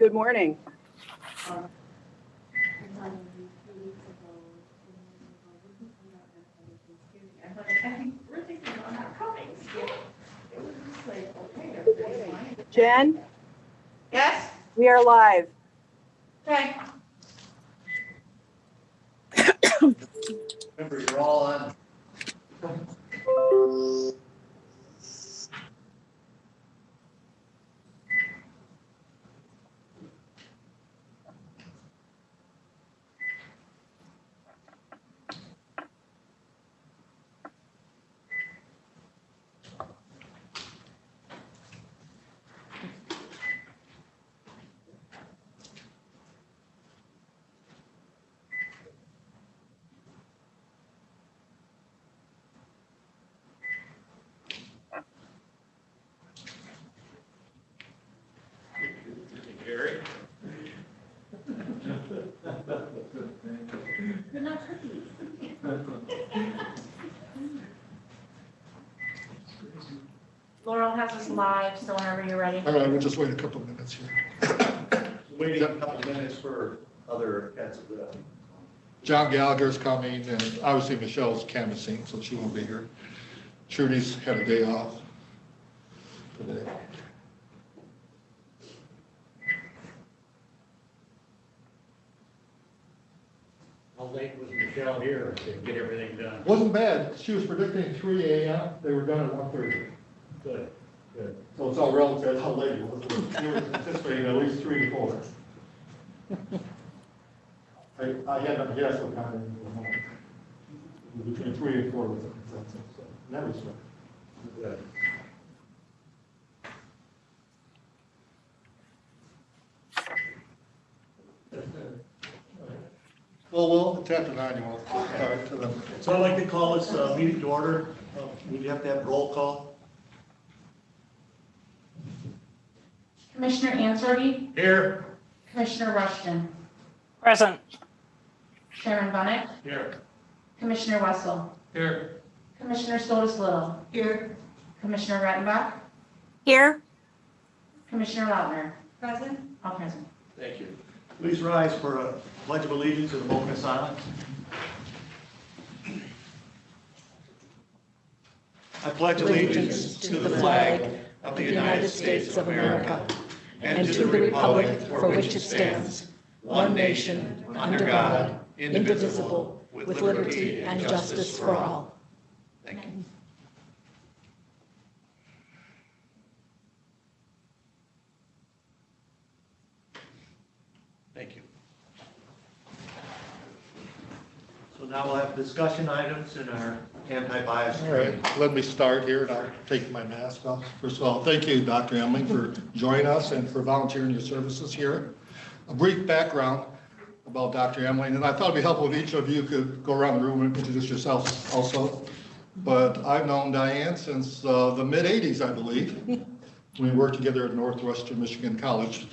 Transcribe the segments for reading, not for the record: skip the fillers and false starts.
Good morning. Jen? Yes? We are live. Okay. Remember, you're all on. Gary? They're not cookies. Laurel has us live, so whenever you're ready. All right, we'll just wait a couple of minutes here. Waiting a couple minutes for other heads of the. John Gallagher's coming, and obviously Michelle's canvassing, so she won't be here. Trudy's had a day off today. How late was Michelle here to get everything done? Wasn't bad. She was predicting 3 a.m. They were done at 1:30. Good, good. So it's all relative how late it was. She was anticipating at least 3 to 4. I had a guess what time it was. Between 3 and 4 was the consensus. So that was right. Good. Well, chapter 9, you want to start to them. So I'd like to call this meeting to order. We have to have a roll call. Commissioner Answorthy, Here. Commissioner Rushton, Present. Chairman Bunnick, Here. Commissioner Wessel, Here. Commissioner Sotis Little. Here. Commissioner Rettenbach, Here. Commissioner Lautner. Present. All present. Thank you. Please rise for a pledge of allegiance and a moment of silence. I pledge allegiance to the flag of the United States of America and to the republic for which it stands, one nation, under God, indivisible, with liberty and justice for all. Thank you. Thank you. So now we'll have discussion items in our anti-bias All training. right, let me start here, and I'll take my mask off. First of all, thank you, Dr. Emling, for joining us and for volunteering your services here. A brief background about Dr. Emling, and I thought it'd be helpful if each of you could go around the room and introduce yourselves also. But I've known Diane since the mid-'80s, I believe. We worked together at Northwestern Michigan College.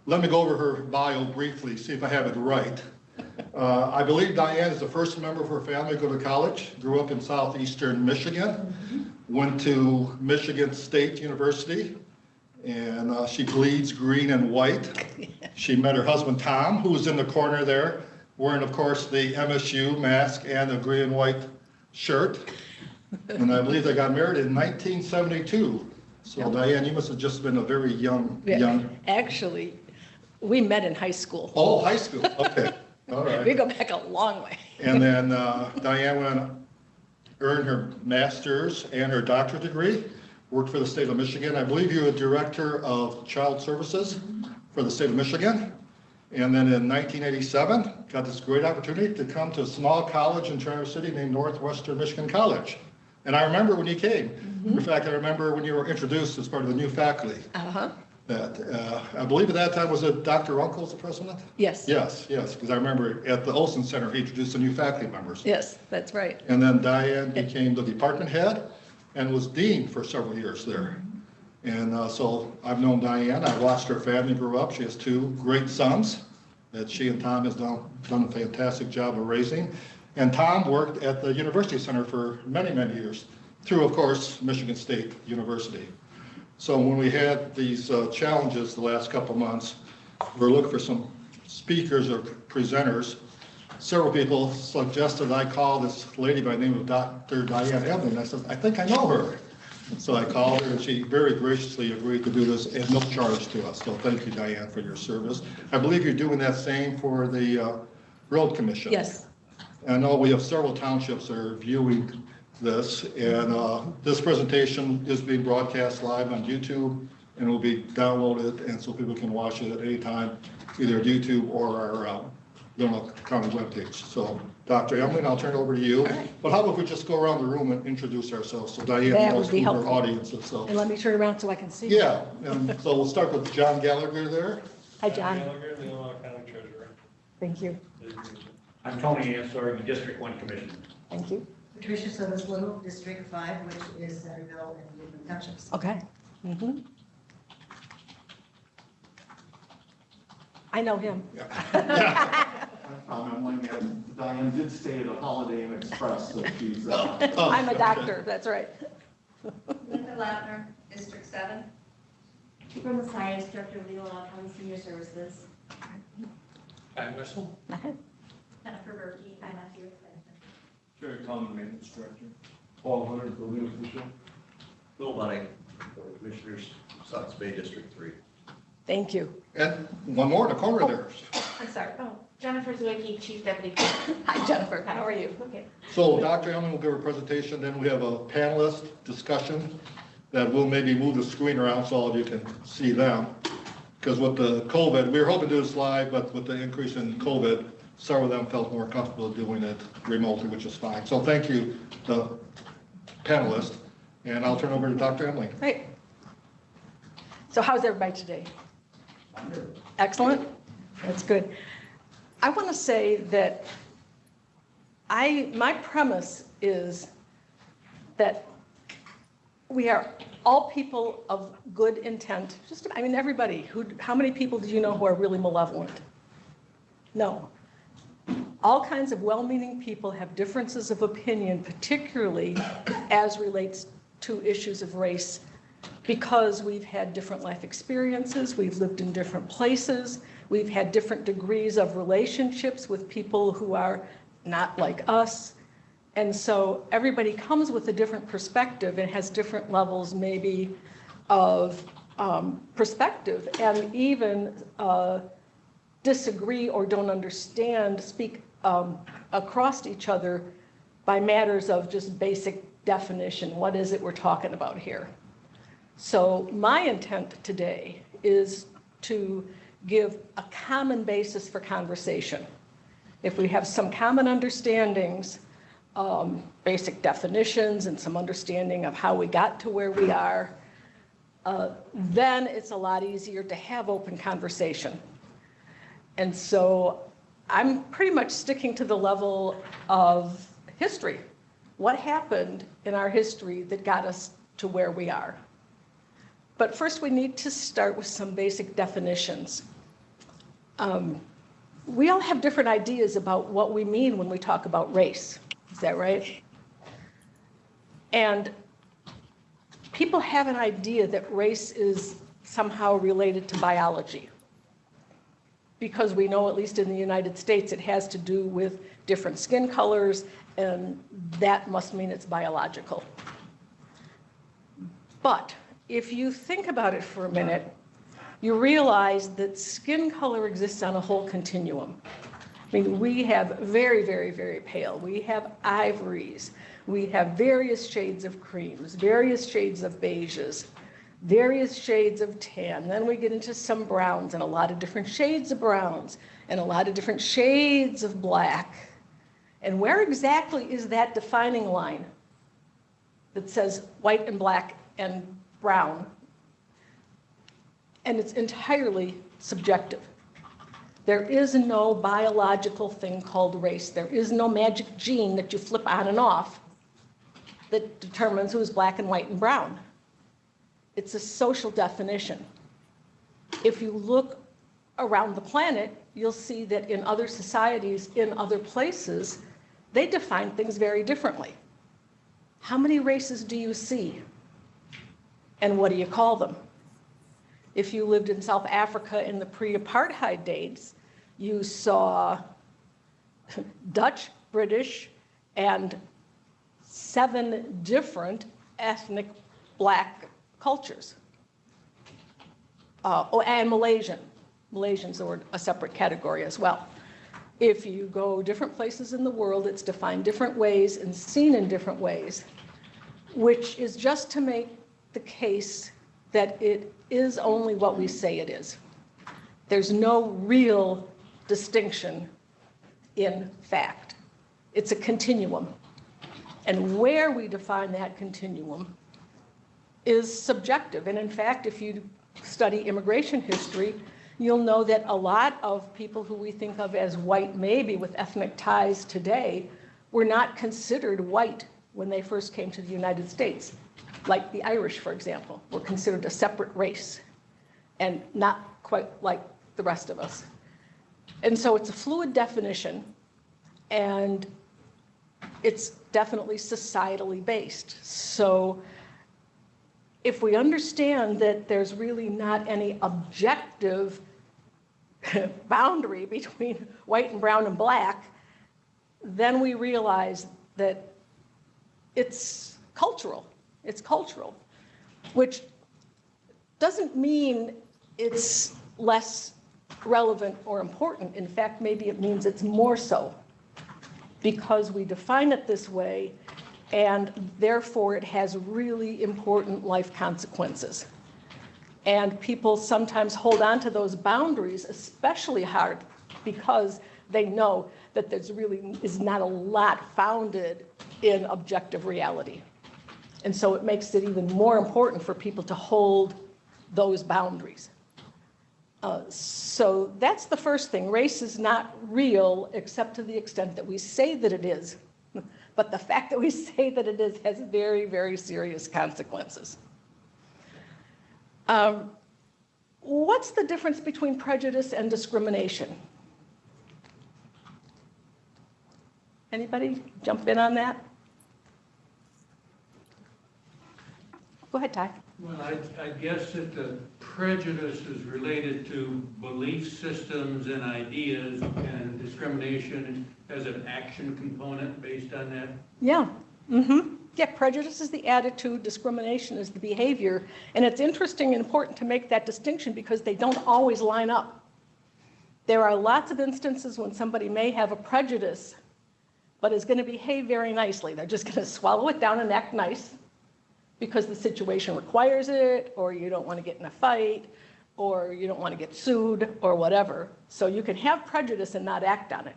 Let me go over her bio briefly, see if I have it right. I believe Diane is the first member of her family to go to college, grew up in southeastern Michigan, went to Michigan State University, and she bleeds green and white. She met her husband, Tom, who was in the corner there, wearing, of course, the MSU mask and a green and white shirt. And I believe they got married in 1972. So Diane, you must have just been a very young. Actually, we met in high school. Oh, high school, okay, all right. We go back a long way. And then Diane went on, earned her master's and her doctorate degree, worked for the state of Michigan. I believe you were director of child services for the state of Michigan. And then in 1987, got this great opportunity to come to a small college in Traverse City named Northwestern Michigan College. And I remember when you came. In fact, I remember when you were introduced as part of the new faculty. That I believe at that time, was it Dr. Runkles the president? Yes. Yes, because I remember at the Olson Center, he introduced the new faculty members. Yes, that's right. And then Diane became the department head and was dean for several years there. And so I've known Diane. I watched her family grow up. She has 2 great sons that she and Tom has done a fantastic job of raising. And Tom worked at the University Center for many, many years, through, of course, Michigan State University. So when we had these challenges the last couple months, we're looking for some speakers or presenters. Several people suggested I call this lady by the name of Dr. Diane Evans. I said, I think I know her. So I called her and she very graciously agreed to do this at no charge to us. So thank you, Diane, for your service. I believe you're doing that same for the Road Commission. Yes. I know we have several townships that are viewing this, and this presentation is being broadcast live on YouTube and will be downloaded, and so people can watch it at any time, either at YouTube or our Leelanau County webpage. So, Dr. Emily, I'll turn it over to you. Right. But how about we just go around the room and introduce ourselves so Diane That knows would be who our helpful. audience is. So, And let me turn around so I can see. yeah, and so we'll start with John Gallagher there. Hi, John. Gallagher, Leelanau County Treasurer. Thank you. I'm Tony Ansor, the District 1 Commissioner. Thank you. Patricia Sotos Little, District 5, which is Centerville and Woodland Townships. Okay. I know him. Diane did stay at a Holiday Inn Express, so she's, I'm a doctor, that's right. Linda Lautner, District 7. From the Science Director of Leelanau County Senior Services. Pat Wessel. Jennifer Berkey, I'm Matthew Extension. Jerry Common Maintenance Director. Paul Hunter, Building Official. Bill Bunning, Commissioners, Sox Bay District 3. Thank you. And one more in the corner there. I'm sorry. Oh, Jennifer Zwicky, Chief Deputy. Hi, Jennifer. How are you? Okay. So Dr. Emily will give her presentation, then we have a panelist discussion that will maybe move the screen around so all of you can see them. Because with the COVID, we were hoping to do this live, but with the increase in COVID, several of them felt more comfortable doing it remotely, which is fine. So thank you, the panelists, and I'll turn over to Dr. Emily. Great. So how's everybody today? Excellent. That's good. I want to say that my premise is that we are all people of good intent. Everybody. How many people do you know who are really malevolent? No. All kinds of well-meaning people have differences of opinion, particularly as relates to issues of race, because we've had different life experiences, we've lived in different places, we've had different degrees of relationships with people who are not like us. And so everybody comes with a different perspective and has different levels maybe of perspective, and even disagree or don't understand, speak across each other by matters of just basic definition. What is it we're talking about here? So my intent today is to give a common basis for conversation. If we have some common understandings, basic definitions, and some understanding of how we got to where we are, then it's a lot easier to have open conversation. And so I'm pretty much sticking to the level of history. What happened in our history that got us to where we are? But first we need to start with some basic definitions. We all have different ideas about what we mean when we talk about race. Is that right? And people have an idea that race is somehow related to biology, because we know, at least in the United States, it has to do with different skin colors, and that must mean it's biological. But if you think about it for a minute, you realize that skin color exists on a whole continuum. We have very, very, very pale. We have ivories. We have various shades of creams, various shades of beiges, various shades of tan. Then we get into some browns and a lot of different shades of browns and a lot of different shades of black. And where exactly is that defining line that says white and black and brown? And it's entirely subjective. There is no biological thing called race. There is no magic gene that you flip on and off that determines who's black and white and brown. It's a social definition. If you look around the planet, you'll see that in other societies, in other places, they define things very differently. How many races do you see? And what do you call them? If you lived in South Africa in the pre-apartheid days, you saw Dutch, British, and 7 different ethnic black cultures. And Malaysian. Malaysians are a separate category as well. If you go different places in the world, it's defined different ways and seen in different ways, which is just to make the case that it is only what we say it is. There's no real distinction in fact. It's a continuum. And where we define that continuum is subjective. And in fact, if you study immigration history, you'll know that a lot of people who we think of as white, maybe with ethnic ties today, were not considered white when they first came to the United States. Like the Irish, for example, were considered a separate race and not quite like the rest of us. And so it's a fluid definition, and it's definitely societally based. So if we understand that there's really not any objective boundary between white and brown and black, then we realize that it's cultural. It's cultural, which doesn't mean it's less relevant or important. In fact, maybe it means it's more so, because we define it this way, and therefore it has really important life consequences. And people sometimes hold on to those boundaries especially hard because they know that there's really is not a lot founded in objective reality. And so it makes it even more important for people to hold those boundaries. So that's the first thing. Race is not real except to the extent that we say that it is. But the fact that we say that it is has very, very serious consequences. What's the difference between prejudice and discrimination? Anybody jump in on that? Go ahead, Ty. Well, I guess that the prejudice is related to belief systems and ideas, and discrimination has an action component based on that. Yeah. Yeah, prejudice is the attitude, discrimination is the behavior. And it's interesting and important to make that distinction because they don't always line up. There are lots of instances when somebody may have a prejudice, but is going to behave very nicely. They're just going to swallow it down and act nice because the situation requires it, or you don't want to get in a fight, or you don't want to get sued, or whatever. So you can have prejudice and not act on it.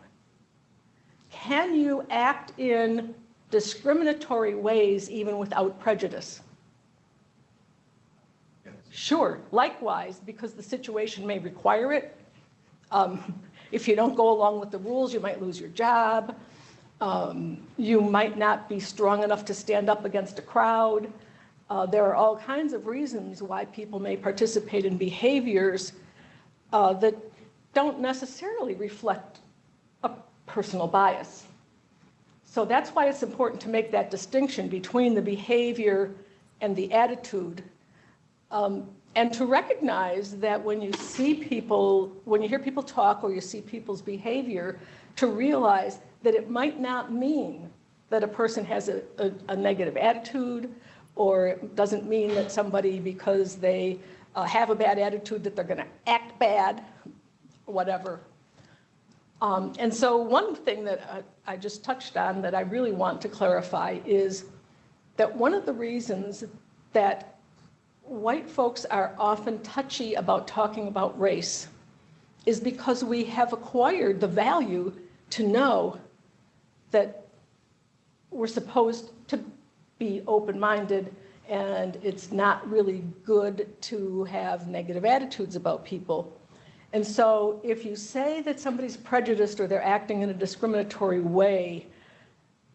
Can you act in discriminatory ways even without prejudice? Yes. Sure, likewise, because the situation may require it. If you don't go along with the rules, you might lose your job. You might not be strong enough to stand up against a crowd. There are all kinds of reasons why people may participate in behaviors that don't necessarily reflect a personal bias. So that's why it's important to make that distinction between the behavior and the attitude, and to recognize that when you see people, when you hear people talk or you see people's behavior, to realize that it might not mean that a person has a negative attitude, or it doesn't mean that somebody, because they have a bad attitude, that they're going to act bad, whatever. And so one thing that I just touched on that I really want to clarify is that one of the reasons that white folks are often touchy about talking about race is because we have acquired the value to know that we're supposed to be open-minded, and it's not really good to have negative attitudes about people. And so if you say that somebody's prejudiced or they're acting in a discriminatory way,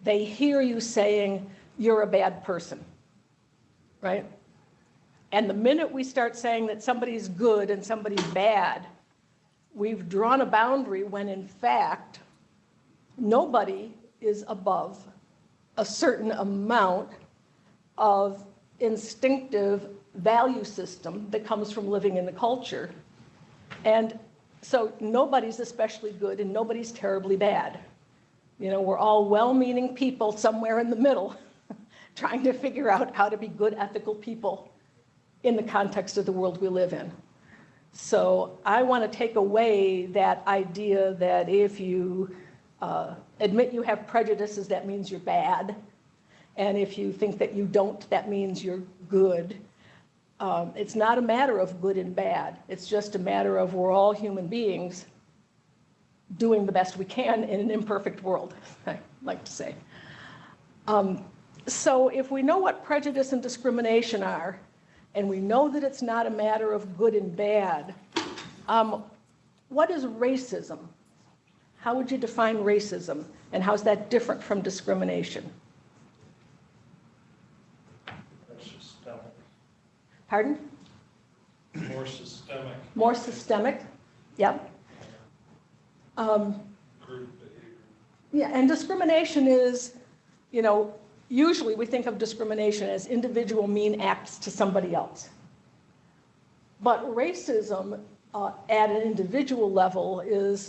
they hear you saying, you're a bad person, right? And the minute we start saying that somebody's good and somebody's bad, we've drawn a boundary when in fact, nobody is above a certain amount of instinctive value system that comes from living in the culture. And so nobody's especially good and nobody's terribly bad. You know, we're all well-meaning people somewhere in the middle trying to figure out how to be good, ethical people in the context of the world we live in. So I want to take away that idea that if you admit you have prejudices, that means you're bad. And if you think that you don't, that means you're good. It's not a matter of good and bad. It's just a matter of we're all human beings doing the best we can in an imperfect world, I like to say. So if we know what prejudice and discrimination are, and we know that it's not a matter of good and bad, what is racism? How would you define racism? And how's that different from discrimination? That's systemic, Pardon? more systemic More systemic? Yep. group behavior. Yeah, and discrimination is, you know, usually we think of discrimination as individual mean acts to somebody else. But racism at an individual level is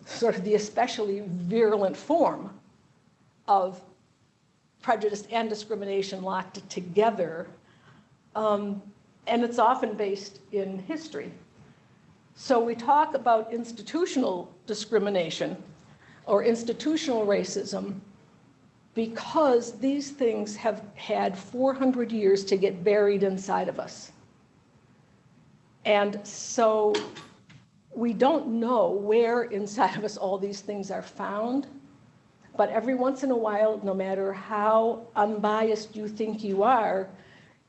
sort of the especially virulent form of prejudice and discrimination locked together. And it's often based in history. So we talk about institutional discrimination or institutional racism because these things have had 400 years to get buried inside of us. And so we don't know where inside of us all these things are found, but every once in a while, no matter how unbiased you think you are,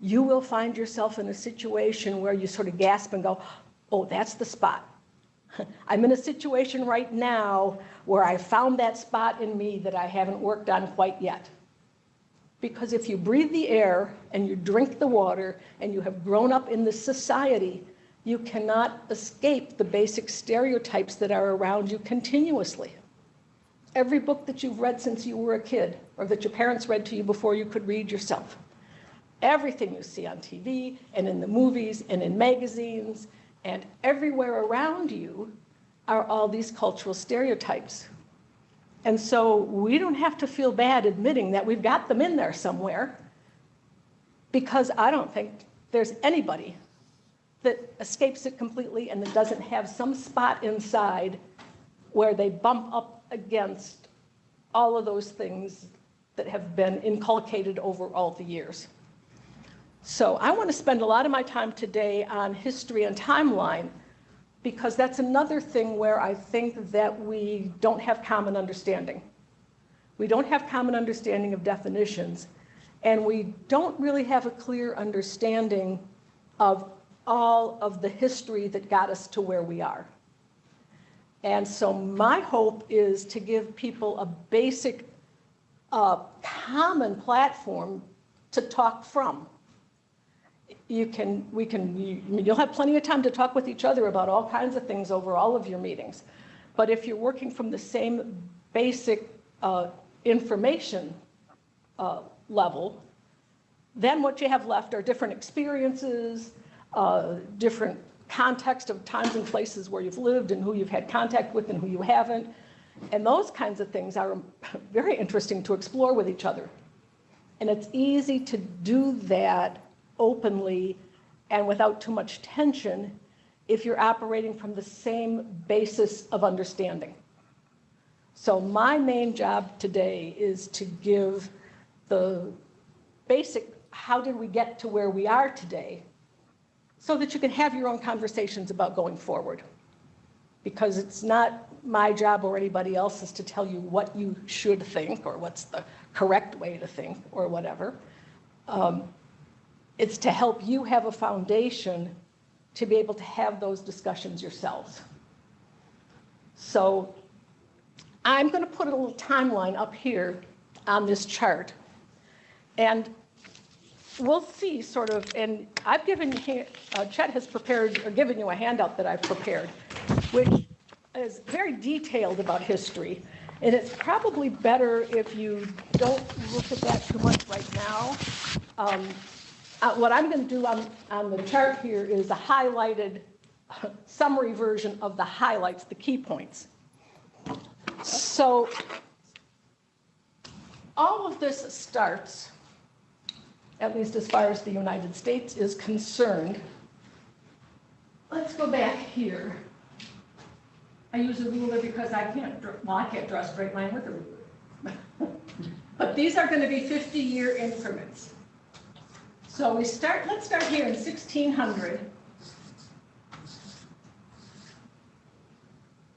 you will find yourself in a situation where you sort of gasp and go, oh, that's the spot. I'm in a situation right now where I found that spot in me that I haven't worked on quite yet. Because if you breathe the air and you drink the water and you have grown up in this society, you cannot escape the basic stereotypes that are around you continuously. Every book that you've read since you were a kid, or that your parents read to you before you could read yourself, everything you see on TV and in the movies and in magazines and everywhere around you are all these cultural stereotypes. And so we don't have to feel bad admitting that we've got them in there somewhere, because I don't think there's anybody that escapes it completely and that doesn't have some spot inside where they bump up against all of those things that have been inculcated over all the years. So I want to spend a lot of my time today on history and timeline, because that's another thing where I think that we don't have common understanding. We don't have common understanding of definitions, and we don't really have a clear understanding of all of the history that got us to where we are. And so my hope is to give people a basic common platform to talk from. You'll have plenty of time to talk with each other about all kinds of things over all of your meetings. But if you're working from the same basic information level, then what you have left are different experiences, different context of times and places where you've lived and who you've had contact with and who you haven't. And those kinds of things are very interesting to explore with each other. And it's easy to do that openly and without too much tension if you're operating from the same basis of understanding. So my main job today is to give the basic, how did we get to where we are today, so that you can have your own conversations about going forward. Because it's not my job or anybody else's to tell you what you should think or what's the correct way to think or whatever. It's to help you have a foundation to be able to have those discussions yourselves. So I'm going to put a little timeline up here on this chart. And we'll see sort of, and I've given you, Chet has prepared or given you a handout that I've prepared, which is very detailed about history. And it's probably better if you don't look at that too much right now. what I'm going to do on the chart here is a highlighted summary version of the highlights, the key points. So all of this starts, at least as far as the United States is concerned. Let's go back here. I use a ruler because I can't draw a straight line with a ruler. But these are going to be 50-year increments. So let's start here in 1600.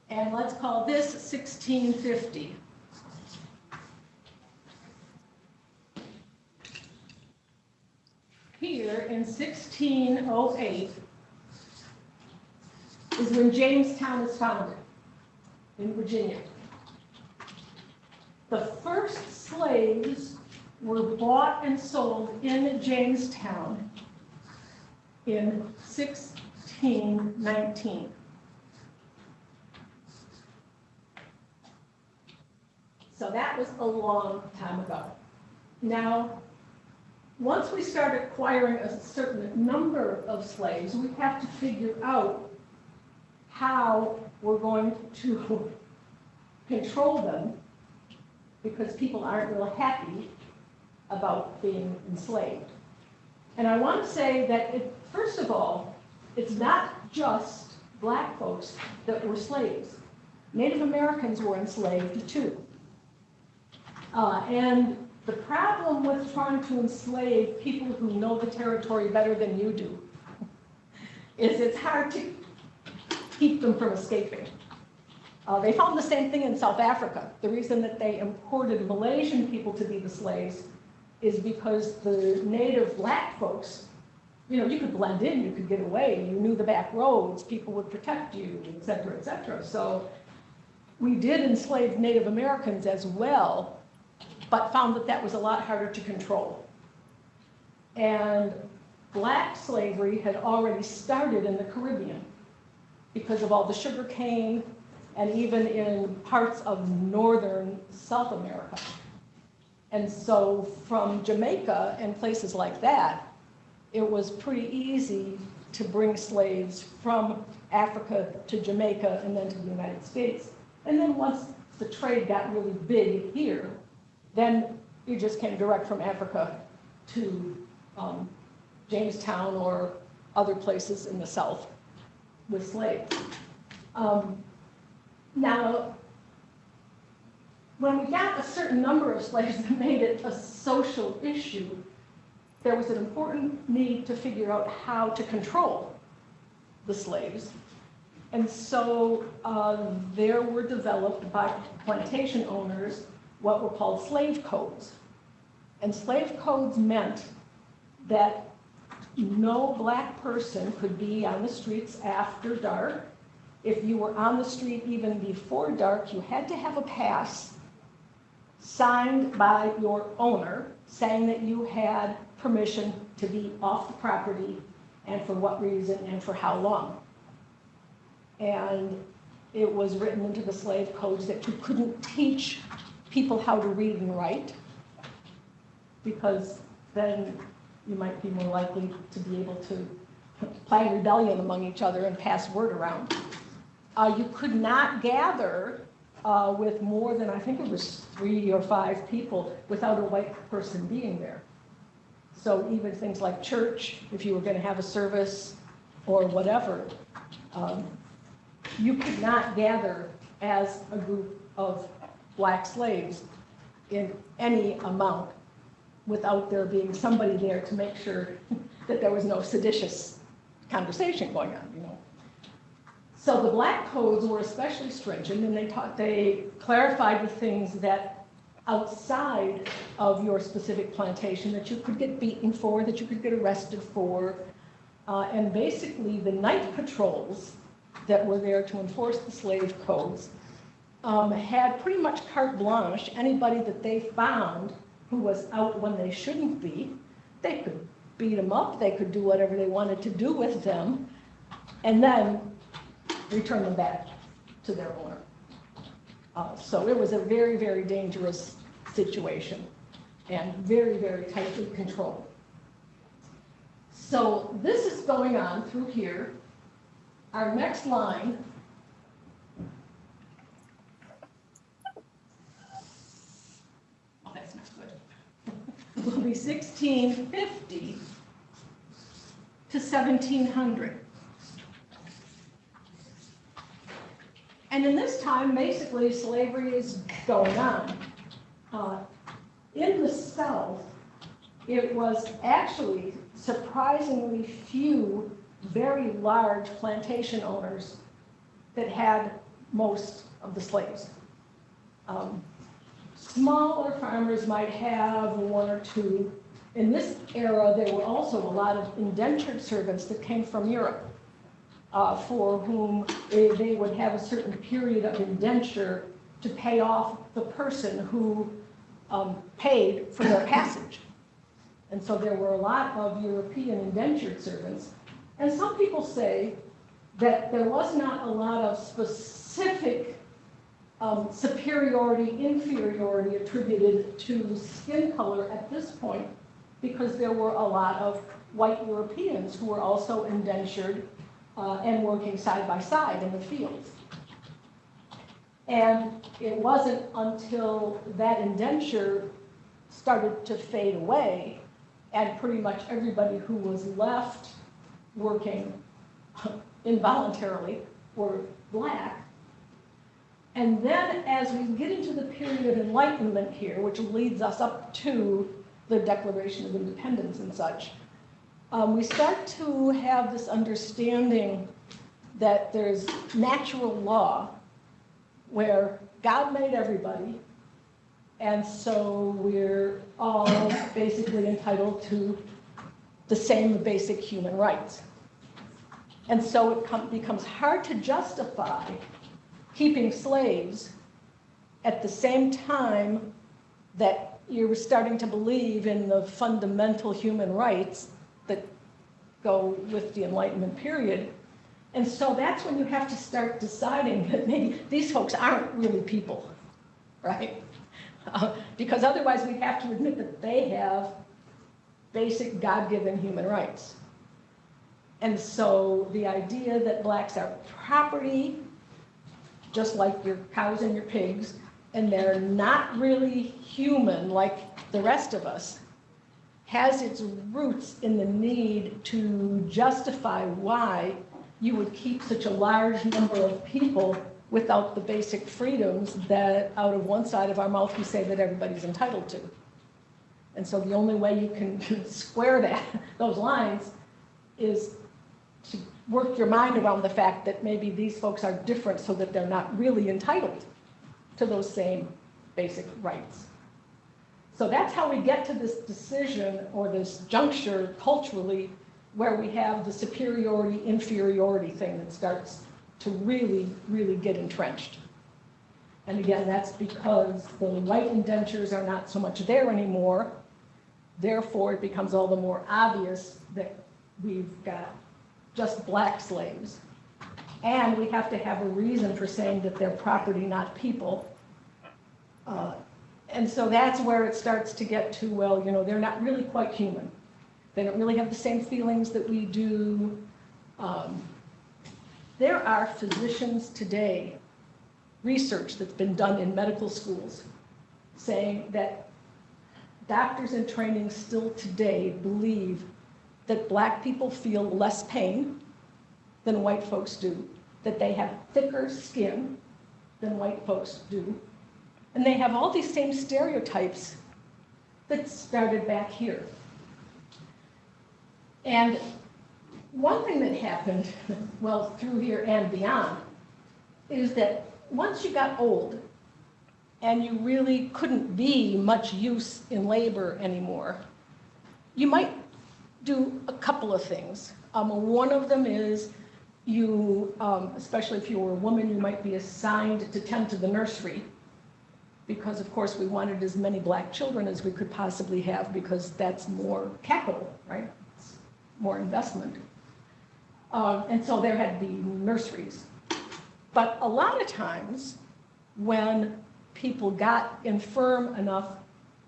And let's call this 1650. Here in 1608 is when Jamestown is founded in Virginia. The first slaves were bought and sold in Jamestown in 1619. So that was a long time ago. Now, once we start acquiring a certain number of slaves, we have to figure out how we're going to control them, because people aren't real happy about being enslaved. And I want to say that, first of all, it's not just black folks that were slaves. Native Americans were enslaved too. And the problem with trying to enslave people who know the territory better than you do is it's hard to keep them from escaping. They found the same thing in South Africa. The reason that they imported Malaysian people to be the slaves is because the native black folks, you could blend in, you could get away, you knew the back roads, people would protect you, et cetera, et cetera. So we did enslave Native Americans as well, but found that that was a lot harder to control. And black slavery had already started in the Caribbean because of all the sugar cane, and even in parts of northern South America. And so from Jamaica and places like that, it was pretty easy to bring slaves from Africa to Jamaica and then to the United States. And then once the trade got really big here, then you just came direct from Africa to Jamestown or other places in the South with slaves. Now, when we got a certain number of slaves that made it a social issue, there was an important need to figure out how to control the slaves. And so there were developed by plantation owners what were called slave codes. And slave codes meant that no black person could be on the streets after dark. If you were on the street even before dark, you had to have a pass signed by your owner saying that you had permission to be off the property and for what reason and for how long. And it was written into the slave codes that you couldn't teach people how to read and write, because then you might be more likely to be able to plan rebellion among each other and pass word around. You could not gather with more than, I think it was 3 or 5 people without a white person being there. So even things like church, if you were going to have a service or whatever, you could not gather as a group of black slaves in any amount without there being somebody there to make sure that there was no seditious conversation going on, So the black codes were especially stringent, and they clarified the things that outside of your specific plantation that you could get beaten for, that you could get arrested for, and basically the night patrols that were there to enforce the slave codes had pretty much carte blanche. Anybody that they found who was out when they shouldn't be, they could beat them up, they could do whatever they wanted to do with them, and then return them back to their owner. So it was a very, very dangerous situation and very, very tightly controlled. So this is going on through here. Our next line that's not good. Will be 1650 to 1700. And in this time, basically, slavery is going on. In the South, it was actually surprisingly few very large plantation owners that had most of the slaves. Smaller farmers might have one or two. In this era, there were also a lot of indentured servants that came from Europe, for whom they would have a certain period of indenture to pay off the person who paid for their passage. And so there were a lot of European indentured servants. And some people say that there was not a lot of specific superiority, inferiority attributed to skin color at this point, because there were a lot of white Europeans who were also indentured and working side by side in the fields. And it wasn't until that indenture started to fade away and pretty much everybody who was left working involuntarily were black. And then as we get into the period of Enlightenment here, which leads us up to the Declaration of Independence and such, we start to have this understanding that there's natural law where God made everybody, and so we're all basically entitled to the same basic human rights. And so it becomes hard to justify keeping slaves at the same time that you're starting to believe in the fundamental human rights that go with the Enlightenment period. And so that's when you have to start deciding that maybe these folks aren't really people, right? Because otherwise we have to admit that they have basic God-given human rights. And so the idea that blacks are property, just like your cows and your pigs, and they're not really human like the rest of us, has its roots in the need to justify why you would keep such a large number of people without the basic freedoms that out of one side of our mouth we say that everybody's entitled to. And so the only way you can square those lines is to work your mind around the fact that maybe these folks are different so that they're not really entitled to those same basic rights. So that's how we get to this decision or this juncture culturally where we have the superiority, inferiority thing that starts to really, really get entrenched. And again, that's because the white indentures are not so much there anymore. Therefore, it becomes all the more obvious that we've got just black slaves. And we have to have a reason for saying that they're property, not people. And so that's where it starts to get to, well, you know, they're not really quite human. They don't really have the same feelings that we do. There are physicians today, research that's been done in medical schools, saying that doctors in training still today believe that black people feel less pain than white folks do, that they have thicker skin than white folks do, and they have all these same stereotypes that started back here. And one thing that happened, well, through here and beyond, is that once you got old and you really couldn't be much use in labor anymore, you might do a couple of things. One of them is you, especially if you were a woman, you might be assigned to tend to the nursery, because of course we wanted as many black children as we could possibly have, because that's more capital, right? It's more investment. And so there had to be nurseries. But a lot of times when people got infirm enough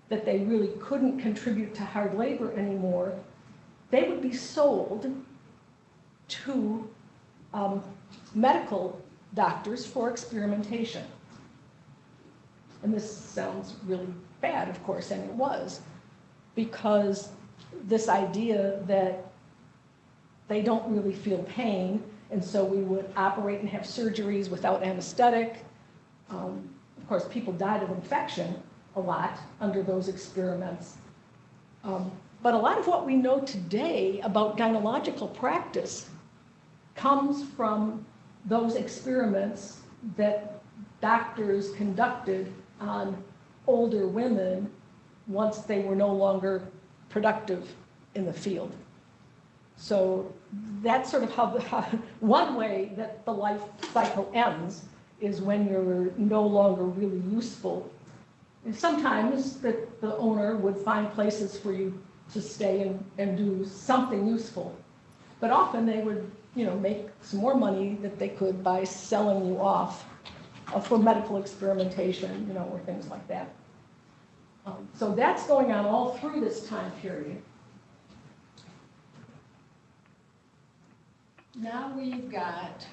that they really couldn't contribute to hard labor anymore, they would be sold to medical doctors for experimentation. And this sounds really bad, of course, and it was, because this idea that they don't really feel pain, and so we would operate and have surgeries without anesthetic. Of course, people died of infection a lot under those experiments. But a lot of what we know today about gynecological practice comes from those experiments that doctors conducted on older women once they were no longer productive in the field. So that's sort of how one way that the life cycle ends is when you're no longer really useful. And sometimes the owner would find places for you to stay and do something useful. But often they would, make some more money that they could by selling you off for medical experimentation, or things like that. So that's going on all through this time period. Now we've got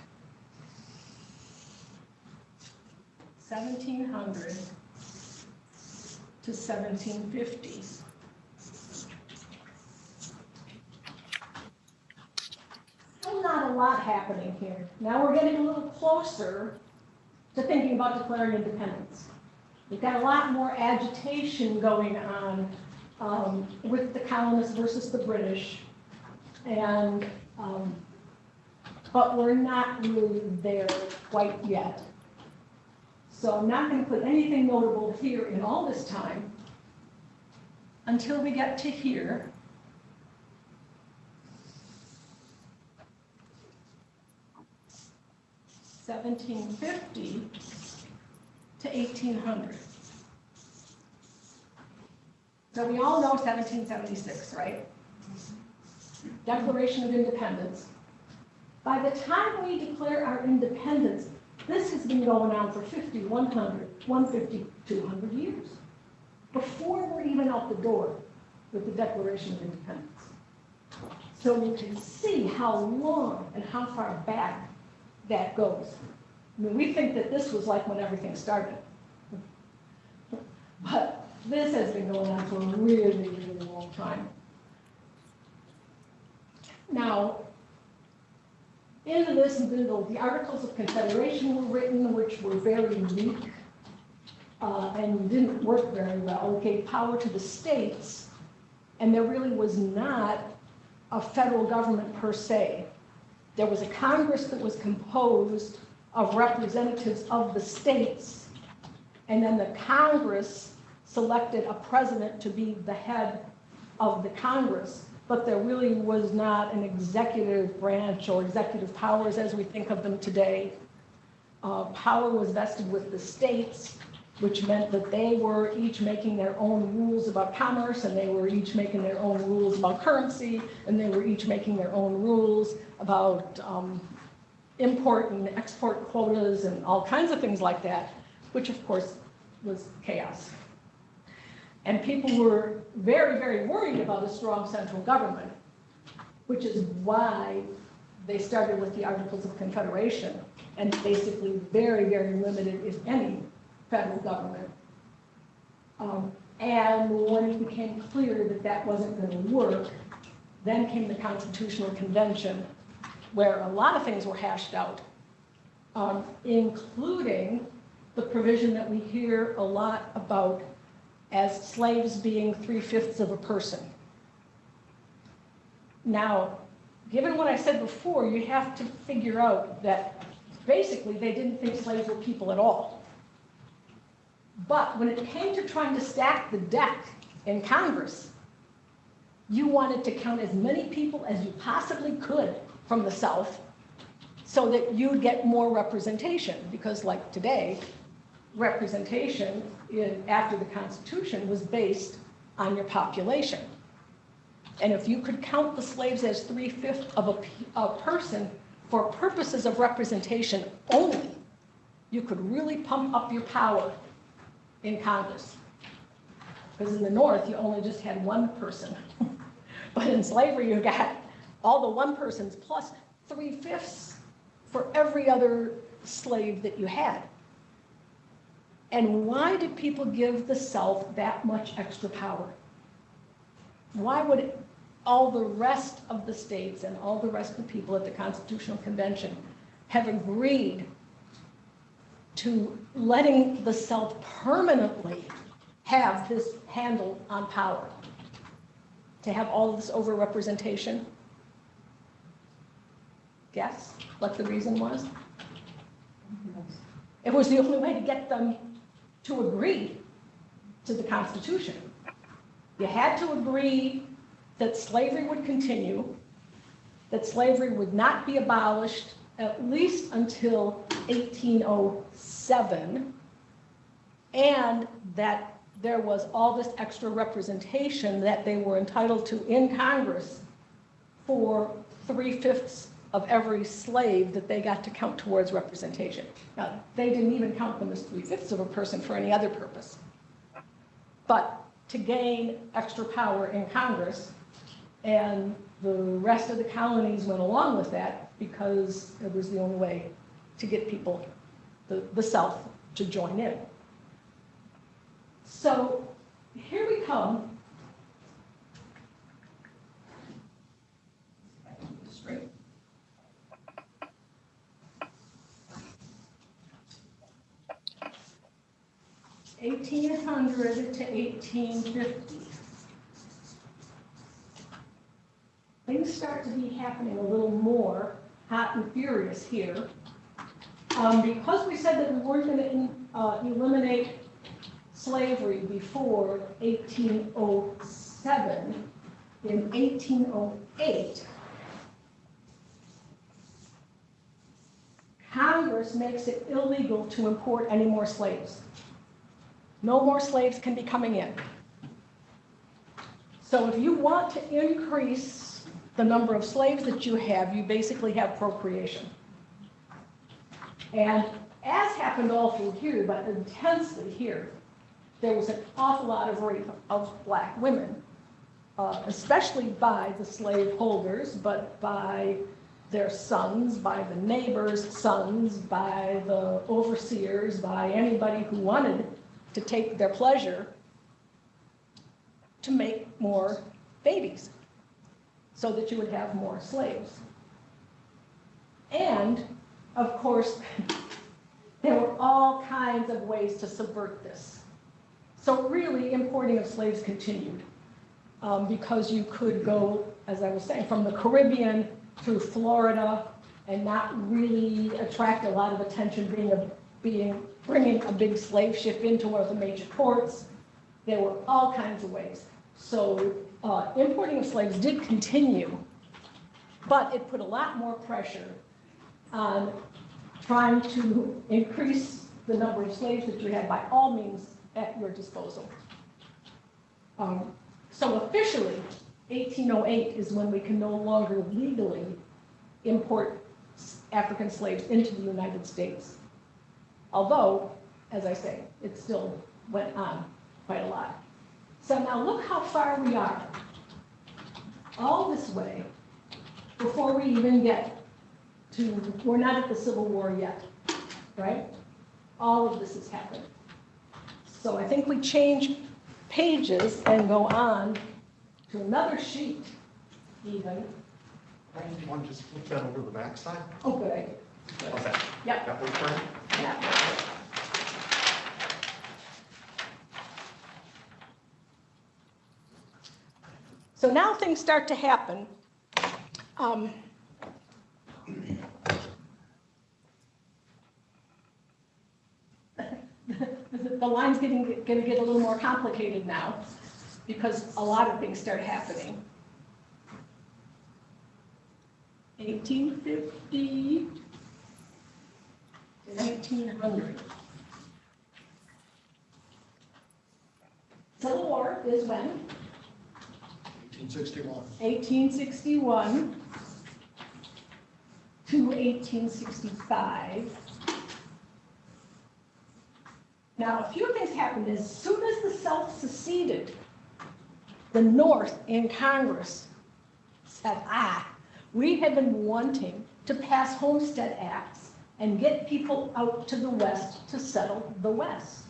1700 to 1750. Still not a lot happening here. Now we're getting a little closer to thinking about declaring independence. We've got a lot more agitation going on with the colonists versus the British, and but we're not really there quite yet. So I'm not going to put anything notable here in all this time until we get to here. (1750) to 1800. So we all know 1776, right? Declaration of Independence. By the time we declare our independence, this has been going on for 50, 100, 150, 200 years, before we're even out the door with the Declaration of Independence. So you can see how long and how far back that goes. I mean, we think that this was like when everything started. But this has been going on for a really, really long time. Now, into this, the Articles of Confederation were written, which were very weak and didn't work very well. It gave power to the states, and there really was not a federal government per se. There was a Congress that was composed of representatives of the states, and then the Congress selected a president to be the head of the Congress. But there really was not an executive branch or executive powers as we think of them today. Power was vested with the states, which meant that they were each making their own rules about commerce, and they were each making their own rules about currency, and they were each making their own rules about import and export quotas and all kinds of things like that, which of course was chaos. And people were very, very worried about a strong central government, which is why they started with the Articles of Confederation and basically very, very limited, if any, federal government. And when it became clear that that wasn't going to work, then came the Constitutional Convention, where a lot of things were hashed out, including the provision that we hear a lot about as slaves being 3/5 of a person. Now, given what I said before, you have to figure out that basically they didn't think slaves were people at all. But when it came to trying to stack the deck in Congress, you wanted to count as many people as you possibly could from the South so that you'd get more representation, because like today, representation after the Constitution was based on your population. And if you could count the slaves as 3/5 of a person for purposes of representation only, you could really pump up your power in Congress. Because in the North, you only just had one person But in slavery, you got all the one persons plus 3/5 for every other slave that you had. And why did people give the South that much extra power? Why would all the rest of the states and all the rest of the people at the Constitutional Convention have agreed to letting the South permanently have this handle on power, to have all of this overrepresentation? Guess what the reason was? It was the only way to get them to agree to the Constitution. You had to agree that slavery would continue, that slavery would not be abolished at least until 1807, and that there was all this extra representation that they were entitled to in Congress for 3/5 of every slave that they got to count towards representation. Now, they didn't even count them as 3/5 of a person for any other purpose. But to gain extra power in Congress, and the rest of the colonies went along with that because it was the only way to get people, the South, to join in. So here we come. Straight. (1800) to 1850. Things start to be happening a little more hot and furious here. Because we said that we weren't going to eliminate slavery before 1807, in 1808, Congress makes it illegal to import any more slaves. No more slaves can be coming in. So if you want to increase the number of slaves that you have, you basically have procreation. And as happened all through here, but intensely here, there was an awful lot of rape of black women, especially by the slave holders, but by their sons, by the neighbors' sons, by the overseers, by anybody who wanted to take their pleasure to make more babies so that you would have more slaves. And, of course, there were all kinds of ways to subvert this. So really, importing of slaves continued because you could go, as I was saying, from the Caribbean through Florida and not really attract a lot of attention, bringing a big slave ship into one of the major ports. There were all kinds of ways. So importing of slaves did continue, but it put a lot more pressure on trying to increase the number of slaves that you had by all means at your disposal. So officially, 1808 is when we can no longer legally import African slaves into the United States. Although, as I say, it still went on quite a lot. So now look how far we are. All this way before we even get to, we're not at the Civil War yet, right? All of this has happened. So I think we change pages and go on to another sheet, even. Brian, do you want to just flip that over to the back side? Oh, good idea. How's that? Yep. That work, Brian? Yeah. So now things start to happen. The line's going to get a little more complicated now because a lot of things start happening. 1850 to 1900. Civil War is when? 1861. 1861 to 1865. Now, a few things happened. As soon as the South seceded, the North in Congress said, we have been wanting to pass Homestead Acts and get people out to the West to settle the West.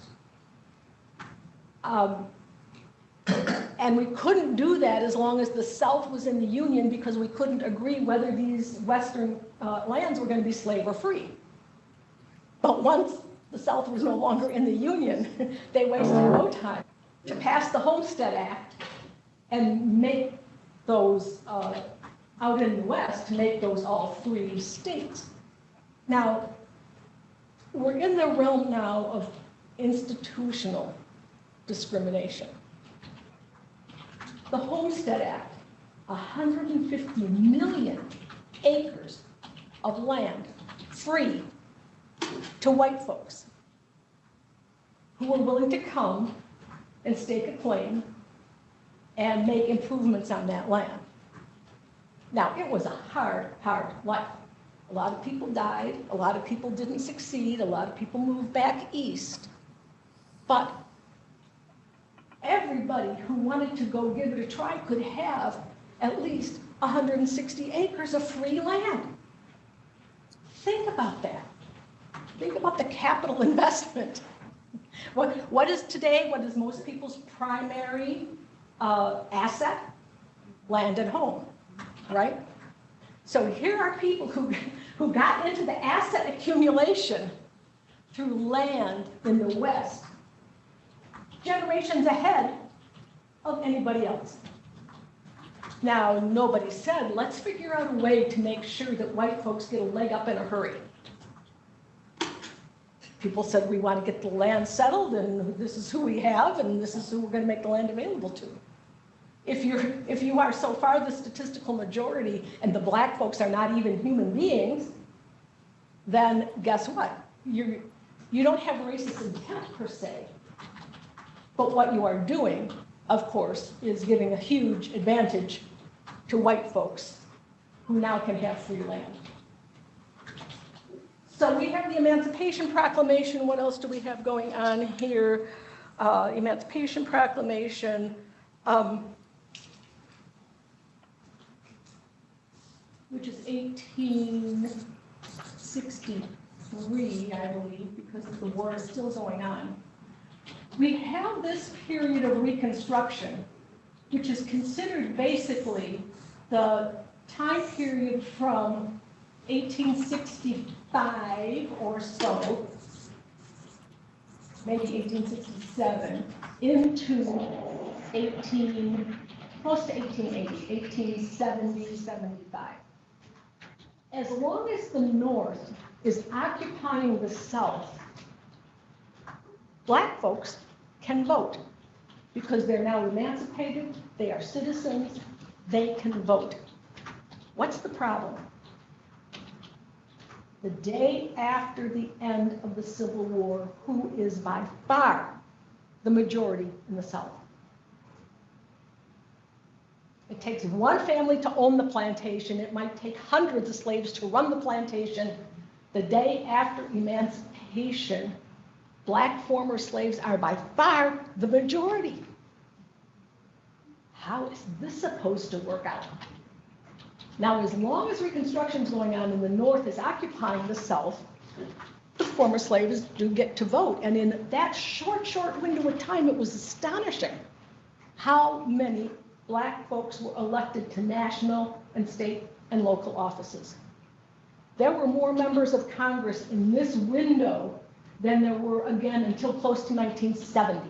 And we couldn't do that as long as the South was in the Union because we couldn't agree whether these Western lands were going to be slave or free. But once the South was no longer in the Union, they wasted no time to pass the Homestead Act and make those out in the West, to make those all free states. Now, we're in the realm now of institutional discrimination. The Homestead Act, 150 million acres of land free to white folks who were willing to come and stake a claim and make improvements on that land. Now, it was a hard, hard life. A lot of people died, a lot of people didn't succeed, a lot of people moved back east, but everybody who wanted to go give it a try could have at least 160 acres of free land. Think about that. Think about the capital investment. What is today, what is most people's primary asset? Land and home, right? So here are people who got into the asset accumulation through land in the West, generations ahead of anybody else. Now, nobody said, let's figure out a way to make sure that white folks get a leg up in a hurry. People said, we want to get the land settled, and this is who we have, and this is who we're going to make the land available to. If you are so far the statistical majority and the black folks are not even human beings, then guess what? You don't have racist intent per se. But what you are doing, of course, is giving a huge advantage to white folks who now can have free land. So we have the Emancipation Proclamation. What else do we have going on here? Emancipation Proclamation. Which is 1863, I believe, because the war is still going on. We have this period of Reconstruction, which is considered basically the time period from 1865 or so, maybe 1867, into close to 1880, 1870, 75. As long as the North is occupying the South, black folks can vote because they're now emancipated, they are citizens, they can vote. What's the problem? The day after the end of the Civil War, who is by far the majority in the South? It takes one family to own the plantation. It might take hundreds of slaves to run the plantation. The day after emancipation, black former slaves are by far the majority. How is this supposed to work out? Now, as long as Reconstruction is going on and the North is occupying the South, the former slaves do get to vote. And in that short window of time, it was astonishing how many black folks were elected to national and state and local offices. There were more members of Congress in this window than there were, again, until close to 1970.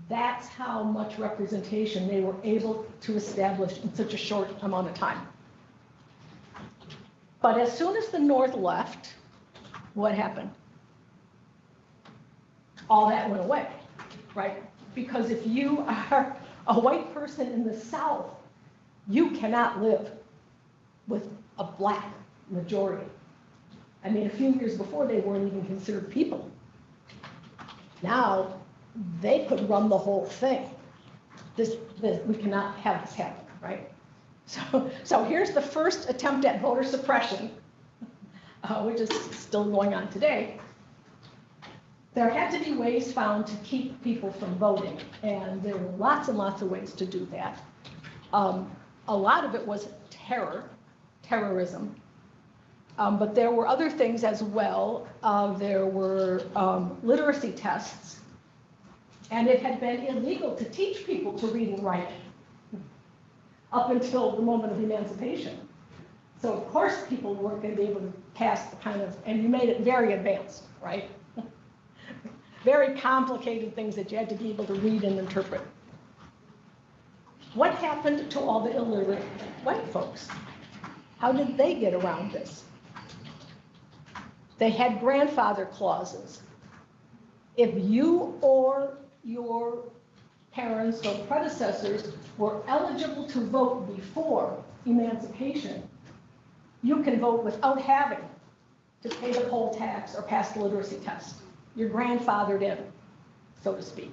That's how much representation they were able to establish in such a short amount of time. But as soon as the North left, what happened? All that went away, right? Because if you are a white person in the South, you cannot live with a black majority. I mean, a few years before, they weren't even considered people. Now, they could run the whole thing. We cannot have this happen, right? So here's the first attempt at voter suppression, which is still going on today. There had to be ways found to keep people from voting, and there were lots and lots of ways to do that. A lot of it was terrorism. But there were other things as well. There were literacy tests, and it had been illegal to teach people to read and write up until the moment of emancipation. So of course people weren't going to be able to pass the kind of, and you made it very advanced, right? Very complicated things that you had to be able to read and interpret. What happened to all the illiterate white folks? How did they get around this? They had grandfather clauses. If you or your parents or predecessors were eligible to vote before emancipation, you can vote without having to pay the poll tax or pass the literacy test. You're grandfathered in, so to speak.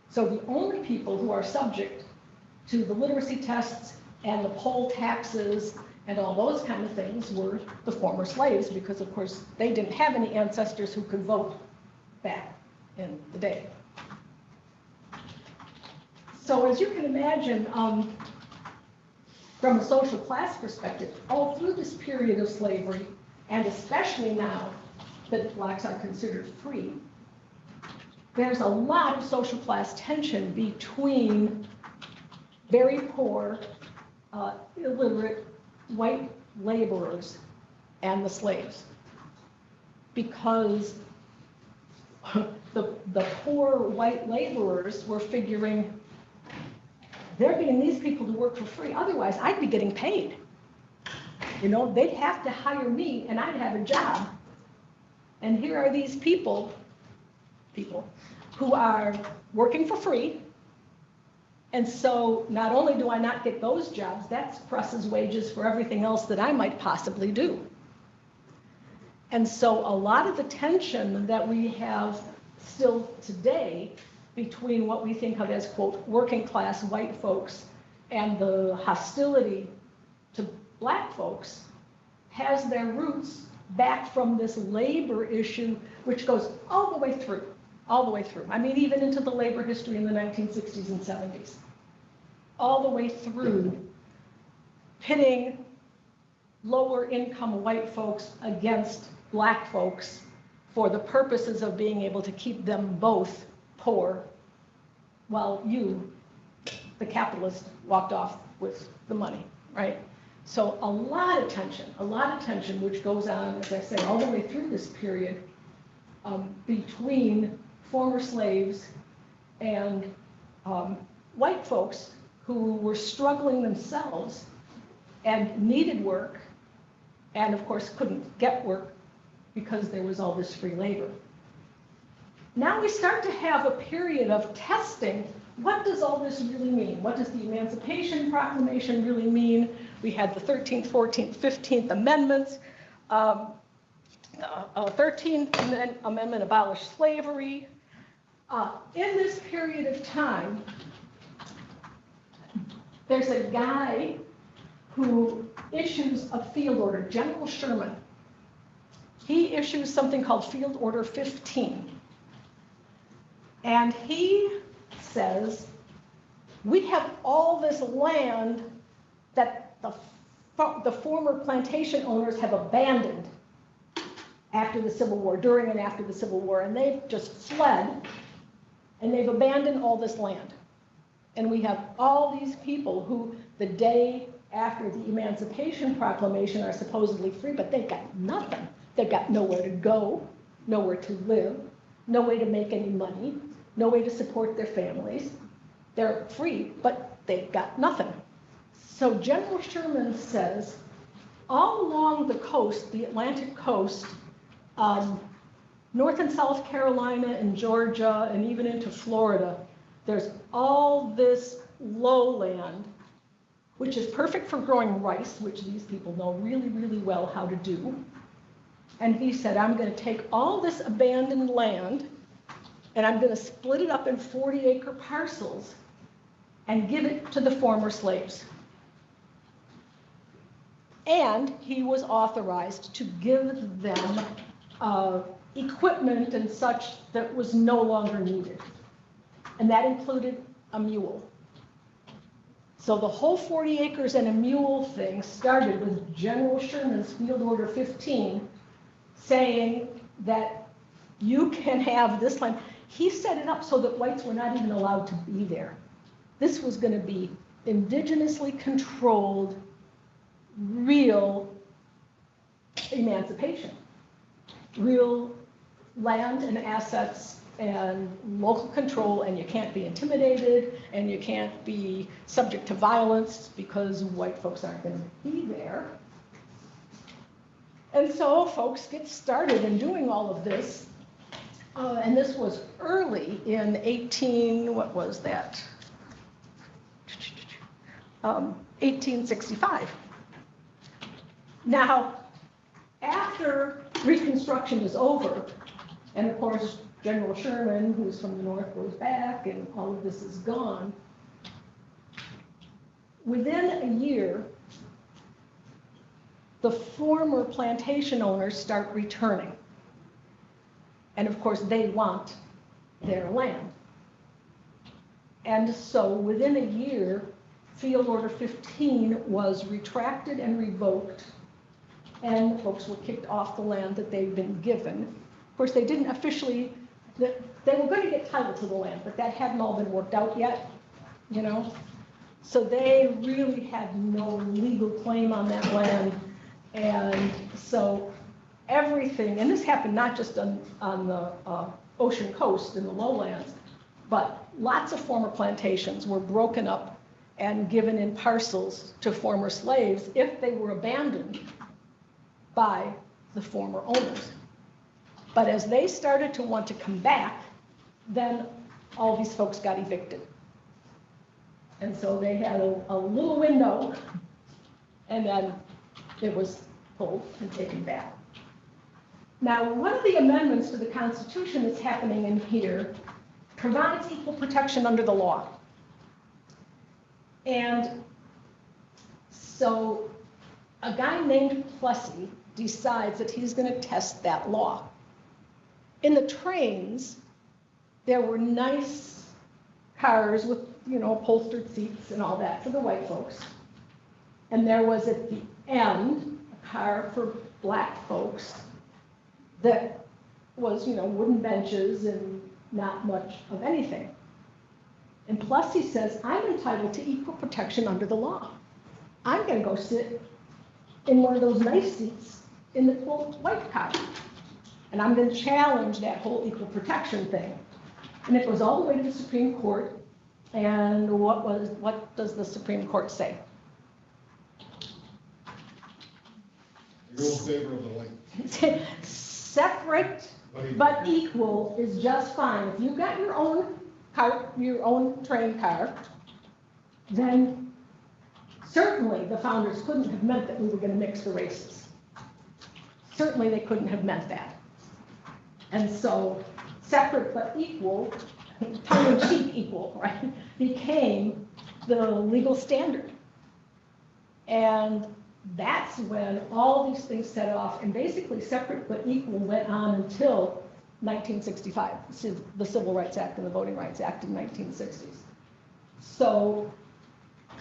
So the only people who are subject to the literacy tests and the poll taxes and all those kind of things were the former slaves, because of course they didn't have any ancestors who could vote back in the day. So as you can imagine, from a social class perspective, all through this period of slavery, and especially now that blacks are considered free, there's a lot of social class tension between very poor, illiterate white laborers and the slaves, because the poor white laborers were figuring, they're getting these people to work for free, otherwise I'd be getting paid. You know, they'd have to hire me and I'd have a job. And here are these people who are working for free. And so not only do I not get those jobs, that suppresses wages for everything else that I might possibly do. And so a lot of the tension that we have still today between what we think of as, quote, working class white folks and the hostility to black folks has their roots back from this labor issue, which goes all the way through. I mean, even into the labor history in the 1960s and 70s. All the way through pitting lower income white folks against black folks for the purposes of being able to keep them both poor while you, the capitalist, walked off with the money, right? So a lot of tension which goes on, as I say, all the way through this period between former slaves and white folks who were struggling themselves and needed work, and of course couldn't get work because there was all this free labor. Now we start to have a period of testing. What does all this really mean? What does the Emancipation Proclamation really mean? We had the 13th, 14th, 15th Amendments. 13th Amendment abolished slavery. In this period of time, there's a guy who issues a field order, General Sherman. He issues something called Field Order 15. And he says, we have all this land that the former plantation owners have abandoned after the Civil War, during and after the Civil War, and they've just fled, and they've abandoned all this land. And we have all these people who, the day after the Emancipation Proclamation, are supposedly free, but they've got nothing. They've got nowhere to go, nowhere to live, no way to make any money, no way to support their families. They're free, but they've got nothing. So General Sherman says, all along the coast, the Atlantic coast, North and South Carolina and Georgia and even into Florida, there's all this lowland, which is perfect for growing rice, which these people know really, really well how to do. And he said, I'm going to take all this abandoned land and I'm going to split it up in 40-acre parcels and give it to the former slaves. And he was authorized to give them equipment and such that was no longer needed. And that included a mule. So the whole 40 acres and a mule thing started with General Sherman's Field Order 15 saying that you can have this land. He set it up so that whites were not even allowed to be there. This was going to be indigenously controlled, real emancipation, real land and assets and local control, and you can't be intimidated, and you can't be subject to violence because white folks aren't going to be there. And so folks get started in doing all of this, and this was early in 1865. Now, after Reconstruction is over, and of course, General Sherman, who's from the North, goes back, and all of this is gone. Within a year, the former plantation owners start returning. And of course, they want their land. And so within a year, Field Order 15 was retracted and revoked, and folks were kicked off the land that they'd been given. Of course, they didn't officially, they were going to get title to the land, but that hadn't all been worked out yet, you know? So they really had no legal claim on that land. And so everything, and this happened not just on the ocean coast in the lowlands, but lots of former plantations were broken up and given in parcels to former slaves if they were abandoned by the former owners. But as they started to want to come back, then all these folks got evicted. And so they had a little window, and then it was pulled and taken back. Now, one of the amendments to the Constitution that's happening in here provides equal protection under the law. And so a guy named Plessy decides that he's going to test that law. In the trains, there were nice cars with, you know, upholstered seats and all that for the white folks. And there was at the end a car for black folks that was, you know, wooden benches and not much of anything. And Plessy says, I'm entitled to equal protection under the law. I'm going to go sit in one of those nice seats in the quote white car. And I'm going to challenge that whole equal protection thing. And it goes all the way to the Supreme Court. And what does the Supreme Court say? You're in favor of the white. Separate but equal is just fine. If you've got your own car, your own train car, then certainly the founders couldn't have meant that we were going to mix the races. Certainly they couldn't have meant that. And so separate but equal, tongue-in-cheek equal, right, became the legal standard. And that's when all these things set off, and basically separate but equal went on until 1965, the Civil Rights Act and the Voting Rights Act in 1960s. So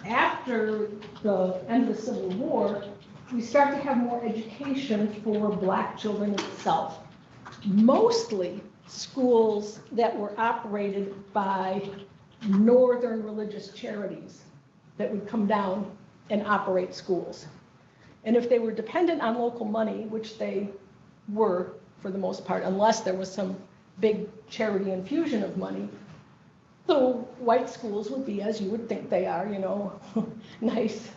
after the end of the Civil War, we start to have more education for black children in the South. Mostly schools that were operated by northern religious charities that would come down and operate schools. And if they were dependent on local money, which they were for the most part, unless there was some big charity infusion of money, the white schools would be as you would think they are, you know, nice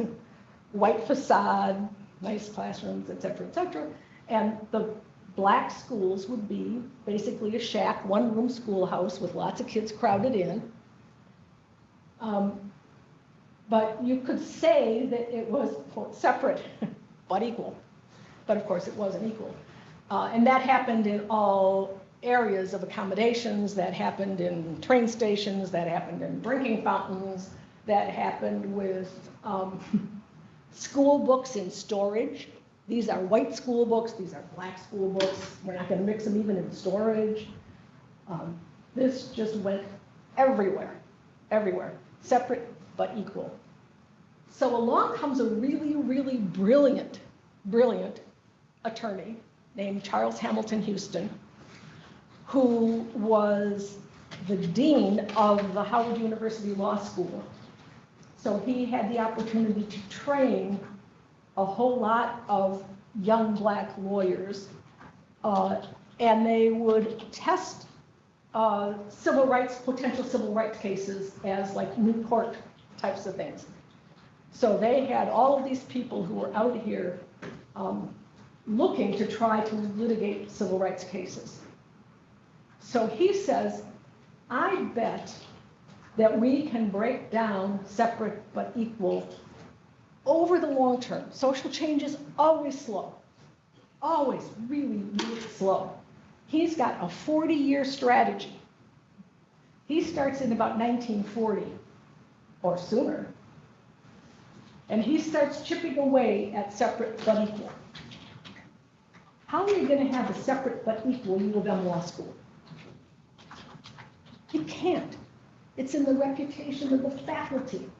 white facade, nice classrooms, et cetera, and the black schools would be basically a shack, one-room schoolhouse with lots of kids crowded in. But you could say that it was separate but equal. But of course it wasn't equal. And that happened in all areas of accommodations, that happened in train stations, that happened in drinking fountains, that happened with school books in storage. These are white school books, these are black school books. We're not going to mix them even in storage. This just went everywhere, everywhere. Separate but equal. So along comes a really, really brilliant attorney named Charles Hamilton Houston, who was the dean of the Howard University Law School. So he had the opportunity to train a whole lot of young black lawyers, and they would test potential civil rights cases as like moot court types of things. So they had all of these people who were out here looking to try to litigate civil rights cases. So he says, I bet that we can break down separate but equal over the long term. Social change is always slow, always really, really slow. He's got a 40-year strategy. He starts in about 1940 or sooner, and he starts chipping away at separate but equal. How are you going to have a separate but equal U of M law school? You can't. It's in the reputation of the faculty.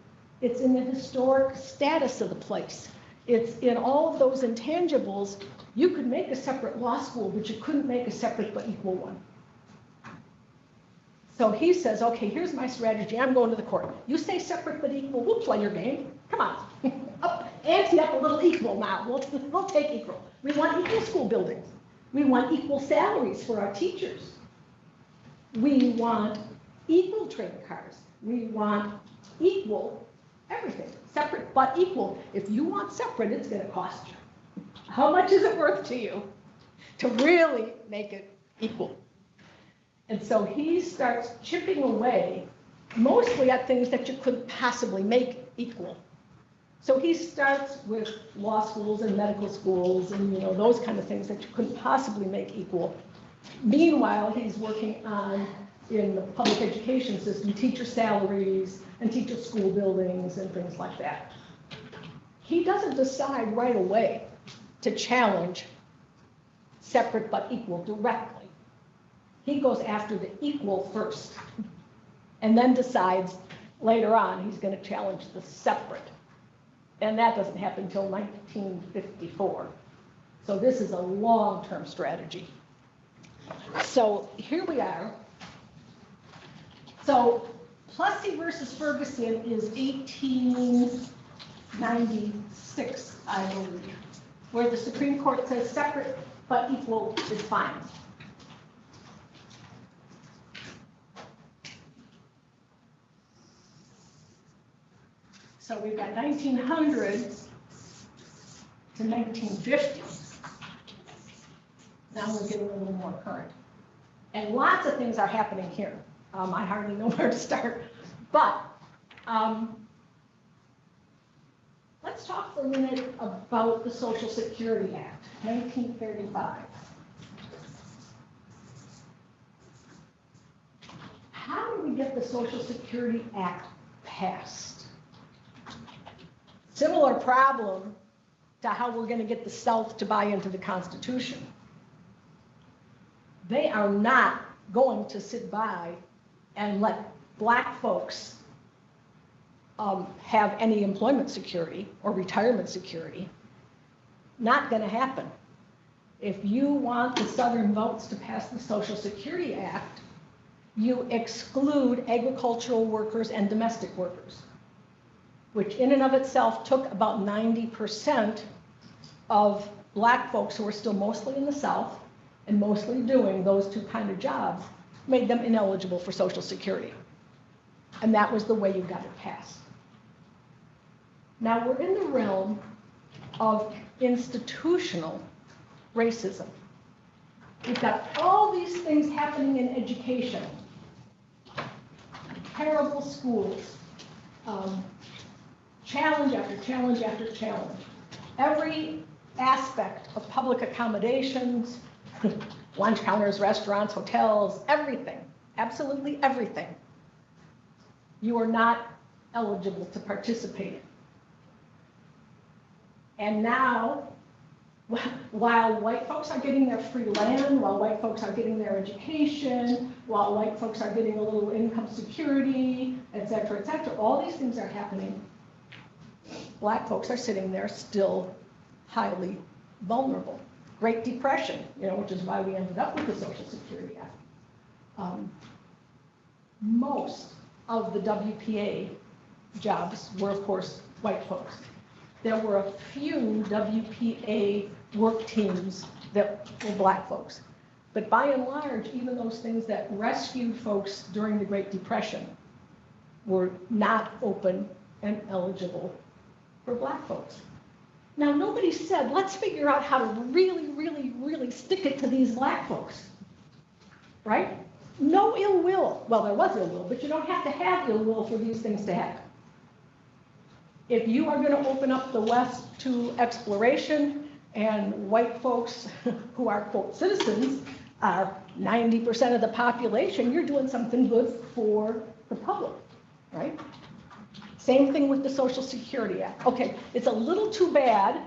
It's in the historic status of the place. It's in all of those intangibles. You could make a separate law school, but you couldn't make a separate but equal one. So he says, okay, here's my strategy. I'm going to the court. You say separate but equal, we'll play your game. Come on. Ante up a little equal now. We'll take equal. We want equal school buildings. We want equal salaries for our teachers. We want equal train cars. We want equal everything. Separate but equal. If you want separate, it's going to cost you. How much is it worth to you to really make it equal? And so he starts chipping away mostly at things that you couldn't possibly make equal. So he starts with law schools and medical schools and those kind of things that you couldn't possibly make equal. Meanwhile, he's working on, in the public education system, teacher salaries and teacher school buildings and things like that. He doesn't decide right away to challenge separate but equal directly. He goes after the equal first, and then decides later on he's going to challenge the separate. And that doesn't happen until 1954. So this is a long-term strategy. So here we are. So Plessy versus Ferguson is 1896, I believe, where the Supreme Court says separate but equal is fine. So we've got 1900 to 1950. Now we're getting a little more current. And lots of things are happening here. I hardly know where to start. But let's talk for a minute about the Social Security Act, 1935. How did we get the Social Security Act passed? Similar problem to how we're going to get the South to buy into the Constitution. They are not going to sit by and let black folks have any employment security or retirement security. Not going to happen. If you want the Southern votes to pass the Social Security Act, you exclude agricultural workers and domestic workers, which in and of itself took about 90% of black folks who are still mostly in the South and mostly doing those two kind of jobs, made them ineligible for Social Security. And that was the way you got it passed. Now we're in the realm of institutional racism. We've got all these things happening in education. Terrible schools. Challenge after challenge after challenge. Every aspect of public accommodations, lunch counters, restaurants, hotels, everything, absolutely everything, you are not eligible to participate in. And now, while white folks are getting their free land, while white folks are getting their education, while white folks are getting a little income security, et cetera, all these things are happening. Black folks are sitting there still highly vulnerable. Great Depression, which is why we ended up with the Social Security Act. Most of the WPA jobs were, of course, white folks. There were a few WPA work teams that were black folks. But by and large, even those things that rescued folks during the Great Depression were not open and eligible for black folks. Now, nobody said, let's figure out how to really, really, really stick it to these black folks, right? No ill will. Well, there was ill will, but you don't have to have ill will for these things to happen. If you are going to open up the West to exploration and white folks who are, quote, citizens are 90% of the population, you're doing something good for the public, right? Same thing with the Social Security Act. Okay, it's a little too bad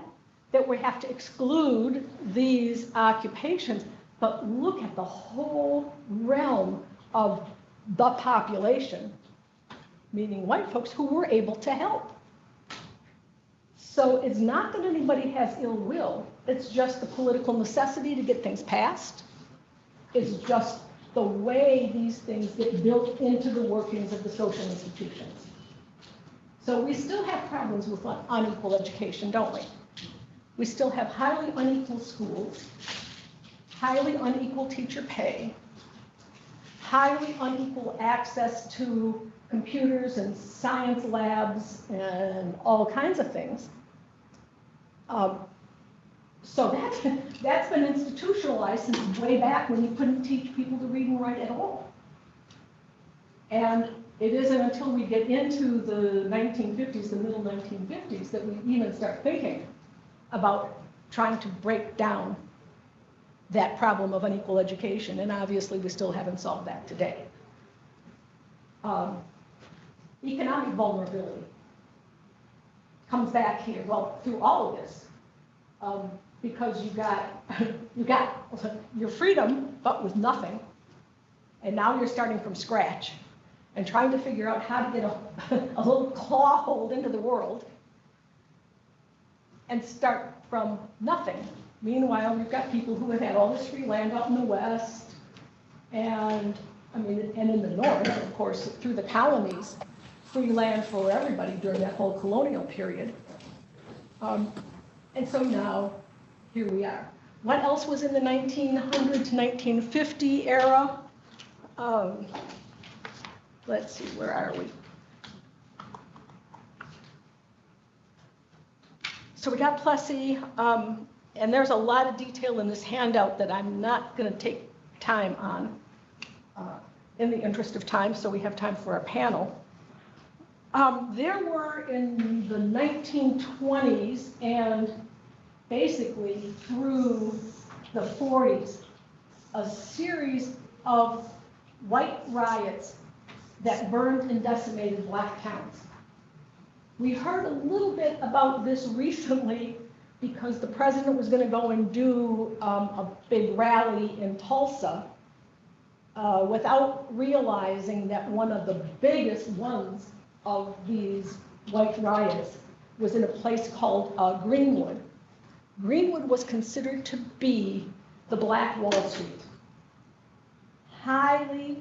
that we have to exclude these occupations, but look at the whole realm of the population, meaning white folks who were able to help. So it's not that anybody has ill will, it's just the political necessity to get things passed. It's just the way these things get built into the workings of the social institutions. So we still have problems with unequal education, don't we? We still have highly unequal schools, highly unequal teacher pay, highly unequal access to computers and science labs and all kinds of things. So that's been institutionalized since way back when you couldn't teach people to read and write at all. And it isn't until we get into the 1950s, the middle 1950s, that we even start thinking about trying to break down that problem of unequal education. And obviously, we still haven't solved that today. Economic vulnerability comes back here, well, through all of this. Because you got your freedom, but with nothing. And now you're starting from scratch and trying to figure out how to get a little claw hold into the world and start from nothing. Meanwhile, you've got people who have had all this free land out in the West and in the North, of course, through the colonies, free land for everybody during that whole colonial period. And so now, here we are. What else was in the 1900 to 1950 era? Let's see, where are we? So we got Plessy, and there's a lot of detail in this handout that I'm not going to take time on in the interest of time, so we have time for our panel. There were in the 1920s and basically through the 40s a series of white riots that burned and decimated black towns. We heard a little bit about this recently because the president was going to go and do a big rally in Tulsa without realizing that one of the biggest ones of these white riots was in a place called Greenwood. Greenwood was considered to be the Black Wall Street. Highly,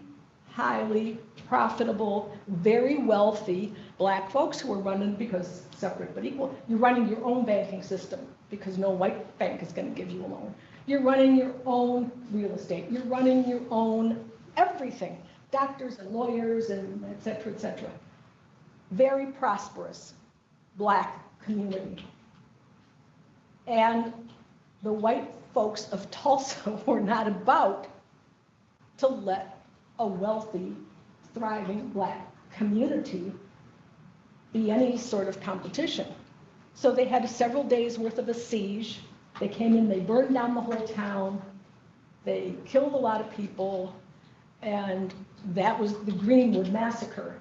highly profitable, very wealthy black folks who were running, because separate but equal, you're running your own banking system because no white bank is going to give you a loan. You're running your own real estate. You're running your own everything, doctors and lawyers and et cetera, et cetera. Very prosperous black community. And the white folks of Tulsa were not about to let a wealthy, thriving black community be any sort of competition. So they had several days worth of a siege. They came in, they burned down the whole town, they killed a lot of people, and that was the Greenwood Massacre,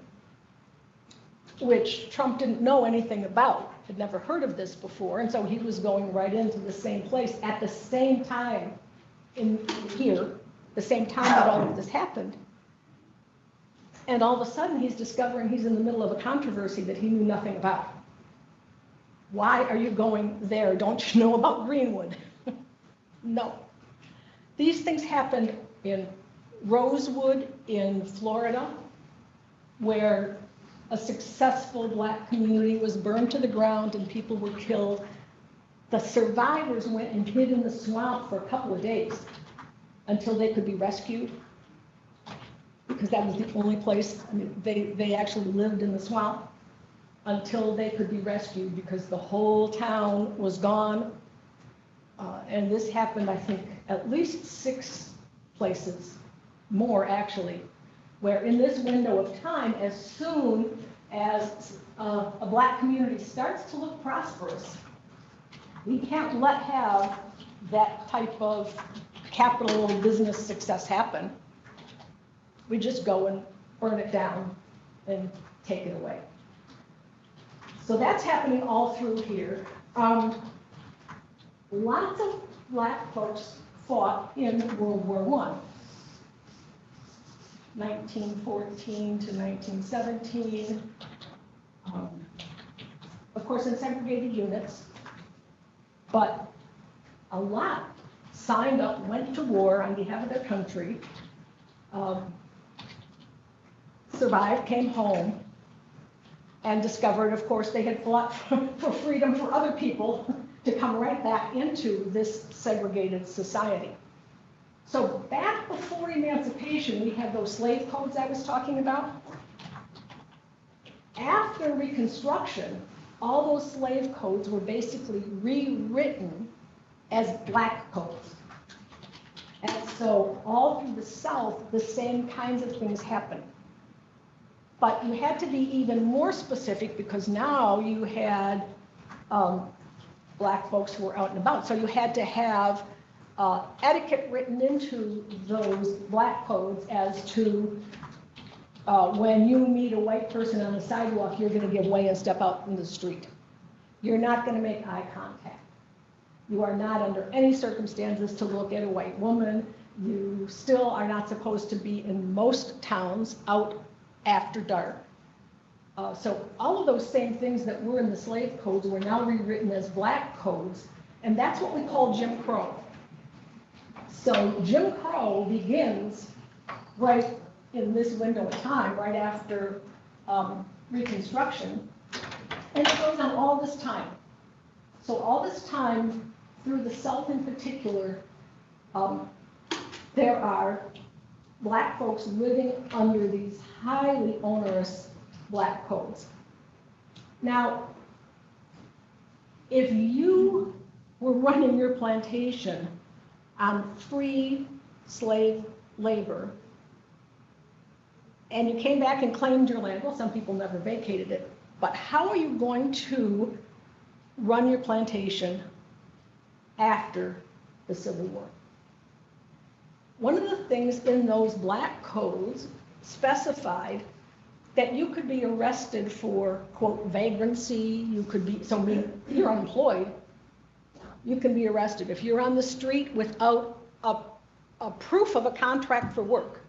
which Trump didn't know anything about, had never heard of this before, and so he was going right into the same place at the same time in here, the same time that all of this happened. And all of a sudden he's discovering he's in the middle of a controversy that he knew nothing about. Why are you going there? Don't you know about Greenwood? No. These things happened in Rosewood in Florida, where a successful Black community was burned to the ground and people were killed. The survivors went and hid in the swamp for a couple of days until they could be rescued, because that was the only place. I mean, they actually lived in the swamp until they could be rescued, because the whole town was gone. And this happened, I think, at least 6 places, more actually, where in this window of time, as soon as a Black community starts to look prosperous, we can't have that type of capital business success happen. We just go and burn it down and take it away. So that's happening all through here. Lots of Black folks fought in World War I. 1914 to 1917. Of course, in segregated units, but a lot signed up, went to war on behalf of their country, survived, came home, and discovered, of course, they had fought for freedom for other people to come right back into this segregated society. So back before emancipation, we had those slave codes I was talking about. After Reconstruction, all those slave codes were basically rewritten as Black codes. And so all through the South, the same kinds of things happened. But you had to be even more specific, because now you had Black folks who were out and about. So you had to have etiquette written into those Black codes as to when you meet a white person on the sidewalk, you're going to give way and step out in the street. You're not going to make eye contact. You are not under any circumstances to look at a white woman. You still are not supposed to be in most towns out after dark. So all of those same things that were in the slave codes were now rewritten as Black codes, and that's what we call Jim Crow. So Jim Crow begins right in this window of time, right after Reconstruction, and it goes on all this time. So all this time, through the South in particular, there are Black folks living under these highly onerous Black codes. Now, if you were running your plantation on free slave labor, and you came back and claimed your land, well, some people never vacated it, but how are you going to run your plantation after the Civil War? One of the things in those Black codes specified that you could be arrested for, quote, vagrancy. You could be, so if you're unemployed, you can be arrested. If you're on the street without a proof of a contract for work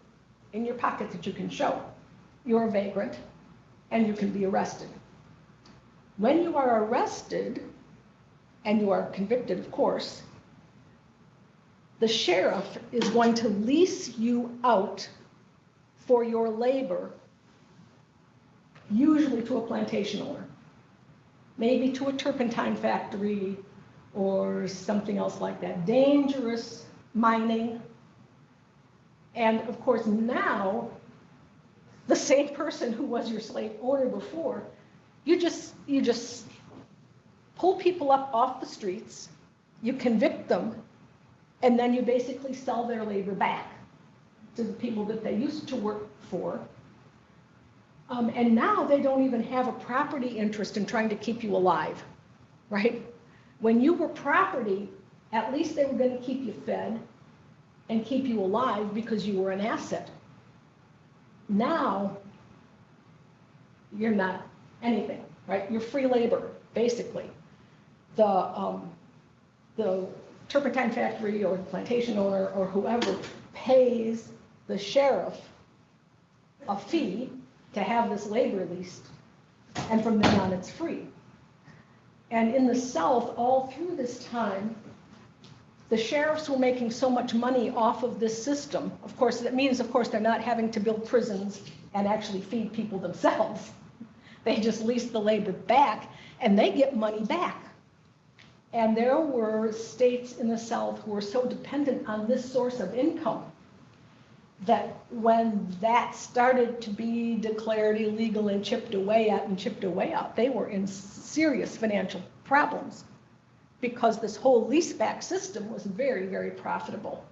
in your pocket that you can show, you're a vagrant and you can be arrested. When you are arrested, and you are convicted, of course, the sheriff is going to lease you out for your labor, usually to a plantation owner, maybe to a turpentine factory or something else like that, dangerous mining. And of course now, the same person who was your slave owner before, you just pull people up off the streets, you convict them, and then you basically sell their labor back to the people that they used to work for. And now they don't even have a property interest in trying to keep you alive, right? When you were property, at least they were going to keep you fed and keep you alive because you were an asset. Now, you're not anything, right? You're free labor, basically. The turpentine factory or plantation owner or whoever pays the sheriff a fee to have this labor leased, and from then on it's free. And in the South, all through this time, the sheriffs were making so much money off of this system. Of course, that means, of course, they're not having to build prisons and actually feed people themselves. They just lease the labor back, and they get money back. And there were states in the South who were so dependent on this source of income that when that started to be declared illegal and chipped away at, they were in serious financial problems because this whole leaseback system was very, very profitable.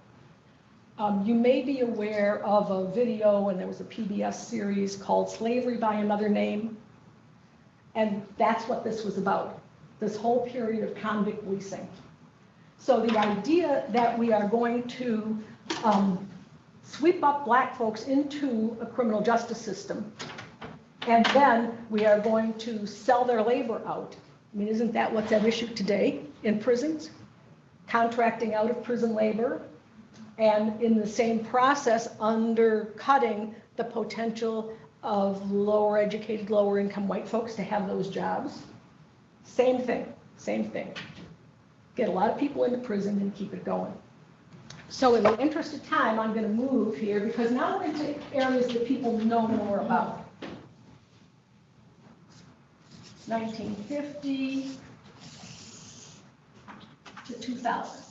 You may be aware of a video, and there was a PBS series called Slavery by Another Name, and that's what this was about, this whole period of convict leasing. So the idea that we are going to sweep up black folks into a criminal justice system, and then we are going to sell their labor out. I mean, isn't that what's at issue today in prisons? Contracting out of prison labor, and in the same process, undercutting the potential of lower educated, lower income white folks to have those jobs. Same thing, same thing. Get a lot of people into prison and keep it going. So in the interest of time, I'm going to move here because now we're into areas that people know more about. 1950 to 2000.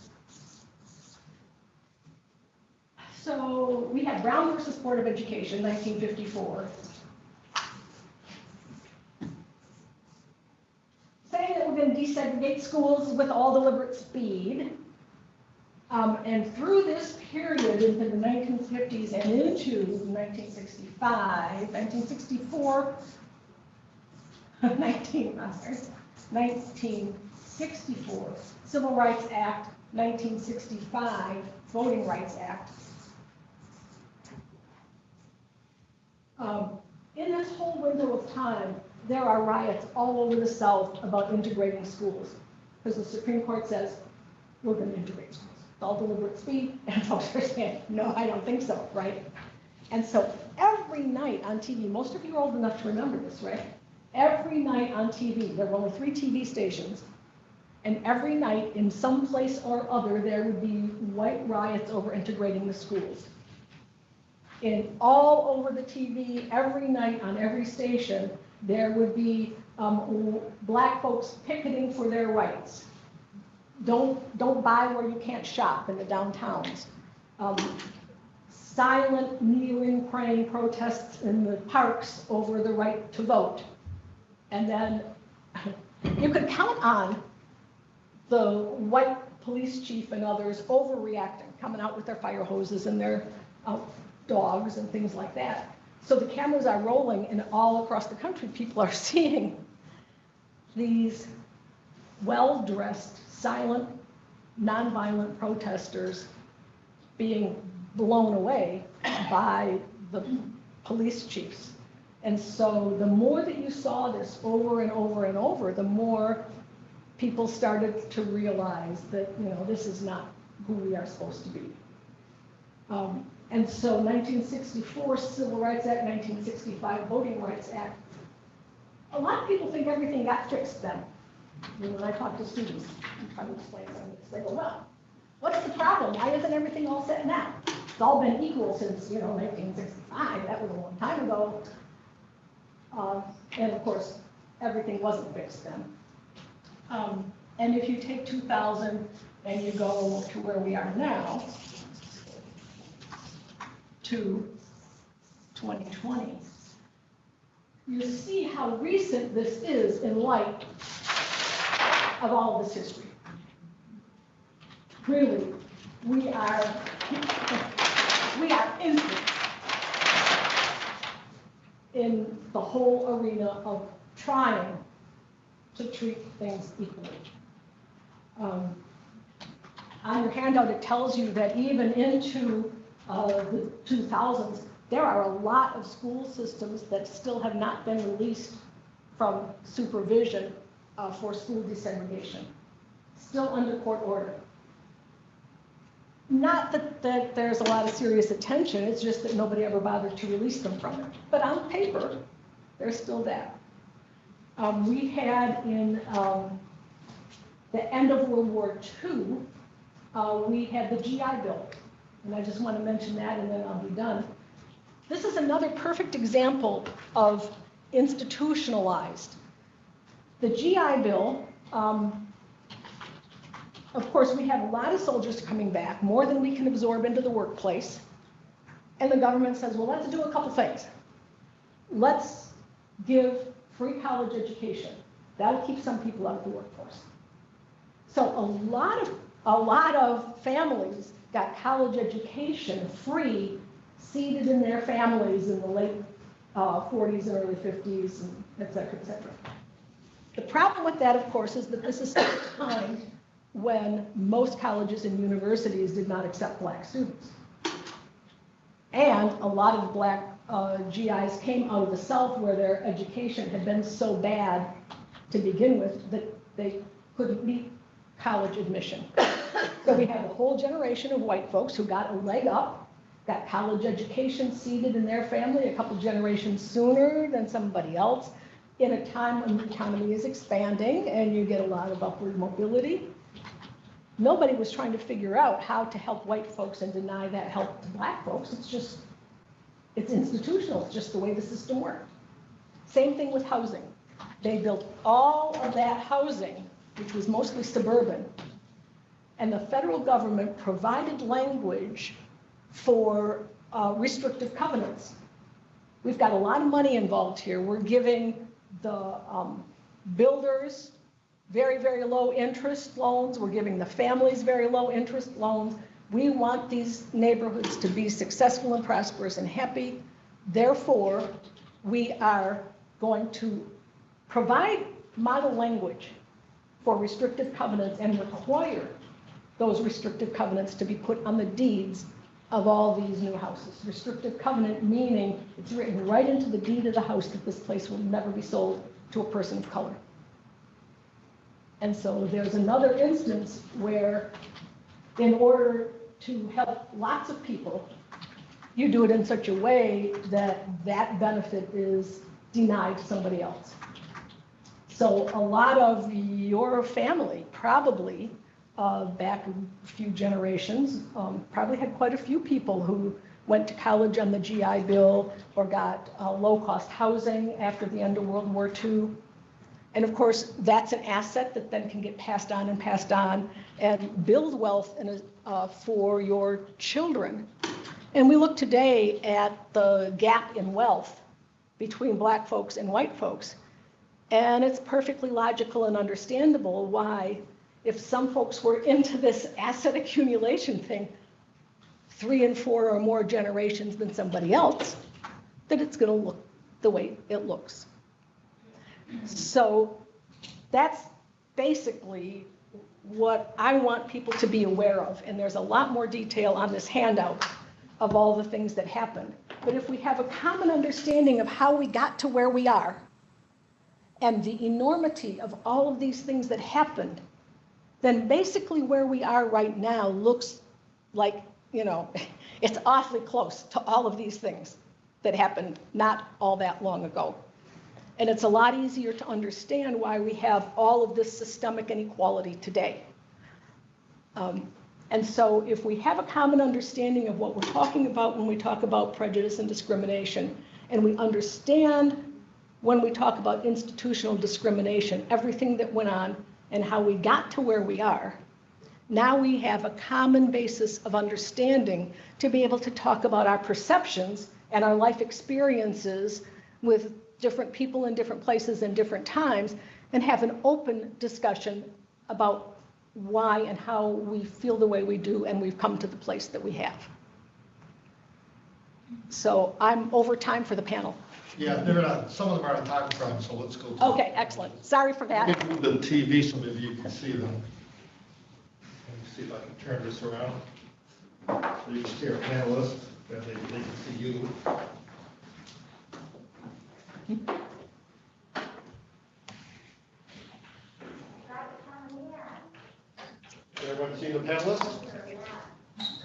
So we had Brown versus Board of Education, 1954. Saying that we're going to desegregate schools with all deliberate speed. And through this period into the 1950s and into 1965, 1964, 1964, Civil Rights Act, 1965, Voting Rights Act. In this whole window of time, there are riots all over the South about integrating schools, because the Supreme Court says, we're going to integrate schools. It's all deliberate speed, and folks are saying, no, I don't think so, right? And so every night on TV, most of you are old enough to remember this, right? Every night on TV, there were only 3 TV stations, and every night in some place or other, there would be white riots over integrating the schools. In all over the TV, every night on every station, there would be black folks picketing for their rights. Don't buy where you can't shop in the downtowns. Silent, kneeling, praying protests in the parks over the right to vote. And then you could count on the white police chief and others overreacting, coming out with their fire hoses and their dogs and things like that. So the cameras are rolling, and all across the country, people are seeing these well-dressed, silent, nonviolent protesters being blown away by the police chiefs. And so the more that you saw this over and over and over, the more people started to realize that, you know, this is not who we are supposed to be. And so 1964 Civil Rights Act, 1965 Voting Rights Act. A lot of people think everything got fixed then. You know, when I talk to students and try to explain something, they go, well, what's the problem? Why isn't everything all set now? It's all been equal since, you know, 1965. That was a long time ago. And of course, everything wasn't fixed then. And if you take 2000 and you go to where we are now, to 2020, you see how recent this is in light of all of this history. Really, we are infants in the whole arena of trying to treat things equally. On your handout, it tells you that even into the 2000s, there are a lot of school systems that still have not been released from supervision for school desegregation, still under court order. Not that there's a lot of serious attention, it's just that nobody ever bothered to release them from it. But on paper, they're still there. We had in the end of World War II, we had the GI Bill. And I just want to mention that and then I'll be done. This is another perfect example of institutionalized. The GI Bill, of course, we have a lot of soldiers coming back, more than we can absorb into the workplace. And the government says, well, let's do a couple things. Let's give free college education. That'll keep some people out of the workforce. So a lot of families got college education free, seated in their families in the late 40s and early 50s, and et cetera, et cetera. The problem with that, of course, is that this is still a time when most colleges and universities did not accept black students. And a lot of black GIs came out of the South where their education had been so bad to begin with that they couldn't meet college admission. So we have a whole generation of white folks who got a leg up, got college education seated in their family a couple generations sooner than somebody else, in a time when the economy is expanding and you get a lot of upward mobility. Nobody was trying to figure out how to help white folks and deny that help to black folks. It's institutional. It's just the way the system worked. Same thing with housing. They built all of that housing, which was mostly suburban, and the federal government provided language for restrictive covenants. We've got a lot of money involved here. We're giving the builders very, very low interest loans. We're giving the families very low interest loans. We want these neighborhoods to be successful and prosperous and happy. Therefore, we are going to provide model language for restrictive covenants and require those restrictive covenants to be put on the deeds of all these new houses. Restrictive covenant meaning it's written right into the deed of the house that this place will never be sold to a person of color. And so there's another instance where in order to help lots of people, you do it in such a way that that benefit is denied to somebody else. So a lot of your family probably back a few generations probably had quite a few people who went to college on the GI Bill or got low-cost housing after the end of World War II. And of course, that's an asset that then can get passed on and build wealth for your children. And we look today at the gap in wealth between black folks and white folks. And it's perfectly logical and understandable why, if some folks were into this asset accumulation thing 3 and 4 or more generations than somebody else, that it's going to look the way it looks. So that's basically what I want people to be aware of. And there's a lot more detail on this handout of all the things that happened. But if we have a common understanding of how we got to where we are and the enormity of all of these things that happened, then basically where we are right now looks like, it's awfully close to all of these things that happened not all that long ago. And it's a lot easier to understand why we have all of this systemic inequality today. And so if we have a common understanding of what we're talking about when we talk about prejudice and discrimination, and we understand when we talk about institutional discrimination, everything that went on and how we got to where we are, now we have a common basis of understanding to be able to talk about our perceptions and our life experiences with different people in different places and different times, and have an open discussion about why and how we feel the way we do and we've come to the place that we have. So I'm over time for the panel. Yeah, some of them are on time frame, so let's go. Okay, excellent. Sorry for that. Let me move the TV so maybe you can see them. Let me see if I can turn this around. So you can see our panelists, and they can see you. Everyone see the panelists?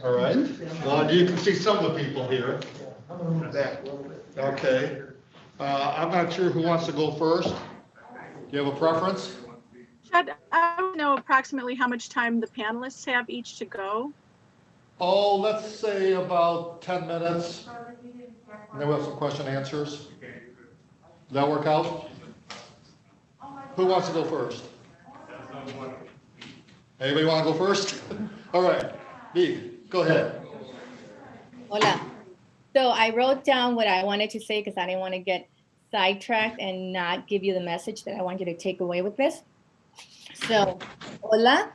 All right. Well, you can see some of the people here. Okay. I'm not sure who wants to go first. Do you have a preference? Chad, I don't know approximately how much time the panelists have each to go. Oh, let's say about 10 minutes. And then we'll have some question and answers. Does that work out? Who wants to go first? Anybody want to go first? All right, B, go ahead. Hola. So I wrote down what I wanted to say because I didn't want to get sidetracked and not give you the message that I want you to take away with this. So, hola,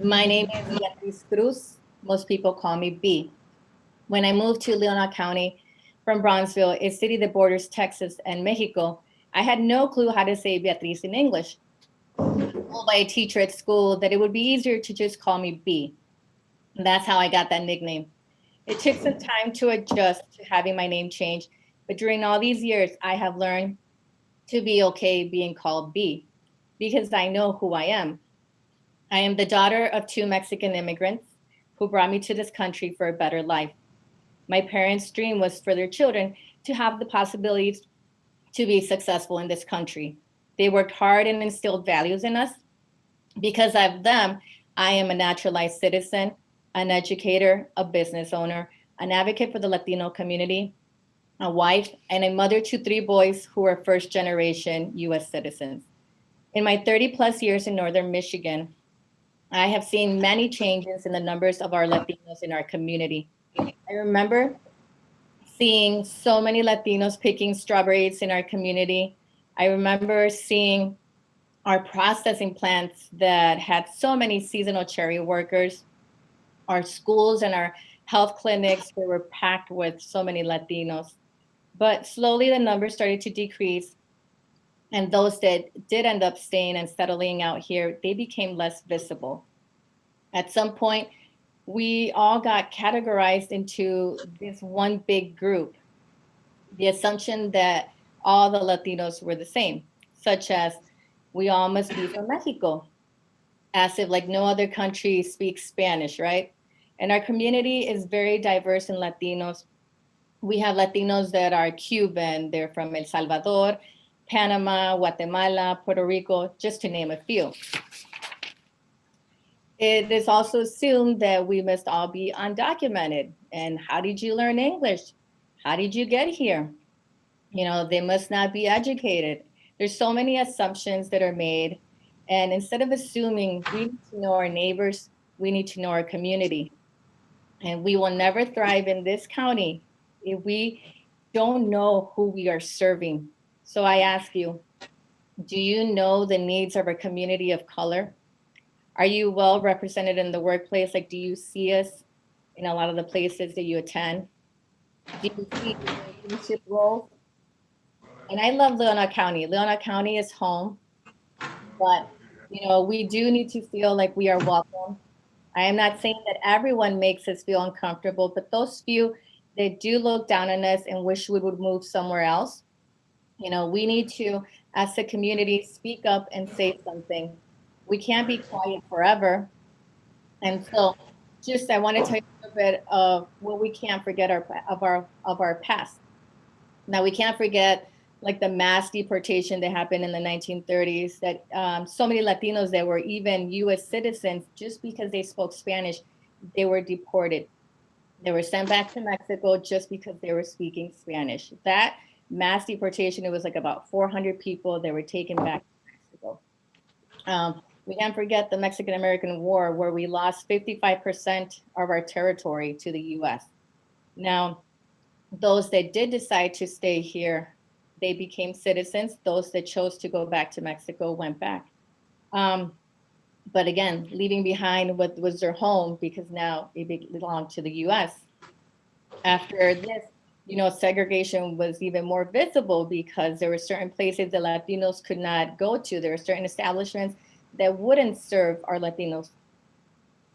my name is Beatriz Cruz. Most people call me B. When I moved to Leelanau County from Bronzeville, a city that borders Texas and Mexico, I had no clue how to say Beatriz in English. I was told by a teacher at school that it would be easier to just call me B. And that's how I got that nickname. It took some time to adjust to having my name changed, but during all these years, I have learned to be okay being called B because I know who I am. I am the daughter of 2 Mexican immigrants who brought me to this country for a better life. My parents' dream was for their children to have the possibilities to be successful in this country. They worked hard and instilled values in us. Because of them, I am a naturalized citizen, an educator, a business owner, an advocate for the Latino community, a wife, and a mother to 3 boys who are first-generation US citizens. In my 30-plus years in Northern Michigan, I have seen many changes in the numbers of our Latinos in our community. I remember seeing so many Latinos picking strawberries in our community. I remember seeing our processing plants that had so many seasonal cherry workers, our schools and our health clinics that were packed with so many Latinos. But slowly the numbers started to decrease. And those that did end up staying and settling out here, they became less visible. At some point, we all got categorized into this one big group. The assumption that all the Latinos were the same, such as we all must be from Mexico, as if like no other country speaks Spanish, right? And our community is very diverse in Latinos. We have Latinos that are Cuban, they're from El Salvador, Panama, Guatemala, Puerto Rico, just to name a few. It is also assumed that we must all be undocumented. And how did you learn English? How did you get here? You know, they must not be educated. There's so many assumptions that are made. And instead of assuming, we need to know our neighbors, we need to know our community. And we will never thrive in this county if we don't know who we are serving. So I ask you, do you know the needs of our community of color? Are you well represented in the workplace? Like, do you see us in a lot of the places that you attend? Do you see leadership roles? And I love Leonardo County. Leonardo County is home, but you know, we do need to feel like we are welcome. I am not saying that everyone makes us feel uncomfortable, but those few that do look down on us and wish we would move somewhere else, you know, we need to, as a community, speak up and say something. We can't be quiet forever. And so just, I want to tell you a little bit of what we can't forget of our past. Now, we can't forget like the mass deportation that happened in the 1930s, that so many Latinos that were even US citizens, just because they spoke Spanish, they were deported. They were sent back to Mexico just because they were speaking Spanish. That mass deportation, it was like about 400 people that were taken back to Mexico. We can't forget the Mexican-American War, where we lost 55% of our territory to the US. Now, those that did decide to stay here, they became citizens. Those that chose to go back to Mexico went back. But again, leaving behind what was their home, because now it belonged to the US. After this, you know, segregation was even more visible because there were certain places that Latinos could not go to. There were certain establishments that wouldn't serve our Latinos.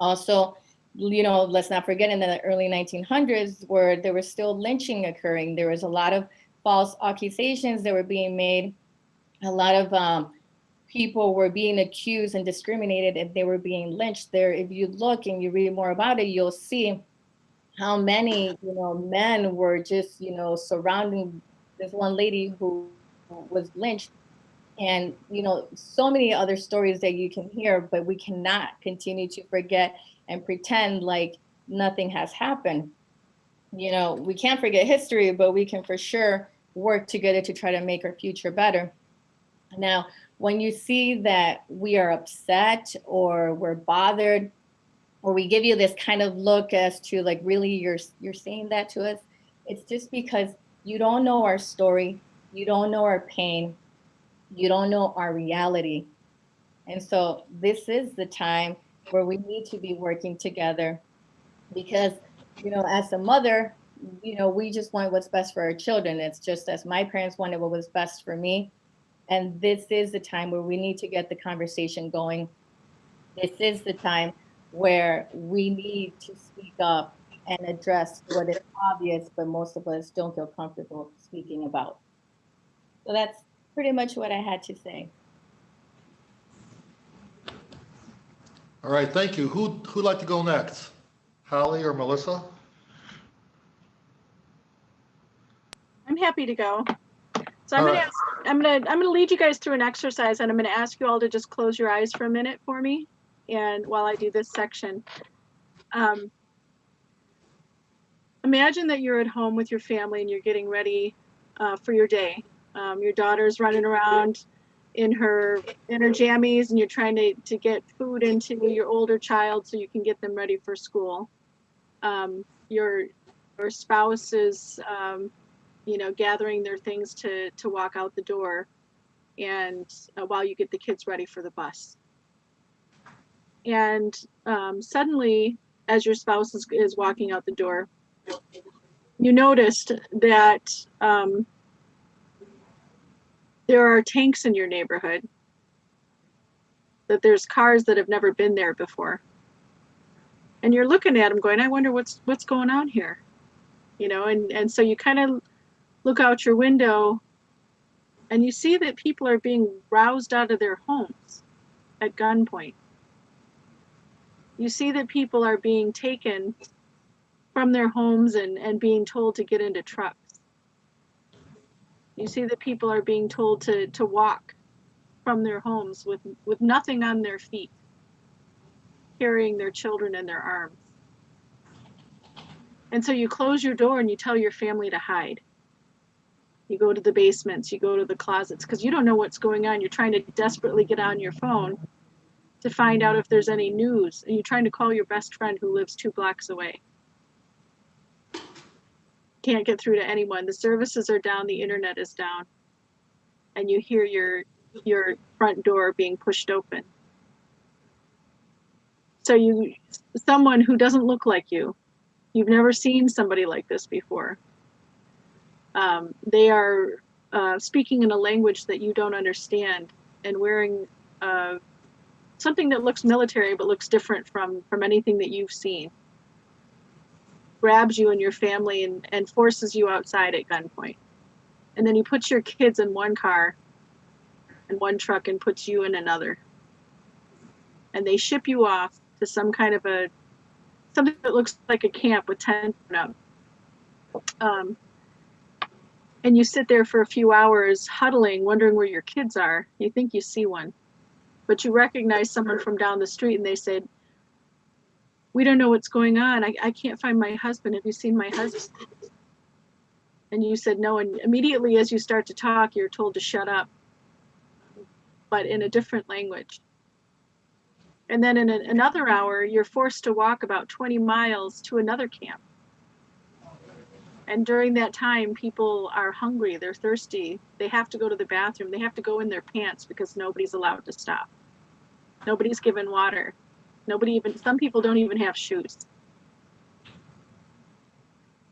Also, you know, let's not forget in the early 1900s where there was still lynching occurring. There was a lot of false accusations that were being made. A lot of people were being accused and discriminated and they were being lynched there. If you look and you read more about it, you'll see how many, you know, men were just, you know, surrounding this one lady who was lynched. And, so many other stories that you can hear, but we cannot continue to forget and pretend like nothing has happened. We can't forget history, but we can for sure work together to try to make our future better. Now, when you see that we are upset or we're bothered, or we give you this kind of look as to like, really, you're saying that to us, it's just because you don't know our story, you don't know our pain, you don't know our reality. And so this is the time where we need to be working together because, as a mother, we just want what's best for our children. It's just as my parents wanted what was best for me. And this is the time where we need to get the conversation going. This is the time where we need to speak up and address what is obvious, but most of us don't feel comfortable speaking about. So that's pretty much what I had to say. All right, thank you. Who'd like to go next? Holly or Melissa? I'm happy to go. So All I'm right. gonna lead you guys through an exercise, and I'm gonna ask you all to just close your eyes for a minute for me, and while I do this section. Imagine that you're at home with your family and you're getting ready for your day. Your daughter's running around in her jammies, and you're trying to get food into your older child so you can get them ready for school. Your spouse is gathering their things to walk out the door, and while you get the kids ready for the bus. And suddenly, as your spouse is walking out the door, you noticed that there are tanks in your neighborhood, that there's cars that have never been there before. And you're looking at them going, I wonder what's going on here. And so you kind of look out your window and you see that people are being roused out of their homes at gunpoint. You see that people are being taken from their homes and being told to get into trucks. You see that people are being told to walk from their homes with nothing on their feet, carrying their children in their arms. And so you close your door and you tell your family to hide. You go to the basements, you go to the closets, because you don't know what's going on. You're trying to desperately get on your phone to find out if there's any news. And you're trying to call your best friend who lives 2 blocks away. Can't get through to anyone. The services are down, the internet is down. And you hear your front door being pushed open. So someone who doesn't look like you've never seen somebody like this before. They are speaking in a language that you don't understand and wearing something that looks military but looks different from anything that you've seen. Grabs you and your family and forces you outside at gunpoint. And then he puts your kids in one car and one truck and puts you in another. And they ship you off to some kind of something that looks like a camp with tents up. And you sit there for a few hours huddling, wondering where your kids are. You think you see one, but you recognize someone from down the street and they said, we don't know what's going on. I can't find my husband. Have you seen my husband? And you said no. And immediately as you start to talk, you're told to shut up, but in a different language. And then in another hour, you're forced to walk about 20 miles to another camp. And during that time, people are hungry, they're thirsty, they have to go to the bathroom, they have to go in their pants because nobody's allowed to stop. Nobody's given water. Some people don't even have shoes.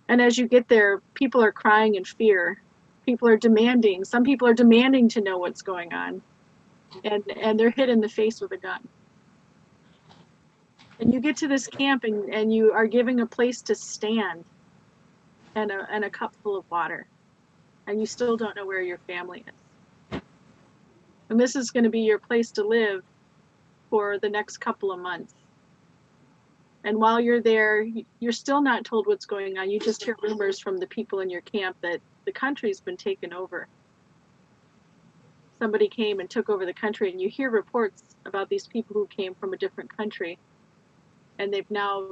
And as you get there, people are crying in fear. Some people are demanding to know what's going on. And they're hit in the face with a gun. And you get to this camp and you are given a place to stand and a cup full of water. And you still don't know where your family is. And this is going to be your place to live for the next couple of months. And while you're there, you're still not told what's going on. You just hear rumors from the people in your camp that the country's been taken over. somebody came and took over the country, and you hear reports about these people who came from a different country, and they've now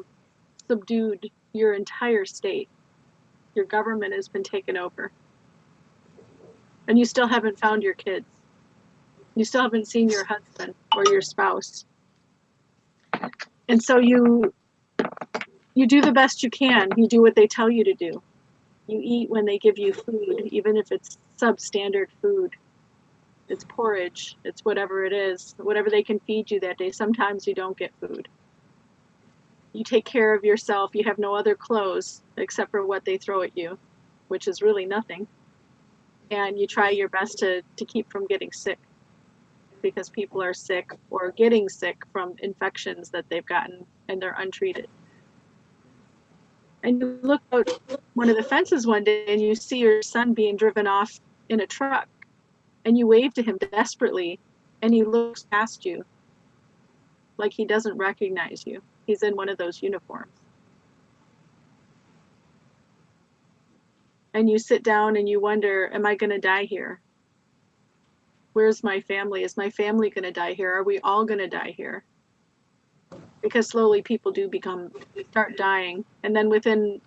subdued your entire state. Your government has been taken over. And you still haven't found your kids. You still haven't seen your husband or your spouse. And so you do the best you can. You do what they tell you to do. You eat when they give you food, even if it's substandard food. It's porridge, it's whatever it is, whatever they can feed you that day. Sometimes you don't get food. You take care of yourself. You have no other clothes except for what they throw at you, which is really nothing. And you try your best to keep from getting sick, because people are sick or getting sick from infections that they've gotten and they're untreated. And you look out one of the fences one day and you see your son being driven off in a truck, and you wave to him desperately, and he looks past you like he doesn't recognize you. He's in one of those uniforms. And you sit down and you wonder, am I going to die here? Where's my family? Is my family going to die here? Are we all going to die here? Because slowly people do start dying. And then within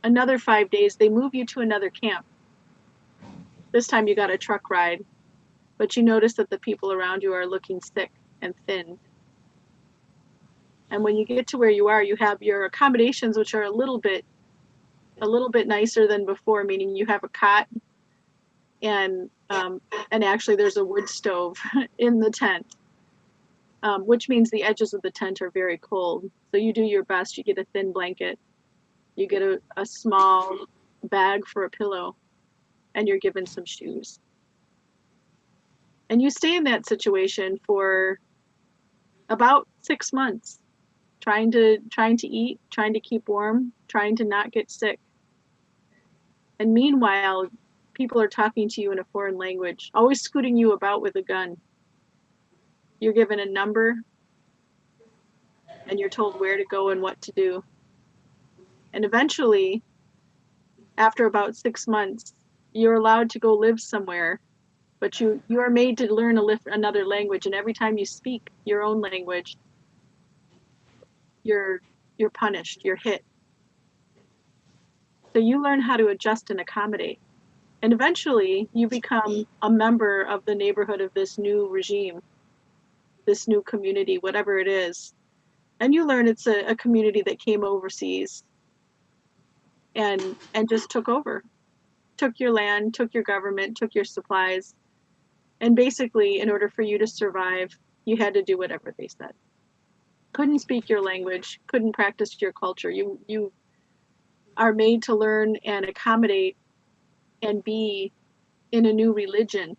another 5 days, they move you to another camp. This time you got a truck ride, but you notice that the people around you are looking sick and thin. And when you get to where you are, you have your accommodations, which are a little bit nicer than before, meaning you have a cot and actually there's a wood stove in the tent, which means the edges of the tent are very cold. So you do your best. You get a thin blanket, you get a small bag for a pillow, and you're given some shoes. And you stay in that situation for about 6 months, trying to eat, trying to keep warm, trying to not get sick. And meanwhile, people are talking to you in a foreign language, always scooting you about with a gun. You're given a number, and you're told where to go and what to do. And eventually, after about 6 months, you're allowed to go live somewhere, but you are made to learn another language. And every time you speak your own language, you're punished, you're hit. So you learn how to adjust and accommodate. And eventually you become a member of the neighborhood of this new regime, this new community, whatever it is. And you learn it's a community that came overseas and just took over, took your land, took your government, took your supplies. And basically, in order for you to survive, you had to do whatever they said. Couldn't speak your language, couldn't practice your culture. You are made to learn and accommodate and be in a new religion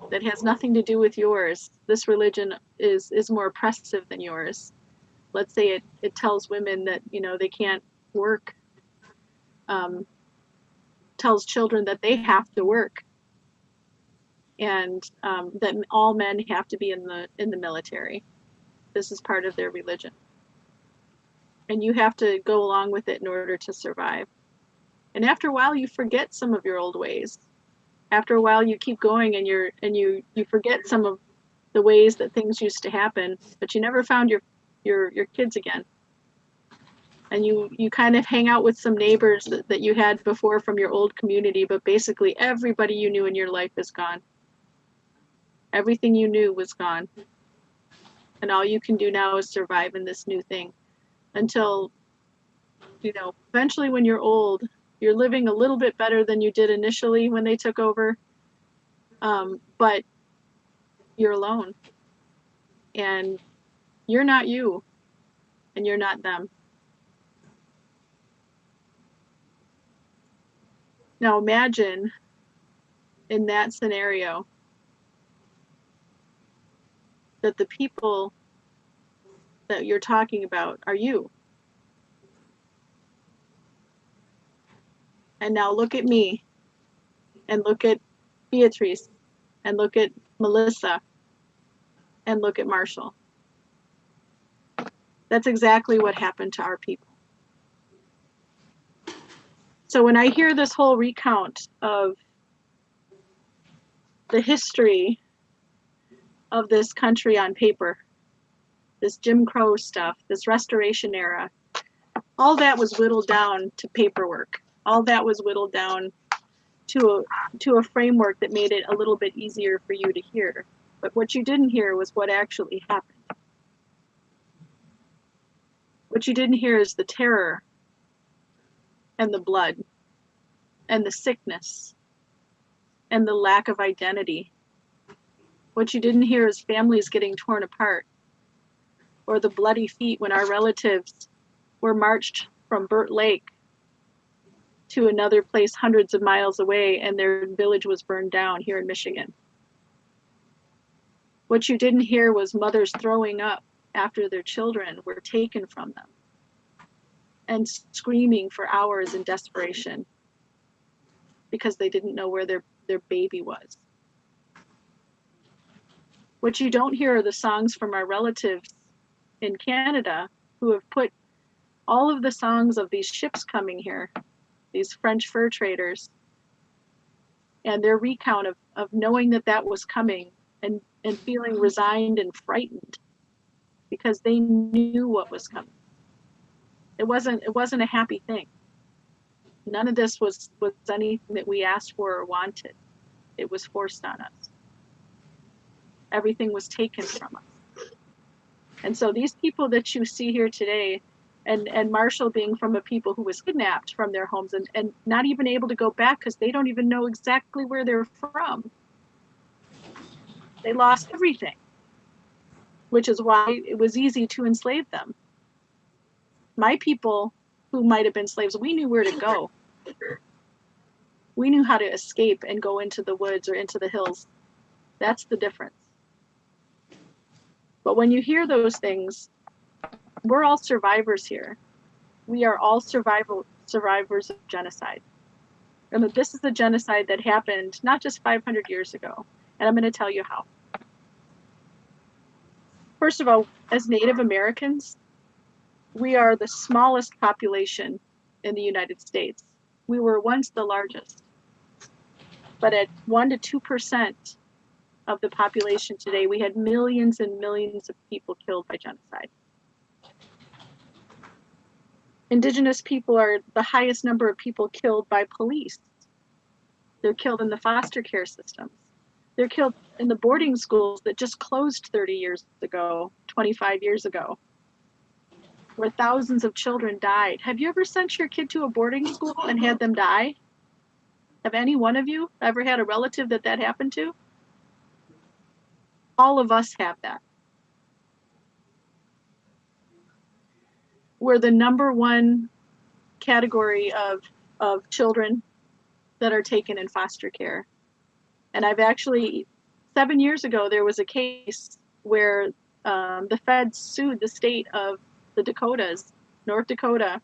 that has nothing to do with yours. This religion is more oppressive than yours. Let's say it tells women that, they can't work, tells children that they have to work, and that all men have to be in the military. This is part of their religion. And you have to go along with it in order to survive. And after a while, you forget some of your old ways. After a while, you keep going and you forget some of the ways that things used to happen, but you never found your kids again. And you kind of hang out with some neighbors that you had before from your old community, but basically everybody you knew in your life is gone. Everything you knew was gone. And all you can do now is survive in this new thing until, eventually when you're old, you're living a little bit better than you did initially when they took over, but you're alone. And you're not you, and you're not them. Now imagine in that scenario that the people that you're talking about are you. And now look at me, and look at Beatrice, and look at Melissa, and look at Marshall. That's exactly what happened to our people. So when I hear this whole recount of the history of this country on paper, this Jim Crow stuff, this Restoration era, all that was whittled down to paperwork. All that was whittled down to a framework that made it a little bit easier for you to hear. But what you didn't hear was what actually happened. What you didn't hear is the terror and the blood and the sickness and the lack of identity. What you didn't hear is families getting torn apart, or the bloody feet when our relatives were marched from Burt Lake to another place hundreds of miles away and their village was burned down here in Michigan. What you didn't hear was mothers throwing up after their children were taken from them and screaming for hours in desperation because they didn't know where their baby was. What you don't hear are the songs from our relatives in Canada who have put all of the songs of these ships coming here, these French fur traders, and their recount of knowing that was coming and feeling resigned and frightened because they knew what was coming. It wasn't a happy thing. None of this was anything that we asked for or wanted. It was forced on us. Everything was taken from us. And so these people that you see here today, and Marshall being from a people who was kidnapped from their homes and not even able to go back because they don't even know exactly where they're from. They lost everything, which is why it was easy to enslave them. My people who might have been slaves, we knew where to go. We knew how to escape and go into the woods or into the hills. That's the difference. But when you hear those things, we're all survivors here. We are all survivors of genocide. And this is the genocide that happened not just 500 years ago. And I'm going to tell you how. First of all, as Native Americans, we are the smallest population in the United States. We were once the largest. But at 1% to 2% of the population today, we had millions and millions of people killed by genocide. Indigenous people are the highest number of people killed by police. They're killed in the foster care systems. They're killed in the boarding schools that just closed 30 years ago, 25 years ago, where thousands of children died. Have you ever sent your kid to a boarding school and had them die? Have any one of you ever had a relative that happened to? All of us have that. We're the number one category of children that are taken in foster care. And I've actually, 7 years ago, there was a case where the feds sued the state of the Dakotas, North Dakota,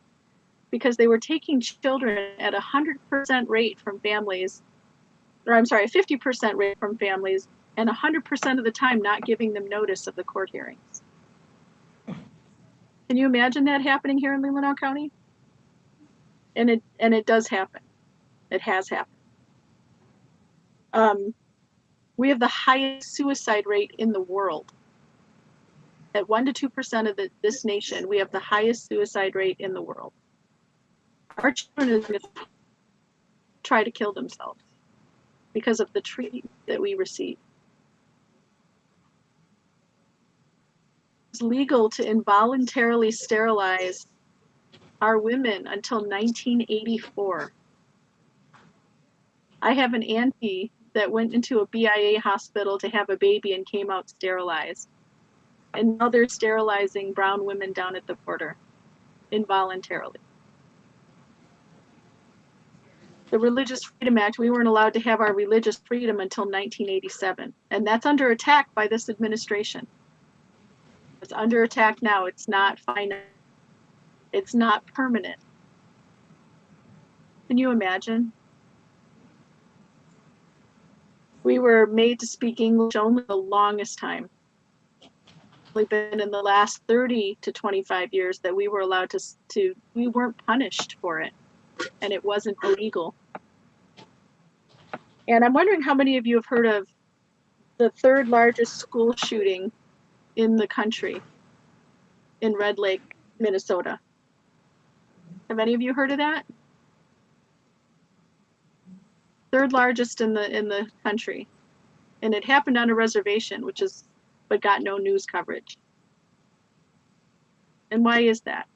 because they were taking children at 100% rate from families, or I'm sorry, 50% rate from families, and 100% of the time not giving them notice of the court hearings. Can you imagine that happening here in Leelanau County? And it does happen. It has happened. We have the highest suicide rate in the world. At 1% to 2% of this nation, we have the highest suicide rate in the world. Our children are going to try to kill themselves because of the treatment that we receive. It's legal to involuntarily sterilize our women until 1984. I have an auntie that went into a BIA hospital to have a baby and came out sterilized. And now they're sterilizing brown women down at the border involuntarily. The Religious Freedom Act, we weren't allowed to have our religious freedom until 1987. And that's under attack by this administration. It's under attack now. It's not final. It's not permanent. Can you imagine? We were made to speak English only the longest time. It's been in the last 30 to 25 years that we were allowed to we weren't punished for it, and it wasn't illegal. And I'm wondering how many of you have heard of the third largest school shooting in the country in Red Lake, Minnesota. Have any of you heard of that? Third largest in the country. And it happened on a reservation, but got no news coverage. And why is that?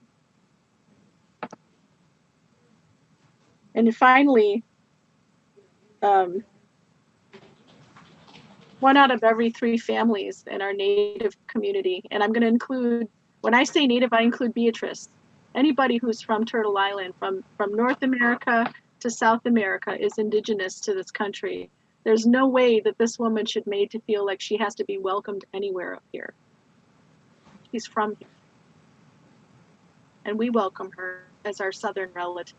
And finally, 1 out of every 3 families in our Native community, and I'm going to include, when I say Native, I include Beatrice. Anybody who's from Turtle Island, from North America to South America, is indigenous to this country. There's no way that this woman should be made to feel like she has to be welcomed anywhere up here. She's from here. And we welcome her as our Southern relative.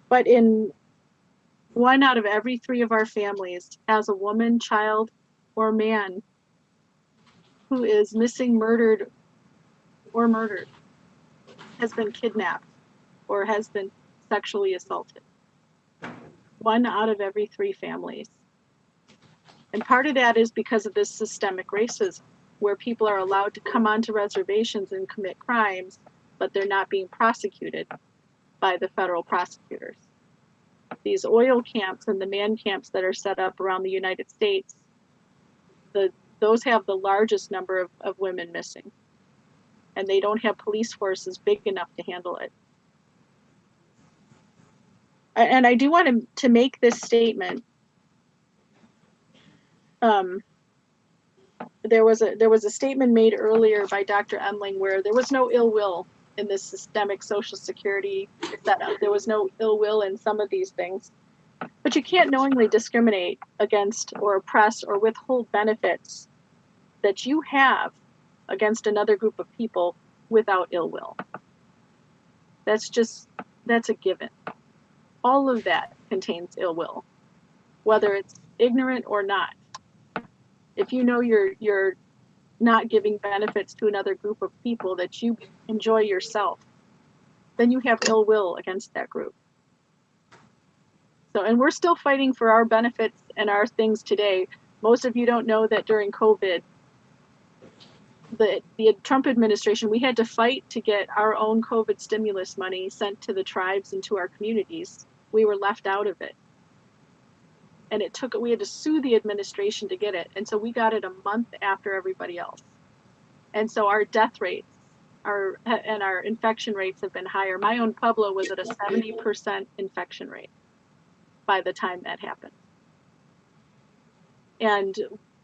But in 1 out of every 3 of our families has a woman, child, or man who is missing, murdered, or murdered, has been kidnapped, or has been sexually assaulted. 1 out of every 3 families. And part of that is because of this systemic racism, where people are allowed to come onto reservations and commit crimes, but they're not being prosecuted by the federal prosecutors. These oil camps and the man camps that are set up around the United States, those have the largest number of women missing. And they don't have police forces big enough to handle it. And I do want to make this statement. There was a statement made earlier by Dr. Emling where there was no ill will in this systemic Social Security setup. There was no ill will in some of these things. But you can't knowingly discriminate against or oppress or withhold benefits that you have against another group of people without ill will. That's a given. All of that contains ill will, whether it's ignorant or not. If you know you're not giving benefits to another group of people that you enjoy yourself, then you have ill will against that group. So, and we're still fighting for our benefits and our things today. Most of you don't know that during COVID, the Trump administration, we had to fight to get our own COVID stimulus money sent to the tribes and to our communities. We were left out of it. And we had to sue the administration to get it. And so we got it a month after everybody else. And so our death rates and our infection rates have been higher. My own Pueblo was at a 70% infection rate by the time that happened. And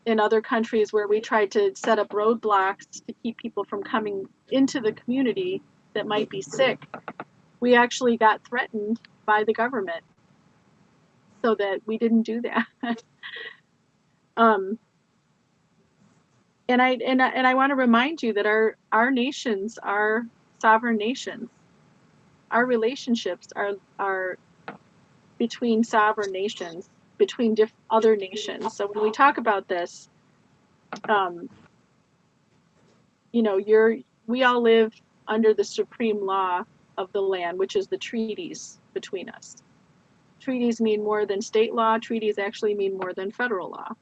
in other countries where we tried to set up roadblocks to keep people from coming into the community that might be sick, we actually got threatened by the government so that we didn't do that. And I want to remind you that our nations are sovereign nations. Our relationships are between sovereign nations, between other nations. So when we talk about this, we all live under the supreme law of the land, which is the treaties between us. Treaties mean more than state law. Treaties actually mean more than federal law.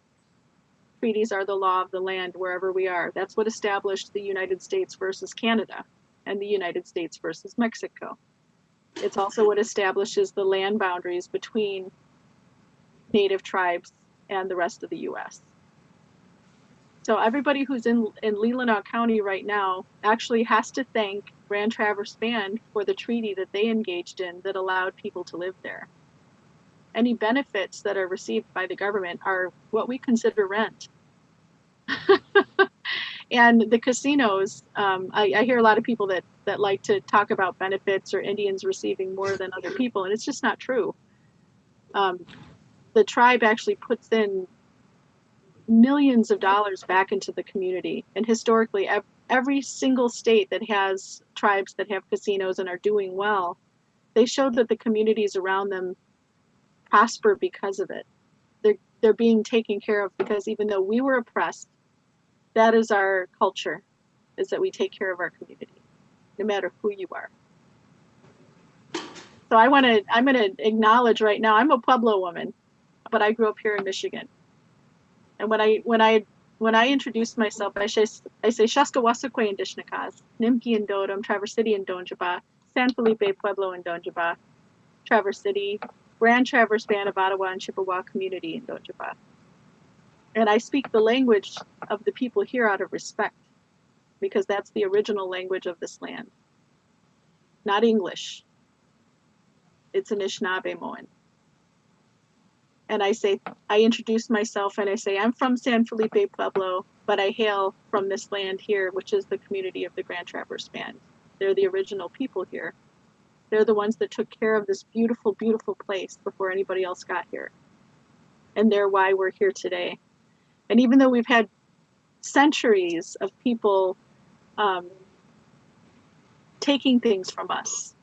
Treaties are the law of the land wherever we are. That's what established the United States versus Canada and the United States versus Mexico. It's also what establishes the land boundaries between Native tribes and the rest of the U.S. So everybody who's in Leelanau County right now actually has to thank Grand Traverse Band for the treaty that they engaged in that allowed people to live there. Any benefits that are received by the government are what we consider rent. And the casinos, I hear a lot of people that like to talk about benefits or Indians receiving more than other people, and it's just not true. The tribe actually puts in millions of dollars back into the community. And historically, every single state that has tribes that have casinos and are doing well, they showed that the communities around them prosper because of it. They're being taken care of because even though we were oppressed, that is our culture, is that we take care of our community, no matter who you are. So I'm going to acknowledge right now, I'm a Pueblo woman, but I grew up here in Michigan. And when I introduce myself, I say Shaska Wasakwe and Dishnakas, Nimki and Dodom, Traverse City and Donjaba, San Felipe Pueblo and Donjaba, Traverse City, Grand Traverse Band of Ottawa and Chippewa Community in Donjaba. And I speak the language of the people here out of respect, because that's the original language of this land. Not English. It's Anishinaabemowin. And I introduce myself and I say, I'm from San Felipe Pueblo, but I hail from this land here, which is the community of the Grand Traverse Band. They're the original people here. They're the ones that took care of this beautiful, beautiful place before anybody else got here. And they're why we're here today. And even though we've had centuries of people taking things from us,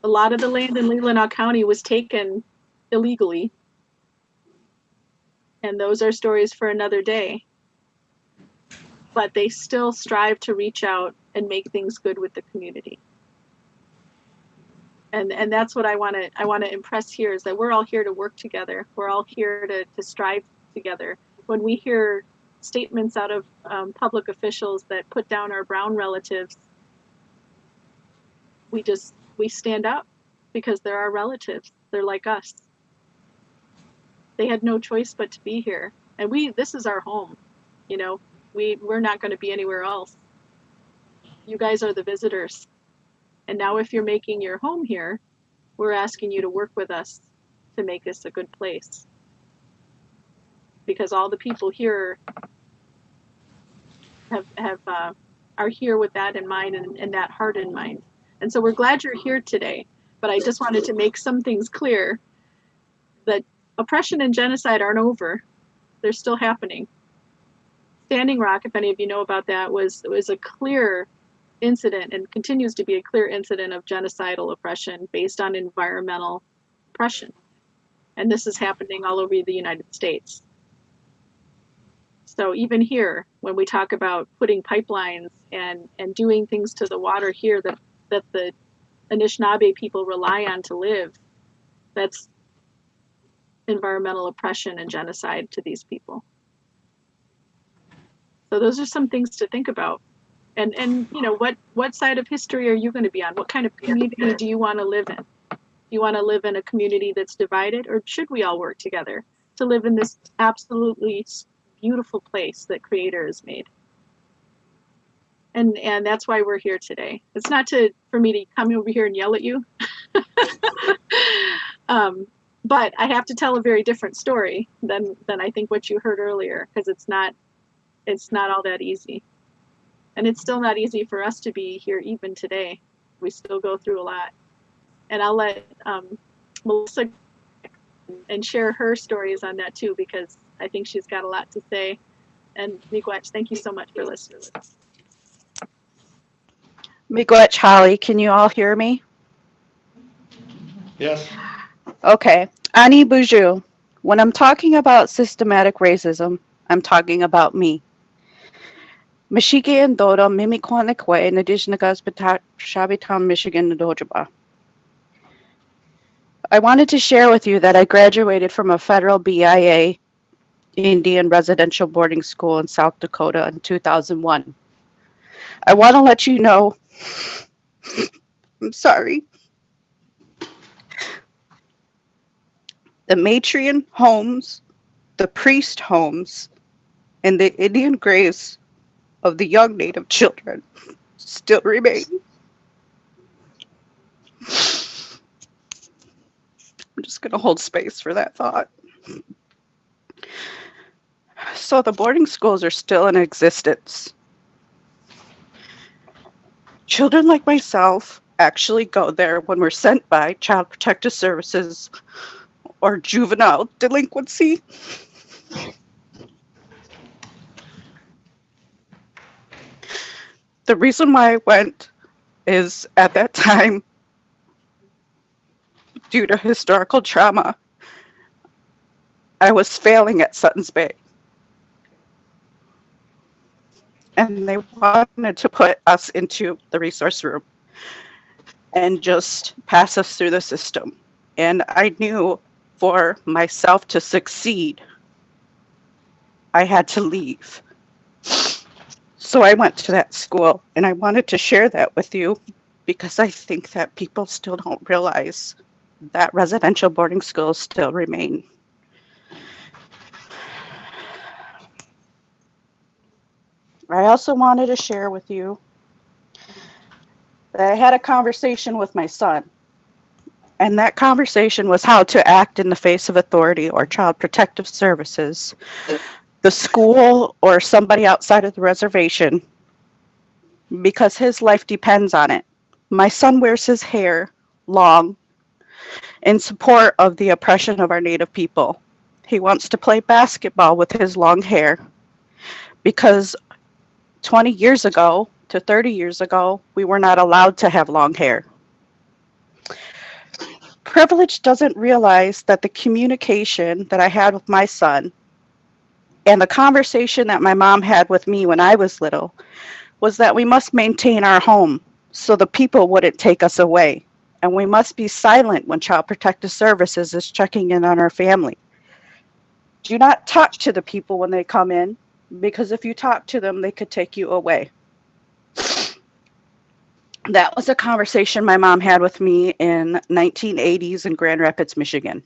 a lot of the land in Leelanau County was taken illegally. And those are stories for another day. But they still strive to reach out and make things good with the community. And that's what I want to impress here, is that we're all here to work together. We're all here to strive together. When we hear statements out of public officials that put down our brown relatives, we stand up, because they're our relatives. They're like us. They had no choice but to be here. And this is our home. You know, we're not going to be anywhere else. You guys are the visitors. And now if you're making your home here, we're asking you to work with us to make this a good place. Because all the people here are here with that in mind and that heart in mind. And so we're glad you're here today. But I just wanted to make some things clear, that oppression and genocide aren't over. They're still happening. Standing Rock, if any of you know about that, was a clear incident, and continues to be a clear incident of genocidal oppression based on environmental oppression. And this is happening all over the United States. So even here, when we talk about putting pipelines and doing things to the water here that the Anishinaabe people rely on to live, that's environmental oppression and genocide to these people. So those are some things to think about. And you know, what side of history are you going to be on? What kind of community do you want to live in? Do you want to live in a community that's divided, or should we all work together to live in this absolutely beautiful place that Creator has made? And that's why we're here today. It's not for me to come over here and yell at you. But I have to tell a very different story than I think what you heard earlier, because it's not all that easy. And it's still not easy for us to be here even today. We still go through a lot. And I'll let Melissa and share her stories on that too, because I think she's got a lot to say. And Miigwech, thank you so much for listening. Miigwech, Holly, can you all hear me? Yes. Okay. Ani Buju, when I'm talking about systematic racism, I'm talking about me. Mashike and Dodo, Mimikwanekwe, and Adishnagas Shabitown, Michigan, and Dojaba. I wanted to share with you that I graduated from a federal BIA Indian residential boarding school in South Dakota in 2001. I want to let you know, I'm sorry, the matrion homes, the priest homes, and the Indian graves of the young Native children still remain. I'm just going to hold space for that thought. So the boarding schools are still in existence. Children like myself actually go there when we're sent by Child Protective Services or juvenile delinquency. The reason why I went is at that time, due to historical trauma, I was failing at Suttons Bay. And they wanted to put us into the resource room and just pass us through the system. And I knew for myself to succeed, I had to leave. So I went to that school, and I wanted to share that with you because I think that people still don't realize that residential boarding schools still remain. I also wanted to share with you that I had a conversation with my son, and that conversation was how to act in the face of authority or child protective services, the school, or somebody outside of the reservation, because his life depends on it. My son wears his hair long in support of the oppression of our Native people. He wants to play basketball with his long hair because 20 years ago to 30 years ago, we were not allowed to have long hair. Privilege doesn't realize that the communication that I had with my son and the conversation that my mom had with me when I was little was that we must maintain our home so the people wouldn't take us away. And we must be silent when Child Protective Services is checking in on our family. Do not talk to the people when they come in, because if you talk to them, they could take you away. That was a conversation my mom had with me in 1980s in Grand Rapids, Michigan.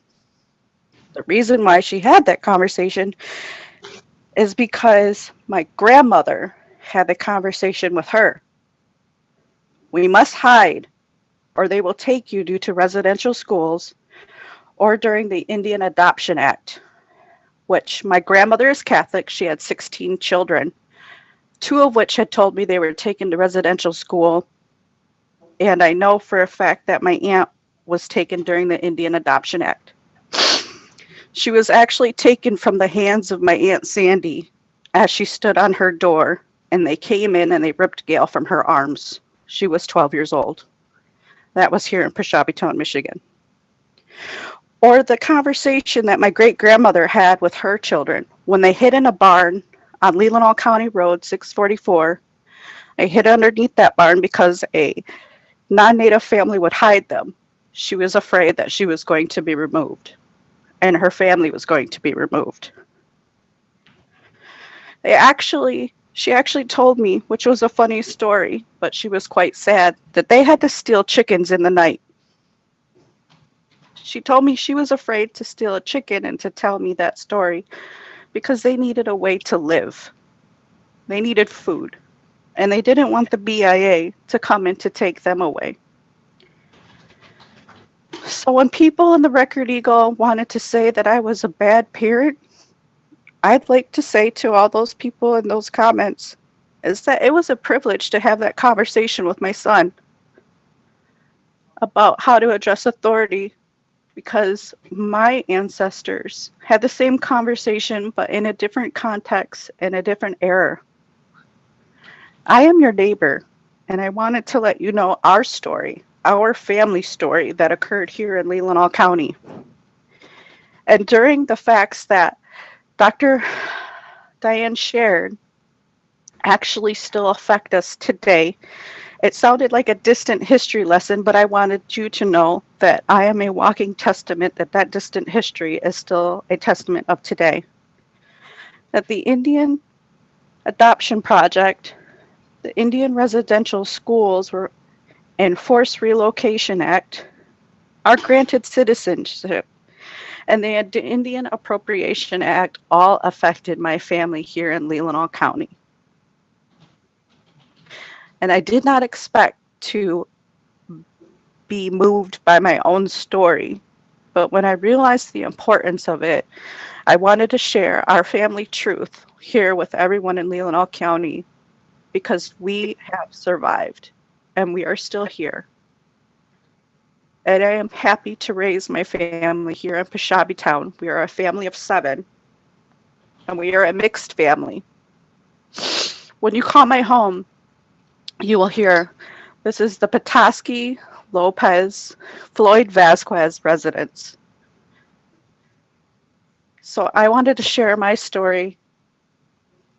The reason why she had that conversation is because my grandmother had the conversation with her. We must hide, or they will take you due to residential schools or during the Indian Adoption Act, which my grandmother is Catholic. She had 16 children, 2 of which had told me they were taken to residential school. And I know for a fact that my aunt was taken during the Indian Adoption Act. She was actually taken from the hands of my Aunt Sandy as she stood on her door, and they came in and they ripped Gail from her arms. She was 12 years old. That was here in Preshoppetown, Michigan. Or the conversation that my great-grandmother had with her children when they hid in a barn on Leelanau County Road 644. They hid underneath that barn because a non-Native family would hide them. She was afraid that she was going to be removed, and her family was going to be removed. She actually told me, which was a funny story, but she was quite sad, that they had to steal chickens in the night. She told me she was afraid to steal a chicken and to tell me that story because they needed a way to live. They needed food, and they didn't want the BIA to come in to take them away. So when people in the Record Eagle wanted to say that I was a bad parent, I'd like to say to all those people in those comments is that it was a privilege to have that conversation with my son about how to address authority, because my ancestors had the same conversation but in a different context and a different era. I am your neighbor, and I wanted to let you know our story, our family story that occurred here in Leelanau County. And during the facts that Dr. Diane shared actually still affect us today. It sounded like a distant history lesson, but I wanted you to know that I am a walking testament that that distant history is still a testament of today. That the Indian Adoption Project, the Indian Residential Schools were and Forced Relocation Act are granted citizenship, and the Indian Appropriation Act all affected my family here in Leelanau County. And I did not expect to be moved by my own story, but when I realized the importance of it, I wanted to share our family truth here with everyone in Leelanau County, because we have survived and we are still here. And I am happy to raise my family here in Preshoppetown. We are a family of 7, and we are a mixed family. When you call my home, you will hear, this is the Petoskey, Lopez, Floyd Vasquez residence. So I wanted to share my story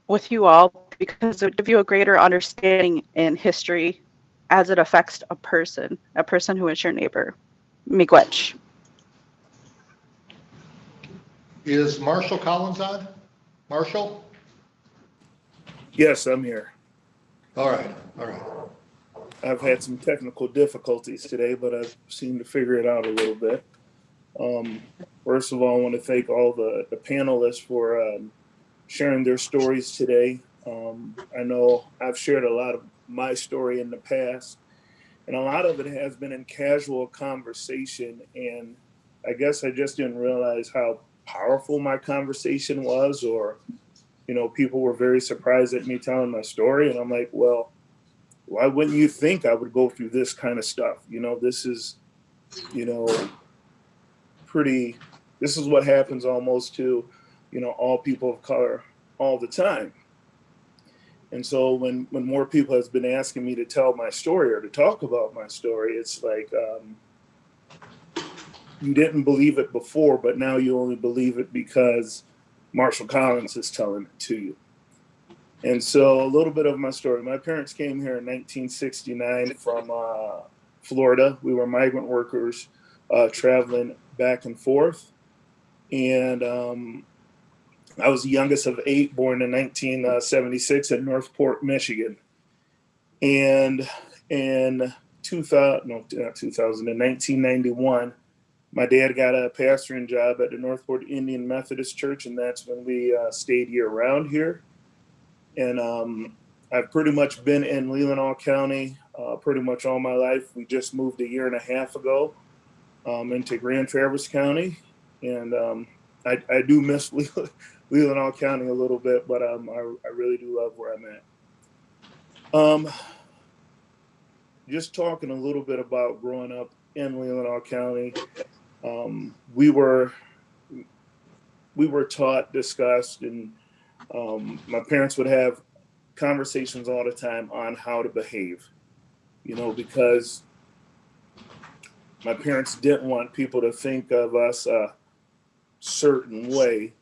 with you all because it would give you a greater understanding in history as it affects a person who is your neighbor. Miigwech. Is Marshall Collins on? Marshall? Yes, I'm here. All right, all right. I've had some technical difficulties today, but I've seemed to figure it out a little bit. First of all, I want to thank all the panelists for sharing their stories today. I know I've shared a lot of my story in the past, and a lot of it has been in casual conversation. And I guess I just didn't realize how powerful my conversation was, or, you know, people were very surprised at me telling my story. And I'm like, well, why wouldn't you think I would go through this kind of stuff? You know, this is, you know, this is what happens almost to, you know, all people of color all the time. And so when more people has been asking me to tell my story or to talk about my story, it's like, you didn't believe it before, but now you only believe it because Marshall Collins is telling it to you. And so a little bit of my story. My parents came here in 1969 from Florida. We were migrant workers traveling back and forth. And I was the youngest of 8, born in 1976 in Northport, Michigan. And in 1991, my dad got a pastoring job at the Northport Indian Methodist Church, and that's when we stayed year round here. And I've pretty much been in Leelanau County pretty much all my life. We just moved a year and a half ago into Grand Traverse County. And I do miss Leelanau County a little bit, but I really do love where I'm at. Just talking a little bit about growing up in Leelanau County. We were taught, discussed, and my parents would have conversations all the time on how to behave, you know, because my parents didn't want people to think of us a certain way.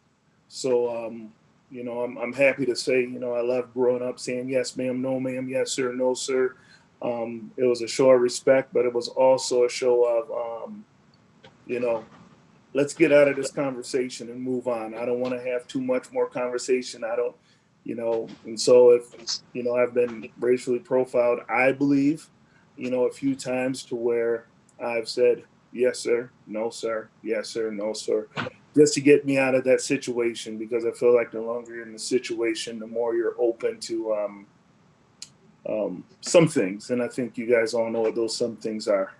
So, you know, I'm happy to say, you know, I love growing up saying, yes, ma'am, no, ma'am, yes, sir, no, sir. It was a show of respect, but it was also a show of, you know, let's get out of this conversation and move on. I don't want to have too much more conversation. I don't, you know, and so if, you know, I've been racially profiled, I believe, you know, a few times to where I've said, yes, sir, no, sir, yes, sir, no, sir, just to get me out of that situation, because I feel like the longer you're in the situation, the more you're open to some things. And I think you guys all know what those some things are.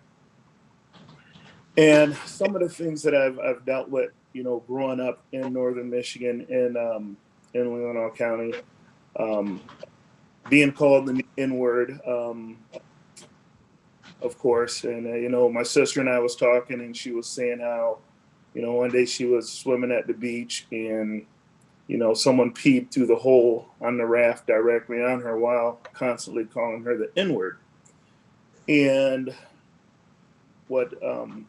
And some of the things that I've dealt with, you know, growing up in northern Michigan in Leelanau County, being called the N-word, of course. And, you know, my sister and I was talking, and she was saying how, you know, one day she was swimming at the beach, and, you know, someone peeped through the hole on the raft directly on her while constantly calling her the N-word. And what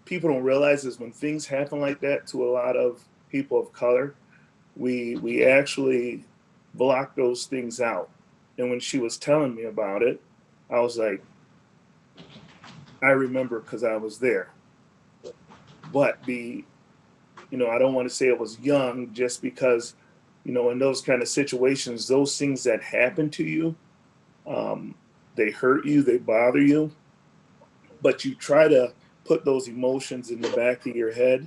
people don't realize is when things happen like that to a lot of people of color, we actually block those things out. And when she was telling me about it, I was like, I remember because I was there. But you know, I don't want to say it was young, just because, you know, in those kind of situations, those things that happen to you, they hurt you, they bother you, but you try to put those emotions in the back of your head,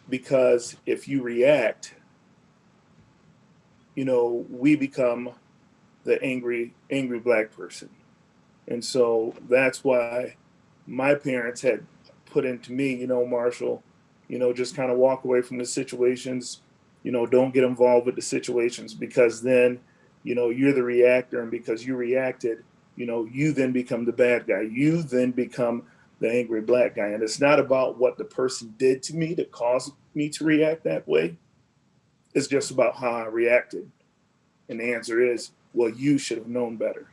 because if you react, you know, we become the angry Black person. And so that's why my parents had put into me, you know, Marshall, you know, just kind of walk away from the situations, you know, don't get involved with the situations, because then, you know, you're the reactor, and because you reacted, you know, you then become the bad guy. You then become the angry Black guy. And it's not about what the person did to me that caused me to react that way. It's just about how I reacted. And the answer is, well, you should have known better.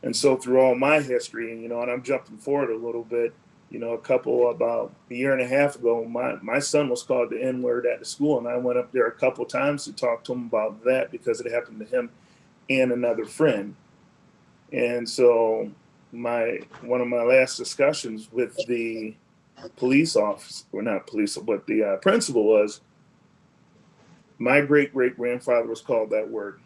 And so through all my history, and, you know, and I'm jumping forward a little bit, you know, about a year and a half ago, my son was called the N-word at the school. And I went up there a couple of times to talk to him about that, because it happened to him and another friend. And so one of my last discussions with the police officer, or not police, but the principal was, My great-great-grandfather was called that word,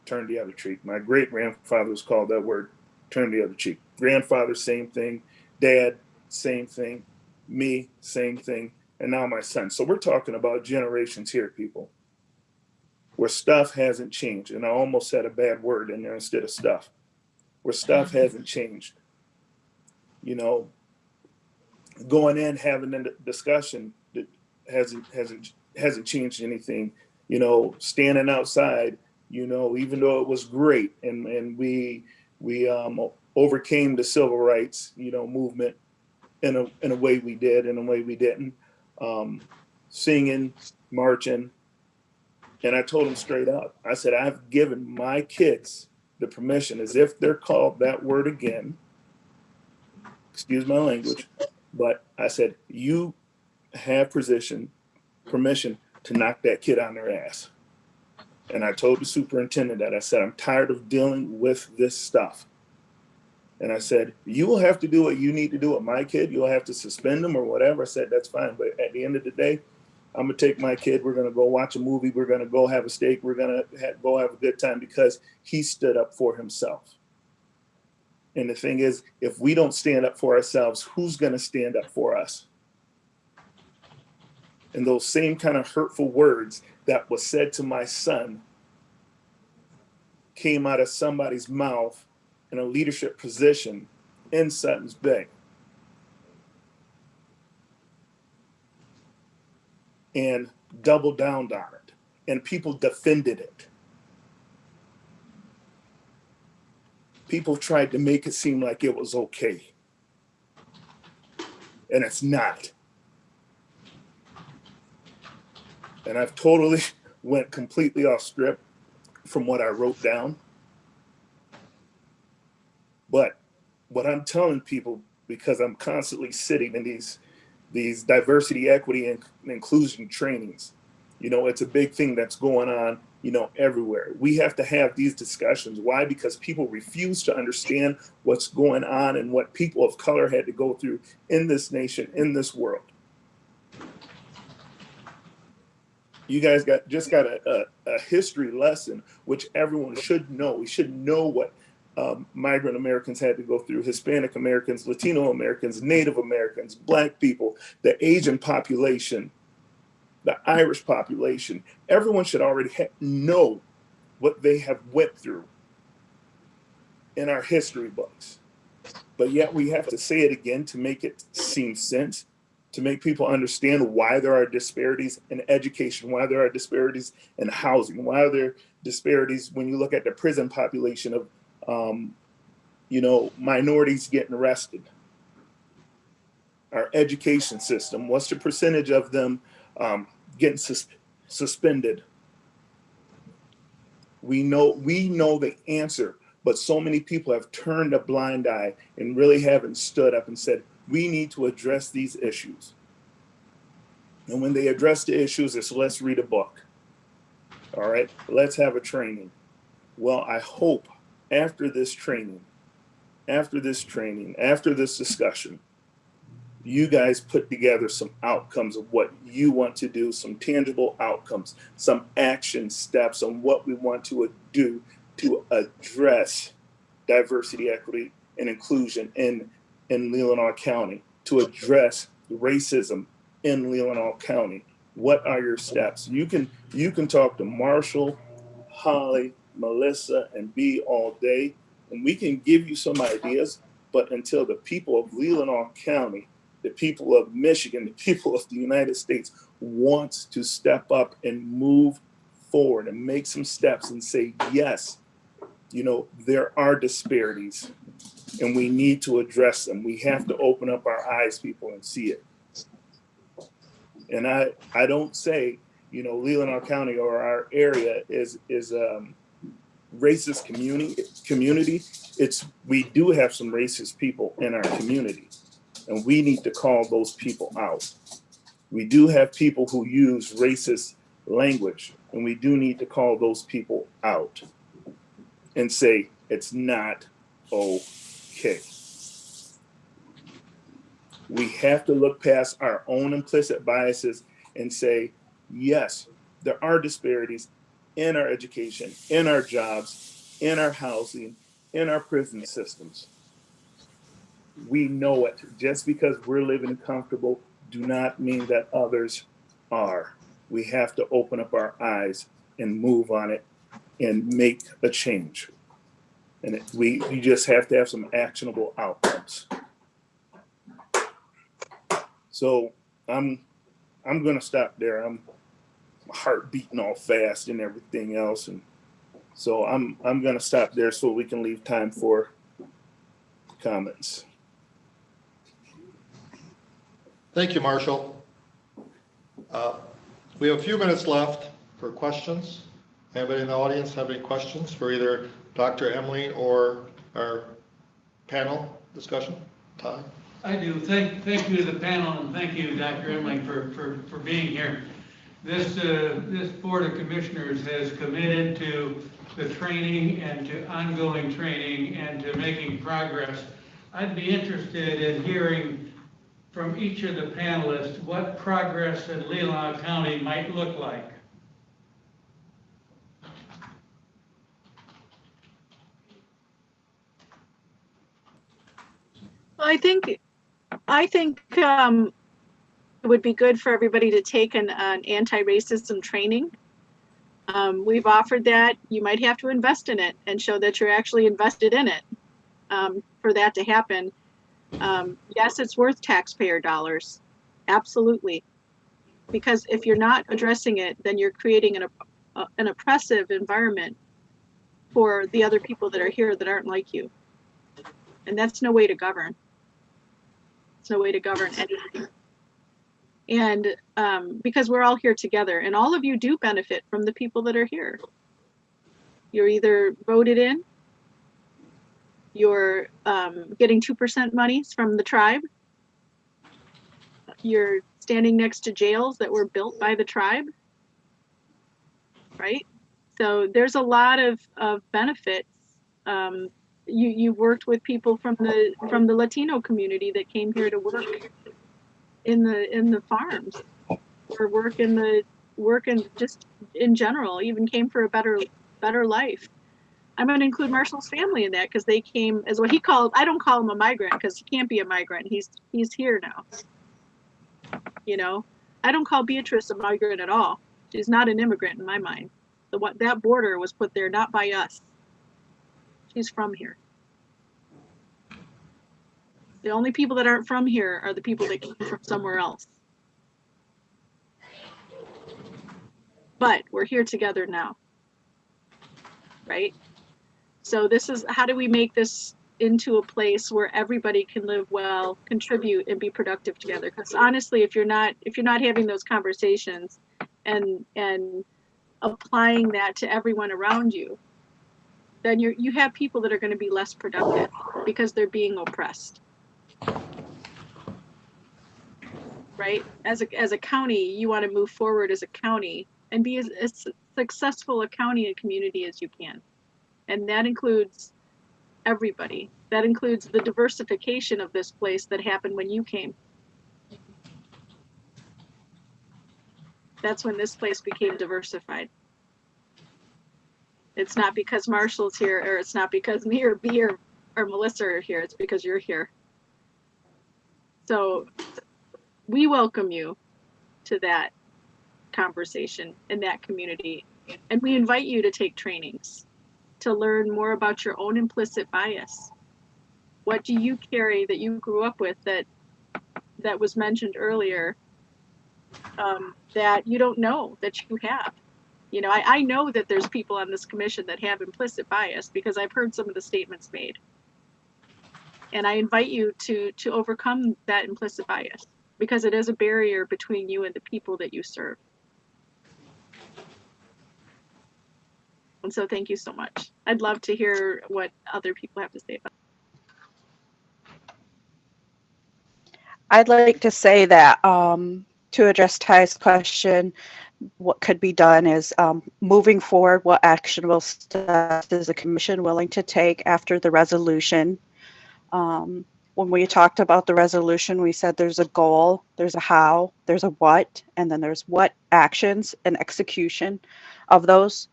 turn the other cheek. My great-grandfather was called that word, turn the other cheek. Grandfather, same thing. Dad, same thing. Me, same thing. And now my son. So we're talking about generations here, people, where stuff hasn't changed. And I almost said a bad word in there instead of stuff. Where stuff hasn't changed. You know, going in, having a discussion that hasn't changed anything. You know, standing outside, you know, even though it was great and we overcame the civil rights, you know, movement in a way we did, in a way we didn't. Singing, marching. And I told him straight up, I said, I've given my kids the permission, as if they're called that word again, excuse my language, but I said, you have permission to knock that kid on their ass. And I told the superintendent that. I said, I'm tired of dealing with this stuff. And I said, you will have to do what you need to do with my kid. You'll have to suspend them or whatever. I said, that's fine. But at the end of the day, I'm going to take my kid. We're going to go watch a movie. We're going to go have a steak. We're going to go have a good time because he stood up for himself. And the thing is, if we don't stand up for ourselves, who's going to stand up for us? And those same kind of hurtful words that was said to my son came out of somebody's mouth in a leadership position in Sutton's Bay. And doubled down on it. And people defended it. People tried to make it seem like it was okay. And it's not. And I've totally went completely off script from what I wrote down. But what I'm telling people, because I'm constantly sitting in these diversity, equity, and inclusion trainings, you know, it's a big thing that's going on, you know, everywhere. We have to have these discussions. Why? Because people refuse to understand what's going on and what people of color had to go through in this nation, in this world. You guys just got a history lesson, which everyone should know. We should know what migrant Americans had to go through, Hispanic Americans, Latino Americans, Native Americans, Black people, the Asian population, the Irish population. Everyone should already know what they have went through in our history books. But yet we have to say it again to make it seem sense, to make people understand why there are disparities in education, why there are disparities in housing, why there are disparities when you look at the prison population of you know, minorities getting arrested. Our education system, what's the percentage of them getting suspended? We know the answer, but so many people have turned a blind eye and really haven't stood up and said, we need to address these issues. And when they address the issues, it's let's read a book. All right, let's have a training. Well, I hope after this training, after this discussion, you guys put together some outcomes of what you want to do, some tangible outcomes, some action steps on what we want to do to address diversity, equity, and inclusion in Leelanau County, to address racism in Leelanau County. What are your steps? You can talk to Marshall, Holly, Melissa, and B all day, and we can give you some ideas, but until the people of Leelanau County, the people of Michigan, the people of the United States wants to step up and move forward and make some steps and say, yes, you know, there are disparities and we need to address them. We have to open up our eyes, people, and see it. And I don't say, you know, Leelanau County or our area is racist community. We do have some racist people in our community, and we need to call those people out. We do have people who use racist language, and we do need to call those people out and say it's not okay. We have to look past our own implicit biases and say, yes, there are disparities in our education, in our jobs, in our housing, in our prison systems. We know it. Just because we're living comfortable do not mean that others are. We have to open up our eyes and move on it and make a change. And you just have to have some actionable outcomes. So I'm going to stop there. My heart beating all fast and everything else, and so I'm going to stop there so we can leave time for comments. Thank you, Marshall. We have a few minutes left for questions. Anybody in the audience have any questions for either Dr. Emily or our panel discussion? Todd? I do. Thank you to the panel, and thank you, Dr. Emling, for being here. This Board of Commissioners has committed to the training and to ongoing training and to making progress. I'd be interested in hearing from each of the panelists what progress in Leelanau County might look like. I think it would be good for everybody to take an anti-racism training. We've offered that. You might have to invest in it and show that you're actually invested in it for that to happen. Yes, it's worth taxpayer dollars. Absolutely. Because if you're not addressing it, then you're creating an oppressive environment for the other people that are here that aren't like you. And that's no way to govern. It's no way to govern anything. And because we're all here together, and all of you do benefit from the people that are here. You're either voted in, you're getting 2% monies from the tribe, you're standing next to jails that were built by the tribe, right? So there's a lot of benefits. You've worked with people from the Latino community that came here to work in the farms, or work in just in general, even came for a better life. I'm going to include Marshall's family in that because they came as what he called. I don't call him a migrant because he can't be a migrant. He's here now. You know, I don't call Beatrice a migrant at all. She's not an immigrant in my mind. That border was put there not by us. She's from here. The only people that aren't from here are the people that came from somewhere else. But we're here together now, right? So this is, how do we make this into a place where everybody can live well, contribute, and be productive together? Because honestly, if you're not having those conversations and applying that to everyone around you, then you have people that are going to be less productive because they're being oppressed. Right? As a county, you want to move forward as a county and be as successful a county and community as you can. And that includes everybody. That includes the diversification of this place that happened when you came. That's when this place became diversified. It's not because Marshall's here, or it's not because me or B or Melissa are here. It's because you're here. So we welcome you to that conversation in that community. And we invite you to take trainings to learn more about your own implicit bias. What do you carry that you grew up with that was mentioned earlier that you don't know that you have? You know, I know that there's people on this commission that have implicit bias because I've heard some of the statements made. And I invite you to overcome that implicit bias because it is a barrier between you and the people that you serve. And so thank you so much. I'd love to hear what other people have to say about it. I'd like to say that to address Ty's question, what could be done is moving forward, what actionable steps is the commission willing to take after the resolution? When we talked about the resolution, we said there's a goal, there's a how, there's a what, and then there's what actions and execution of those,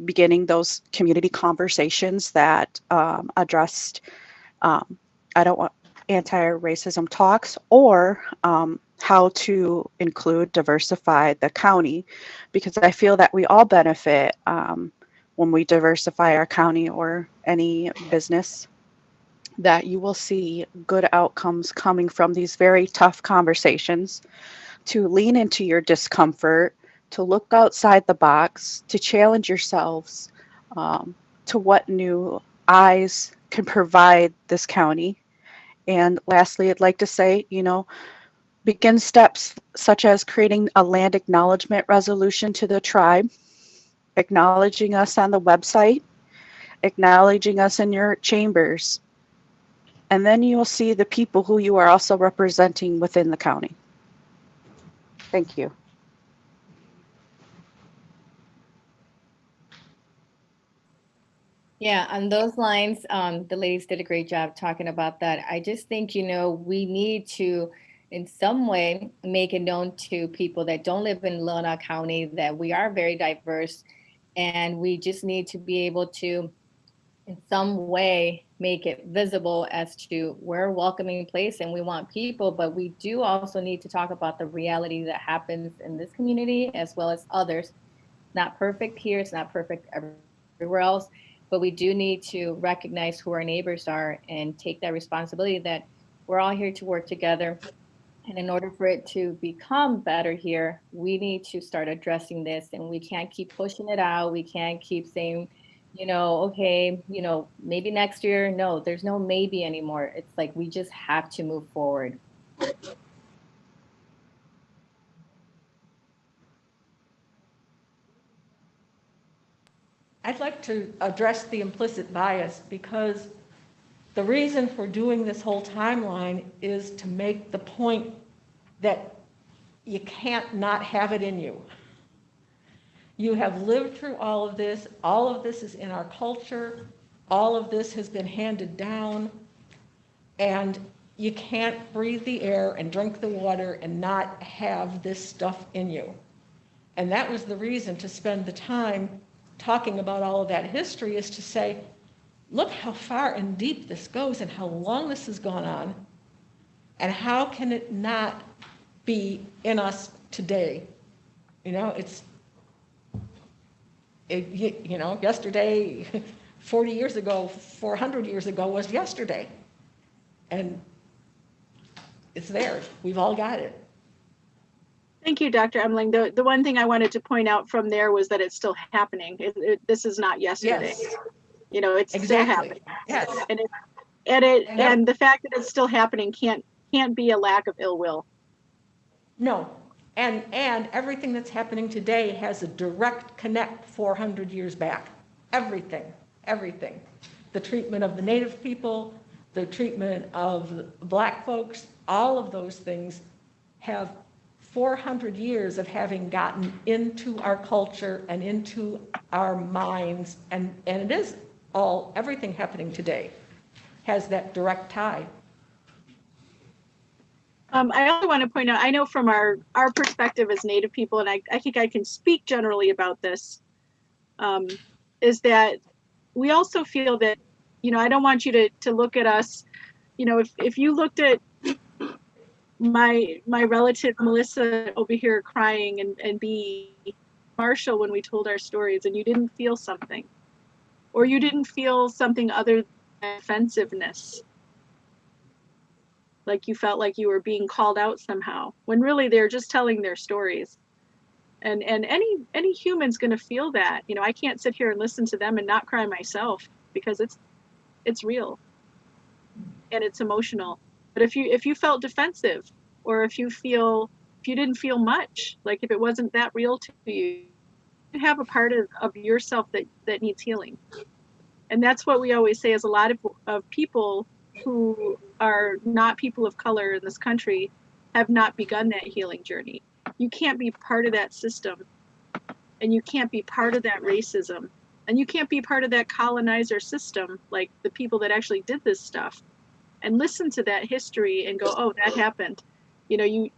beginning those community conversations that addressed, I don't want anti-racism talks, or how to include, diversify the county, because I feel that we all benefit when we diversify our county or any business, that you will see good outcomes coming from these very tough conversations, to lean into your discomfort, to look outside the box, to challenge yourselves to what new eyes can provide this county. And lastly, I'd like to say, begin steps such as creating a land acknowledgement resolution to the tribe, acknowledging us on the website, acknowledging us in your chambers, and then you will see the people who you are also representing within the county. Thank you. Yeah, on those lines, the ladies did a great job talking about that. I just think, we need to, in some way, make it known to people that don't live in Leelanau County that we are very diverse, and we just need to be able to, in some way, make it visible as to we're a welcoming place and we want people, but we do also need to talk about the reality that happens in this community as well as others. Not perfect here, it's not perfect everywhere else, but we do need to recognize who our neighbors are and take that responsibility that we're all here to work together. And in order for it to become better here, we need to start addressing this, and we can't keep pushing it out. We can't keep saying, okay, maybe next year. No, there's no maybe anymore. It's like we just have to move forward. I'd like to address the implicit bias, because the reason for doing this whole timeline is to make the point that you can't not have it in you. You have lived through all of this is in our culture, all of this has been handed down, and you can't breathe the air and drink the water and not have this stuff in you. And that was the reason to spend the time talking about all of that history, is to say, look how far and deep this goes and how long this has gone on, and how can it not be in us today? Yesterday, 40 years ago, 400 years ago was yesterday. And it's there. We've all got it. Thank you, Dr. Emling. The one thing I wanted to point out from there was that it's still happening. This is not yesterday. Yes. It's Exactly. still happening. Yes. And the fact that it's still happening can't be a lack of ill will. No. And everything that's happening today has a direct connect 400 years back. Everything. The treatment of the Native people, the treatment of Black folks, all of those things have 400 years of having gotten into our culture and into our minds. And it is everything happening today has that direct tie. I also want to point out, I know from our perspective as Native people, and I think I can speak generally about this, is that we also feel that, I don't want you to look at us, if you looked at my relative Melissa over here crying and be Marshall when we told our stories, and you didn't feel something, or you didn't feel something other than offensiveness, like you felt like you were being called out somehow, when really they're just telling their stories. And any human's going to feel that. I can't sit here and listen to them and not cry myself, because it's real and it's emotional. But if you felt defensive, or if you didn't feel much, like if it wasn't that real to you, you have a part of yourself that needs healing. And that's what we always say, is a lot of people who are not people of color in this country have not begun that healing journey. You can't be part of that system, and you can't be part of that racism, and you can't be part of that colonizer system, like the people that actually did this stuff, and listen to that history and go, oh, that happened. You know,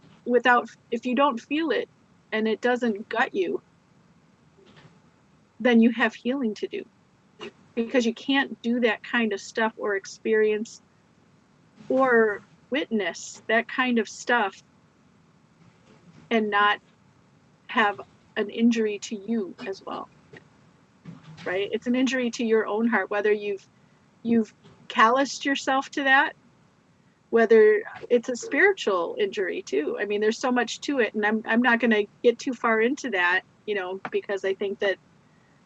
if you don't feel it and it doesn't gut you, then you have healing to do, because you can't do that kind of stuff or experience or witness that kind of stuff and not have an injury to you as well, right? It's an injury to your own heart, whether you've calloused yourself to that, whether it's a spiritual injury too. I mean, there's so much to it, and I'm not going to get too far into that, you know, because I think that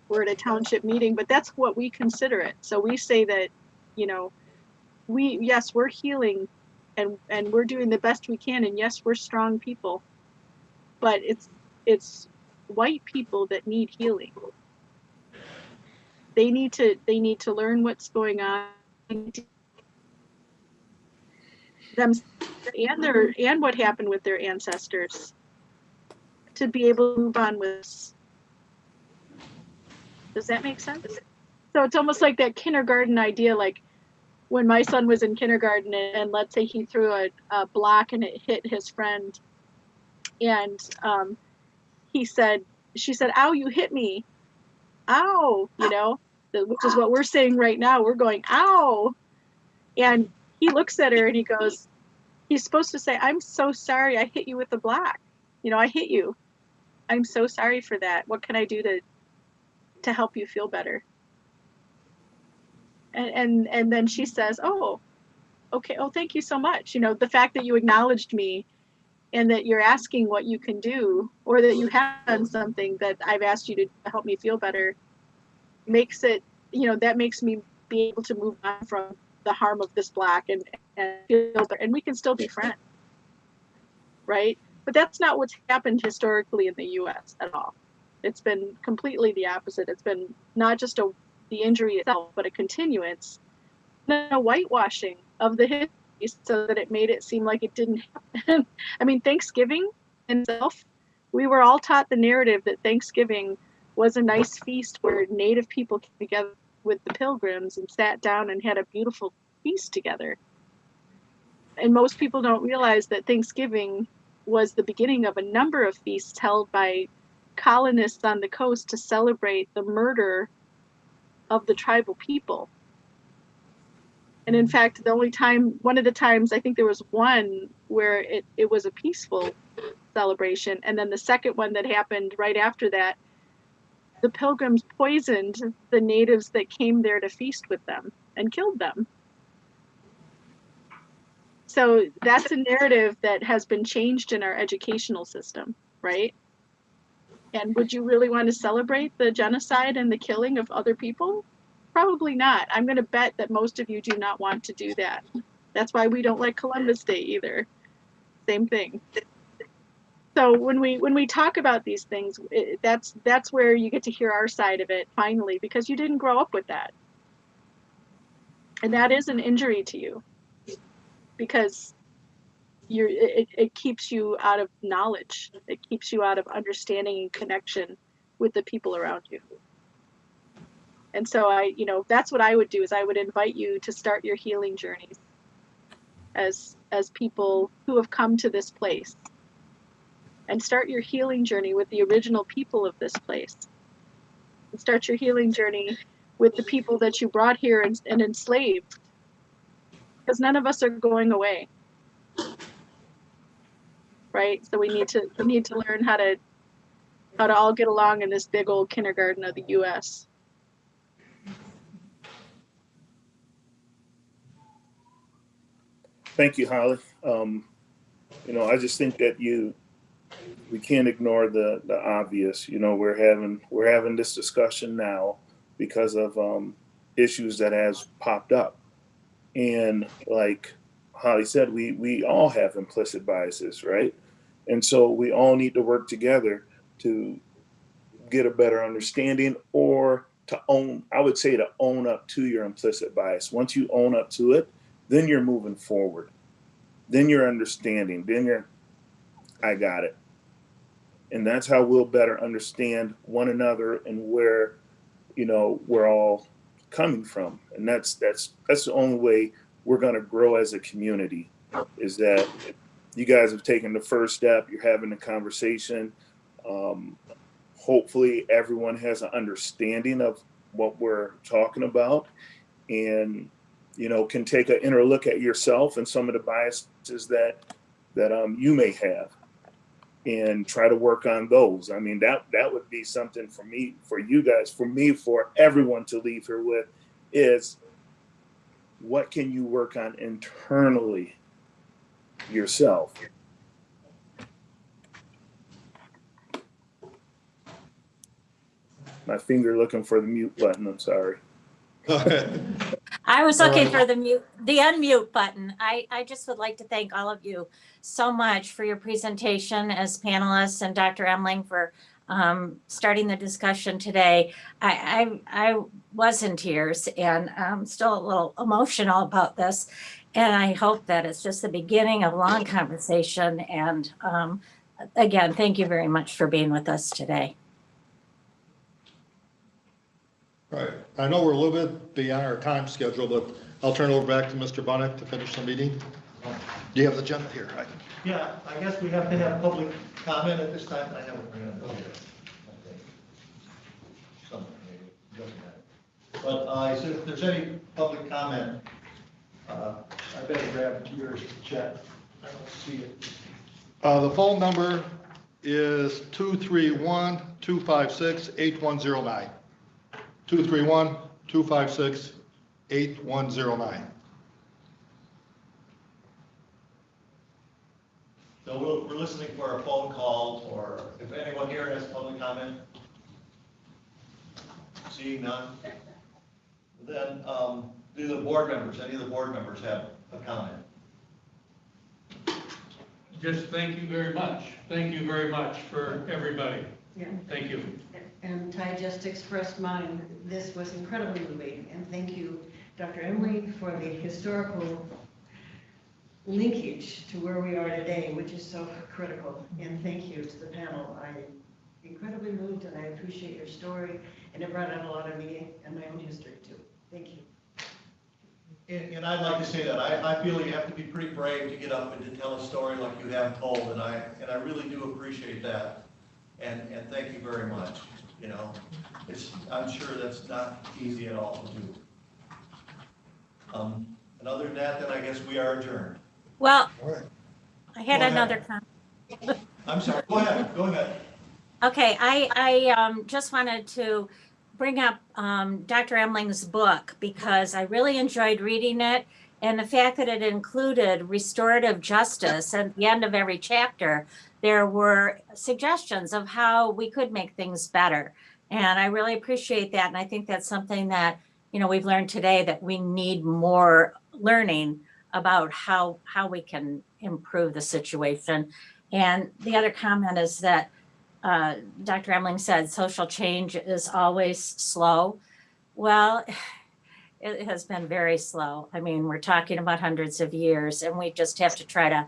we're at a township meeting, but that's what we consider it. So we say that, you know, yes, we're healing and we're doing the best we can. And yes, we're strong people, but it's white people that need healing. They need to learn what's going on, them and what happened with their ancestors, to be able to move on with this. Does that make sense? So it's almost like that kindergarten idea, like when my son was in kindergarten and let's say he threw a block and it hit his friend, and she said, ow, you hit me. Ow, you know, which is what we're saying right now. We're going, ow. And he looks at her and he goes, he's supposed to say, I'm so sorry I hit you with the block. You know, I hit you. I'm so sorry for that. What can I do to help you feel better? And then she says, oh, okay. Oh, thank you so much. You know, the fact that you acknowledged me and that you're asking what you can do, or that you have done something that I've asked you to help me feel better, makes it, you know, that makes me be able to move on from the harm of this block and feel better, and we can still be friends, right? But that's not what's happened historically in the U.S. at all. It's been completely the opposite. It's been not just the injury itself, but a continuance, and a whitewashing of the history so that it made it seem like it didn't happen. I mean, Thanksgiving itself, we were all taught the narrative that Thanksgiving was a nice feast where Native people came together with the Pilgrims and sat down and had a beautiful feast together. And most people don't realize that Thanksgiving was the beginning of a number of feasts held by colonists on the coast to celebrate the murder of the tribal people. And in fact, one of the times, I think there was one where it was a peaceful celebration. And then the second one that happened right after that, the Pilgrims poisoned the natives that came there to feast with them and killed them. So that's a narrative that has been changed in our educational system, right? And would you really want to celebrate the genocide and the killing of other people? Probably not. I'm going to bet that most of you do not want to do that. That's why we don't like Columbus Day either. Same thing. So when we talk about these things, that's where you get to hear our side of it finally, because you didn't grow up with that. And that is an injury to you, because it keeps you out of knowledge. It keeps you out of understanding and connection with the people around you. And so that's what I would do, is I would invite you to start your healing journeys as people who have come to this place, and start your healing journey with the original people of this place, and start your healing journey with the people that you brought here and enslaved, because none of us are going away, right? So we need to learn how to all get along in this big old kindergarten of the U.S. Thank you, Holly. I just think that we can't ignore the obvious. We're having this discussion now because of issues that has popped up, and like Holly said, we all have implicit biases, right? And so we all need to work together to get a better understanding, or to own up to your implicit bias. Once you own up to it, then you're moving forward. Then you're understanding. Then I got it. And that's how we'll better understand one another and where, we're all coming from. And that's the only way we're going to grow as a community, is that you guys have taken the first step. You're having a conversation. Hopefully everyone has an understanding of what we're talking about, and, you know, can take an inner look at yourself and some of the biases that you may have, and try to work on those. I mean, that would be something for me, for you guys, for me, for everyone to leave here with, is what can you work on internally yourself? My finger looking for the mute button, I'm sorry. I was looking for the unmute button. I just would like to thank all of you so much for your presentation as panelists, and Dr. Emling for starting the discussion today. I was in tears, and I'm still a little emotional about this. And I hope that it's just the beginning of a long conversation. And again, thank you very much for being with us today. All right, I know we're a little bit beyond our time schedule, but I'll turn it over back to Mr. Bunnick to finish the meeting. Do you have the agenda here? Yeah, I guess we have to have public comment at this time. I have But so if there's any public comment, I better grab yours to check. I don't see it. The phone number is 231-256-8109. 231-256-8109. So we're listening for a phone call, or if anyone here has public comment. Seeing none. Then do the board members, any of the board members have a comment? Just thank you very much. Thank you very much for everybody. Yeah. Thank you. And Ty just expressed mine. This was incredibly moving, and thank you, Dr. Emily, for the historical linkage to where we are today, which is so critical. And thank you to the panel. I'm incredibly moved, and I appreciate your story, and it brought out a lot of me and my own history too. Thank you. And I'd like to say that I feel you have to be pretty brave to get up and to tell a story like you have told, and I really do appreciate that. And thank you very much. You know, I'm sure that's not easy at all to do. And other than that, then I guess we are adjourned. Well, All right. I had another comment. I'm sorry. Go ahead. Go ahead. Okay, I just wanted to bring up Dr. Emling's book, because I really enjoyed reading it, and the fact that it included restorative justice at the end of every chapter. There were suggestions of how we could make things better, and I really appreciate that. And I think that's something that, you know, we've learned today, that we need more learning about how we can improve the situation. And the other comment is that Dr. Emling said social change is always slow. Well, it has been very slow. I mean, we're talking about hundreds of years, and we just have to try to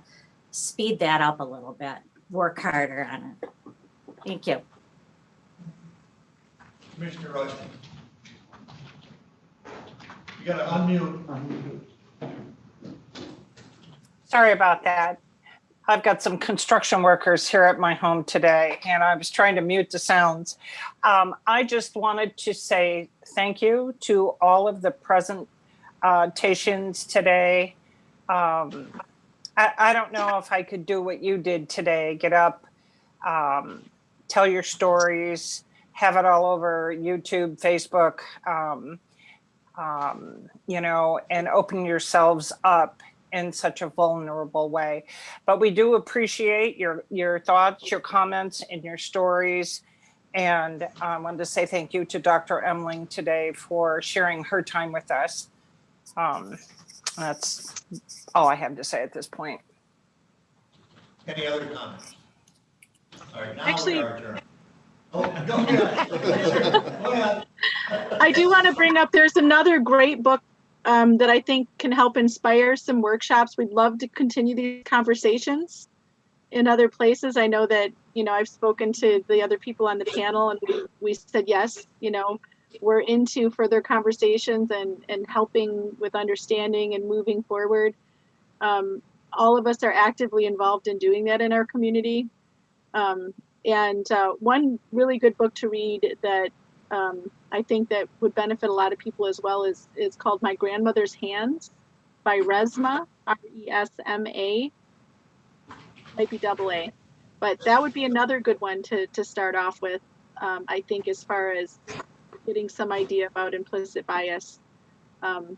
speed that up a little bit, work harder on it. Thank you. Commissioner Rushton. You got to unmute. Sorry about that. I've got some construction workers here at my home today, and I was trying to mute the sounds. I just wanted to say thank you to all of the presentations today. I don't know if I could do what you did today, get up, tell your stories, have it all over YouTube, Facebook, you know, and open yourselves up in such a vulnerable way. But we do appreciate your thoughts, your comments, and your stories. And I wanted to say thank you to Dr. Emling today for sharing her time with us. That's all I have to say at this point. Any other comments? All right, now Actually, we are adjourned. Oh, go ahead. Go ahead. I do want to bring up, there's another great book that I think can help inspire some workshops. We'd love to continue these conversations in other places. I know that, you know, I've spoken to the other people on the panel, and we said yes, you know, we're into further conversations and helping with understanding and moving forward. All of us are actively involved in doing that in our community. One really good book to read that I think that would benefit a lot of people as well is called My Grandmother's Hands by Resma, R-E-S-M-A, might be double A. But that would be another good one to start off with, I think, as far as getting some idea about implicit bias and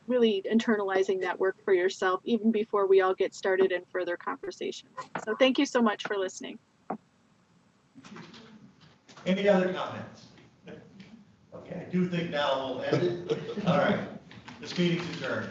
really internalizing that work for yourself even before we all get started in further conversation. So thank you so much for listening. Any other comments? Okay, I do think now we'll end it. All right, this meeting's adjourned.